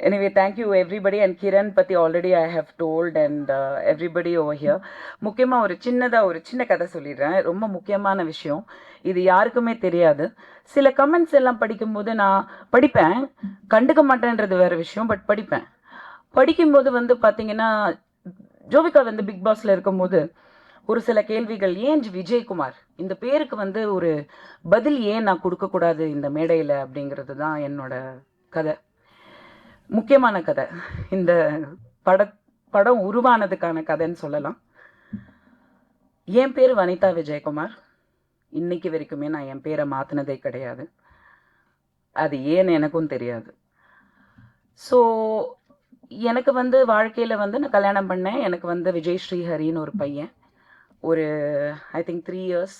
Anyway thank you everybody. And Kiran பற்றி already I have told and everybody over here. முக்கியமாக ஒரு சின்ன கதை சொல்லிடுறேன், ரொம்ப முக்கியமான விஷயம். இது யாருக்குமே தெரியாது. சில கமெண்ட்ஸ் எல்லாம் படிக்கும்போது நான் படிப்பேன், கண்டுக்க மாட்டேன்றது வேறு விஷயம், பட் படிக்கும்போது வந்து பார்த்திங்கன்னா ஜோவிகா வந்து பிக் பாஸில் இருக்கும்போது ஒரு சில கேள்விகள், ஏன் விஜயகுமார் இந்த பேருக்கு வந்து ஒரு பதில் ஏன் நான் கொடுக்கக்கூடாது இந்த மேடையில் அப்படிங்கிறது தான் என்னோட கதை, முக்கியமான கதை. இந்த படம் உருவானதுக்கான கதைன்னு சொல்லலாம். என் பேர் வனிதா விஜயகுமார். இன்னைக்கு வரைக்குமே நான் என் பேரை மாற்றினதே கிடையாது. அது ஏன்னு எனக்கும் தெரியாது. ஸோ எனக்கு வந்து வாழ்க்கையில் வந்து நான் கல்யாணம் பண்ணேன். எனக்கு வந்து விஜய் ஸ்ரீஹரின்னு ஒரு பையன், ஒரு ஐ திங்க் 3 years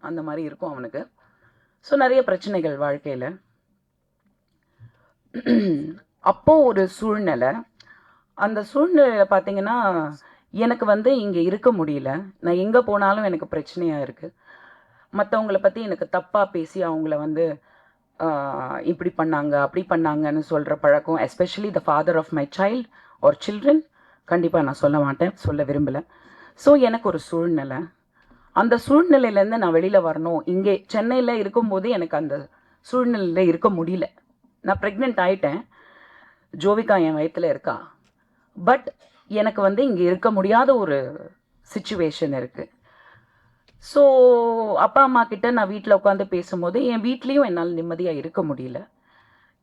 அந்த மாதிரி இருக்கும் அவனுக்கு. ஸோ நிறைய பிரச்சனைகள் வாழ்க்கையில். அப்போது ஒரு சூழ்நிலை, அந்த சூழ்நிலையில் பார்த்திங்கன்னா எனக்கு வந்து இங்கே இருக்க முடியல. நான் எங்கே போனாலும் எனக்கு பிரச்சனையாக இருக்குது. மற்றவங்கள பற்றி எனக்கு தப்பாக பேசி அவங்கள வந்து இப்படி பண்ணாங்க அப்படி பண்ணாங்கன்னு சொல்கிற பழக்கம், especially the father of my child or children, கண்டிப்பாக நான் சொல்ல மாட்டேன், சொல்ல விரும்பலை. ஸோ எனக்கு ஒரு சூழ்நிலை, அந்த சூழ்நிலையிலேருந்து நான் வெளியில் வரணும். இங்கே சென்னையில் இருக்கும்போது எனக்கு அந்த சூழ்நிலையில் இருக்க முடியல. நான் ப்ரெக்னென்ட் ஆகிட்டேன், ஜோவிகா என் வயிற்றில் இருக்கா. பட் எனக்கு வந்து இங்கே இருக்க முடியாத ஒரு சிச்சுவேஷன் இருக்குது. ஸோ அப்பா அம்மா கிட்ட நான் வீட்டில் உட்காந்து பேசும்போது என் வீட்லேயும் என்னால் நிம்மதியாக இருக்க முடியல.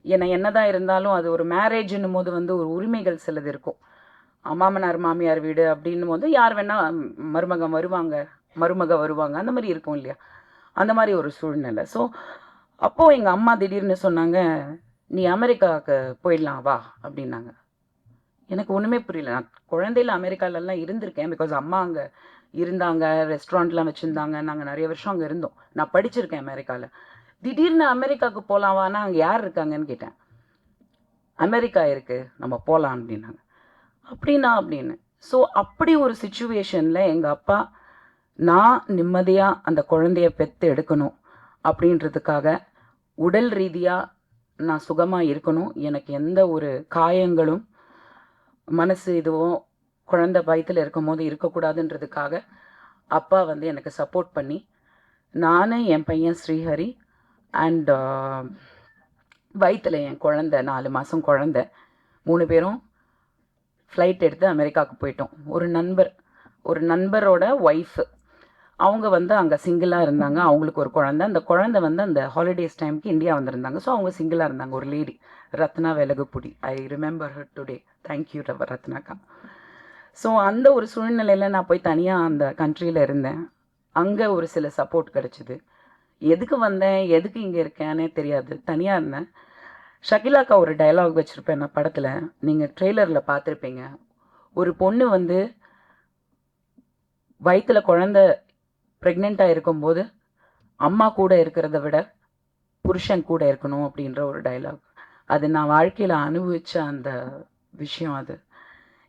ஏன்னா என்னதான் இருந்தாலும் அது ஒரு மேரேஜ்னும் போது வந்து ஒரு உரிமைகள் சிலது இருக்கும். மாமனார் மாமியார் வீடு அப்படின்னும் போது யார் வேணால் மருமக வருவாங்க, அந்த மாதிரி இருக்கும் இல்லையா, அந்த மாதிரி ஒரு சூழ்நிலை. ஸோ அப்போது எங்கள் அம்மா திடீர்னு சொன்னாங்க, நீ அமெரிக்காவுக்கு போயிடலாம் வா அப்படின்னாங்க. எனக்கு ஒன்றுமே புரியல. நான் குழந்தையில் அமெரிக்காலெல்லாம் இருந்திருக்கேன், பிகாஸ் அம்மா அங்கே இருந்தாங்க, ரெஸ்டாரண்ட்லாம் வச்சுருந்தாங்க, நாங்கள் நிறைய வருஷம் அங்கே இருந்தோம், நான் படிச்சிருக்கேன் அமெரிக்காவில். திடீர்னு அமெரிக்காவுக்கு போகலாம் வானா, அங்கே யார் இருக்காங்கன்னு கேட்டேன். அமெரிக்கா இருக்குது, நம்ம போகலாம் அப்படின்னாங்க. அப்படின்னா அப்படின்னு. ஸோ அப்படி ஒரு சுச்சுவேஷனில் எங்கள் அப்பா நான் நிம்மதியாக அந்த குழந்தைய பெற்று எடுக்கணும் அப்படின்றதுக்காக, உடல் ரீதியாக நான் சுகமாக இருக்கணும், எனக்கு எந்த ஒரு காயங்களும் மனசு இதுவும் குழந்தை வயிற்றில் இருக்கும் போது இருக்கக்கூடாதுன்றதுக்காக அப்பா வந்து எனக்கு சப்போர்ட் பண்ணி, நான் என் பையன் ஸ்ரீஹரி அண்ட் வயிற்றில் என் குழந்தை 4 மாதம் குழந்தை, 3 பேரும் ஃப்ளைட் எடுத்து அமெரிக்காவுக்கு போயிட்டோம். ஒரு நண்பரோட ஒய்ஃபு, அவங்க வந்து அங்கே சிங்கிளாக இருந்தாங்க, அவங்களுக்கு ஒரு குழந்தை. அந்த குழந்தை வந்து அந்த ஹாலிடேஸ் டைமுக்கு இந்தியா வந்திருந்தாங்க. ஸோ அவங்க சிங்கிளாக இருந்தாங்க. ஒரு lady, Ratna Velagapudi, I remember her today, thank you ரத்னாக்கா. ஸோ அந்த ஒரு சூழ்நிலையில் நான் போய் தனியாக அந்த கண்ட்ரியில் இருந்தேன். அங்கே ஒரு சில சப்போர்ட் கிடச்சிது. எதுக்கு வந்தேன், எதுக்கு இங்கே இருக்கேன்னே தெரியாது, தனியாக இருந்தேன். ஷகிலாக்கா ஒரு டயலாக் வச்சுருப்பேன் நான் படத்தில், நீங்கள் ட்ரெய்லரில் பார்த்துருப்பீங்க. ஒரு பொண்ணு வந்து வயிற்றில் குழந்தை ப்ரெக்னெண்ட்டாக இருக்கும்போது அம்மா கூட இருக்கிறத விட புருஷன் கூட இருக்கணும் அப்படின்ற ஒரு டயலாக். அது நான் வாழ்க்கையில் அனுபவித்த அந்த விஷயம். அது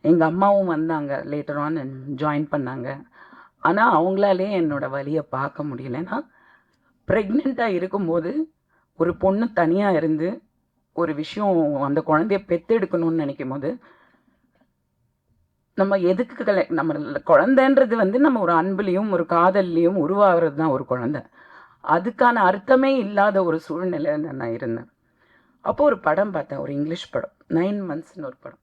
எங்கள் அம்மாவும் வந்தாங்க, லேட்டர் ஆன் ஜாயின் பண்ணாங்க. ஆனால் அவங்களாலே என்னோடய வலியை பார்க்க முடியலன்னா, ப்ரெக்னெண்ட்டாக இருக்கும்போது ஒரு பொண்ணு தனியாக இருந்து ஒரு விஷயம் அந்த குழந்தைய பெற்றெடுக்கணும்னு நினைக்கும் போது, நம்ம எதுக்கு நம்ம குழந்தைன்றது வந்து நம்ம ஒரு அன்புலேயும் ஒரு காதல்லையும் உருவாகிறது தான் ஒரு குழந்தை. அதுக்கான அர்த்தமே இல்லாத ஒரு சூழ்நிலையில் நான் இருந்தேன். அப்போது ஒரு படம் பார்த்தேன், ஒரு இங்கிலீஷ் படம், 9 monthsன்னு ஒரு படம்.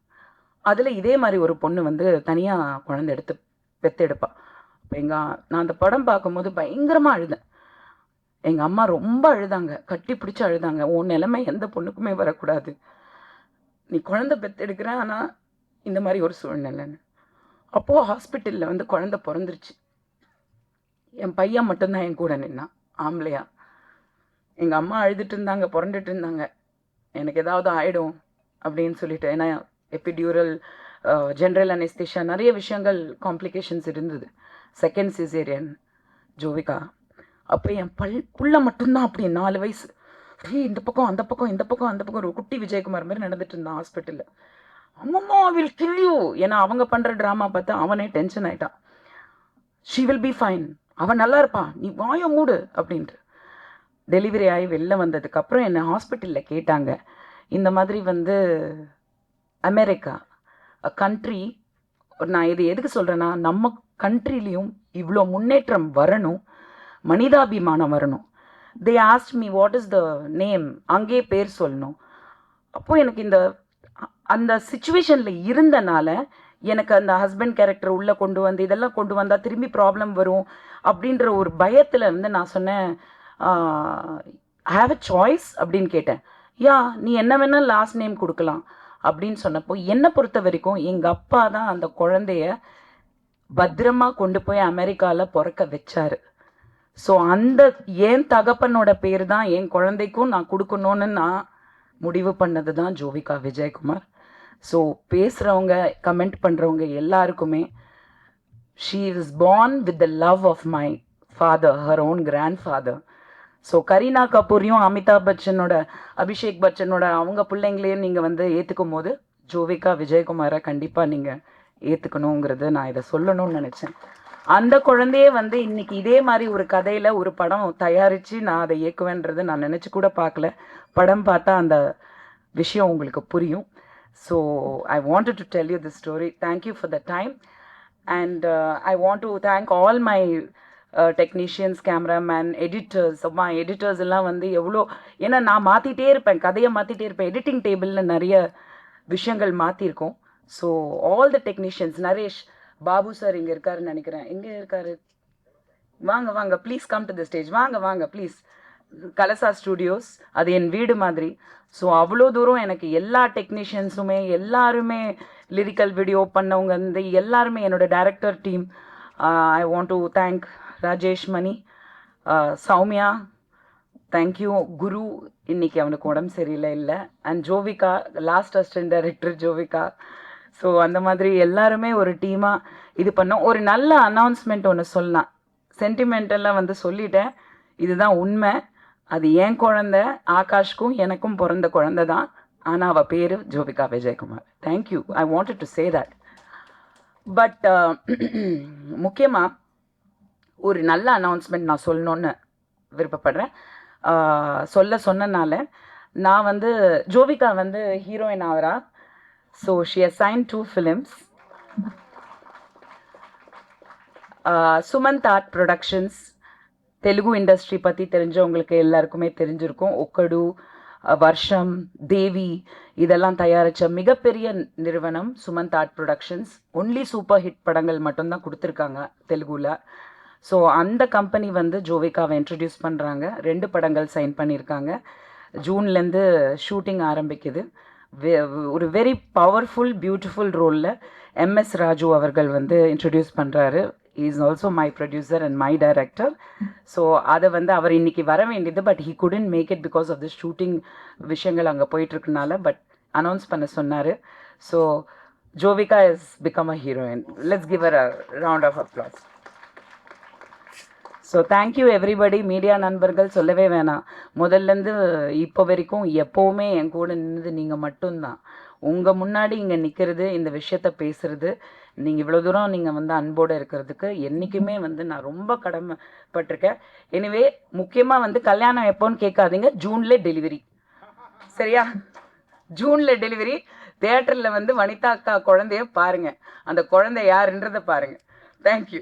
அதில் இதே மாதிரி ஒரு பொண்ணு வந்து தனியாக குழந்தை எடுத்து பெற்றெடுப்பாள். இப்போ நான் அந்த படம் பார்க்கும்போது பயங்கரமாக அழுதேன். எங்கள் அம்மா ரொம்ப அழுதாங்க, கட்டி பிடிச்சி அழுதாங்க. உன் நிலைமை எந்த பொண்ணுக்குமே வரக்கூடாது, நீ குழந்தை பெற்றெடுக்கிற, ஆனால் இந்த மாதிரி ஒரு சூழ்நிலைன்னு. அப்போது ஹாஸ்பிட்டலில் வந்து குழந்தை பிறந்துருச்சு. என் பையன் மட்டும்தான் என் கூட நின்னான், ஆம்பளையா. எங்கள் அம்மா அழுதுட்டு இருந்தாங்க, புரண்டுட்டு இருந்தாங்க, எனக்கு ஏதாவது ஆகிடும் அப்படின்னு சொல்லிட்டு. ஏன்னா எபிடியூரல், ஜென்ரல் அனெஸ்தீஷியா, நிறைய விஷயங்கள் காம்ப்ளிகேஷன்ஸ் இருந்தது. Second caesarean Jovika. அப்போ என் புள்ள மட்டும்தான் அப்படி 4 வயசு, இந்த பக்கம் அந்த பக்கம் இந்த பக்கம் அந்த பக்கம், ஒரு குட்டி விஜயகுமார் மாதிரி நடந்துட்டு இருந்தான் ஹாஸ்பிட்டலில். அம்மம்மா வில் கில் யூ, ஏன்னா அவங்க பண்ணுற ட்ராமா பார்த்து அவனே டென்ஷன் ஆகிட்டான். ஷீ வில் பி ஃபைன், அவன் நல்லா இருப்பான், நீ வாய மூடு அப்படின்ட்டு. டெலிவரி ஆகி வெளில வந்ததுக்கப்புறம் என்னை ஹாஸ்பிட்டலில் கேட்டாங்க, இந்த மாதிரி வந்து அமெரிக்கா கண்ட்ரி, நான் இது எதுக்கு சொல்கிறேன்னா, நம்ம கண்ட்ரிலையும் இவ்வளோ முன்னேற்றம் வரணும், மனிதாபிமானம் வரணும். தே asked me what is the name, அங்கேயே பேர் சொல்லணும். அப்போது எனக்கு அந்த சுச்சுவேஷனில் இருந்தனால எனக்கு அந்த ஹஸ்பண்ட் கேரக்டர் உள்ளே கொண்டு வந்து இதெல்லாம் கொண்டு வந்தால் திரும்பி ப்ராப்ளம் வரும் அப்படின்ற ஒரு பயத்தில் வந்து நான் சொன்னேன், ஹாவ் அ சாய்ஸ் அப்படின்னு கேட்டேன். யா, நீ என்ன வேணால் லாஸ்ட் நேம் கொடுக்கலாம் அப்படின்னு சொன்னப்போ, என்னை பொறுத்த வரைக்கும் எங்கள் அப்பா தான் அந்த குழந்தைய பத்திரமா கொண்டு போய் அமெரிக்காவில் பிறக்க வச்சார். ஸோ அந்த என் தகப்பனோட பேர் தான் என் குழந்தைக்கும் நான் கொடுக்கணும்னு நான் முடிவு பண்ணது தான் ஜோவிகா விஜயகுமார். ஸோ பேசுகிறவங்க, கமெண்ட் பண்ணுறவங்க எல்லாருக்குமே, she is born with the love of my father, her own grandfather. So Kareena கபூரையும் அமிதாப் பச்சனோட, அபிஷேக் பச்சனோட அவங்க பிள்ளைங்களையும் நீங்கள் வந்து ஏற்றுக்கும் போது ஜோவிகா விஜயகுமாரை கண்டிப்பாக நீங்கள் ஏற்றுக்கணுங்கிறது நான் இதை சொல்லணும்னு நினச்சேன். அந்த குழந்தையே வந்து இன்னைக்கு இதே மாதிரி ஒரு கதையில் ஒரு படம் தயாரித்து நான் அதை இயக்குவேன்றது நான் நினச்சி கூட பார்க்கல. படம் பார்த்தா அந்த விஷயம் உங்களுக்கு புரியும். So I wanted to tell you the story. Thank you for the time. And I want to thank all my technicians, cameraman, editors. அம்மா எடிட்டர்ஸ் எல்லாம் வந்து எவ்வளோ, ஏன்னா நான் மாற்றிட்டே இருப்பேன், கதையை மாற்றிட்டே இருப்பேன். எடிட்டிங் டேபிளில் நிறைய விஷயங்கள் மாற்றிருக்கோம். So all the technicians, Naresh, Babu sir இங்கே இருக்காருன்னு நினைக்கிறேன். எங்கே இருக்காரு? வாங்க வாங்க, please come to the stage. வாங்க வாங்க ப்ளீஸ். கலசா ஸ்டூடியோஸ் அது என் வீடு மாதிரி. ஸோ அவ்வளோ தூரம் எனக்கு எல்லா டெக்னீஷியன்ஸுமே, எல்லாருமே லிரிக்கல் வீடியோ பண்ணவங்க வந்து எல்லாருமே, என்னோட director team. I want to thank Rajesh Mani, Soumya, thank you. Guru இன்னைக்கு அவனுக்கு உடம்பு சரியில்லை. And Jovika, last assistant director Jovika. So அந்த மாதிரி எல்லாருமே ஒரு டீமாக இது பண்ணோம். ஒரு நல்ல அனௌன்ஸ்மெண்ட் ஒன்று சொல்லலாம். சென்டிமெண்டெல்லாம் வந்து சொல்லிட்டேன், இதுதான் உண்மை. அது என் குழந்தை, ஆகாஷ்க்கும் எனக்கும் பிறந்த குழந்தை தான். ஆனால் அவள் பேர் Jovika Vijayakumar. Thank you. I wanted to say that. But முக்கியமாக ஒரு நல்ல அனௌன்ஸ்மெண்ட் நான் சொல்லணுன்னு விருப்பப்படுறேன். சொன்னனால நான் வந்து ஜோவிகா வந்து ஹீரோயின் ஆகிறா. So she has signed 2 films. Sumanth art productions, Telugu industry பற்றி தெரிஞ்சவங்களுக்கு எல்லாருக்குமே தெரிஞ்சிருக்கும். ஒக்கடு, வர்ஷம், தேவி இதெல்லாம் தயாரித்த மிகப்பெரிய நிறுவனம் Sumanth art productions. Only super hit படங்கள் மட்டும்தான் கொடுத்துருக்காங்க தெலுங்குல. ஸோ அந்த கம்பெனி வந்து ஜோவிகாவை இன்ட்ரடியூஸ் பண்ணுறாங்க. 2 படங்கள் சைன் பண்ணியிருக்காங்க. ஜூன்லேருந்து ஷூட்டிங் ஆரம்பிக்குது. ஒரு வெரி பவர்ஃபுல் பியூட்டிஃபுல் ரோலில் எம்எஸ் ராஜு அவர்கள் வந்து இன்ட்ரடியூஸ் பண்ணுறாரு. Is also my producer and my director. So அதை வந்து அவர் இன்னைக்கு வர வேண்டியது, but he couldn't make it because of the shooting விஷயங்கள் அங்கே போயிட்டுருக்குனால. பட் அனௌன்ஸ் பண்ண சொன்னார். So Jovika is become a heroine. Let's give a round of applause. So thank you everybody. Media நண்பர்கள் சொல்லவே வேணாம். முதல்லேருந்து இப்போ வரைக்கும் எப்போவுமே என் கூட நின்றது நீங்கள் மட்டும்தான். உங்கள் முன்னாடி இங்கே நிற்கிறது, இந்த விஷயத்த பேசுகிறது, நீங்கள் இவ்வளோ தூரம் நீங்கள் வந்து அன்போடு இருக்கிறதுக்கு என்றைக்குமே வந்து நான் ரொம்ப கடமைப்பட்டிருக்கேன். எனிவே முக்கியமாக வந்து கல்யாணம் எப்போன்னு கேட்காதீங்க, ஜூனில் டெலிவரி. சரியா? ஜூனில் டெலிவரி. தியேட்டரில் வந்து வனிதா அக்கா குழந்தைய பாருங்கள். அந்த குழந்தை யாருன்றதை பாருங்கள். தேங்க்யூ.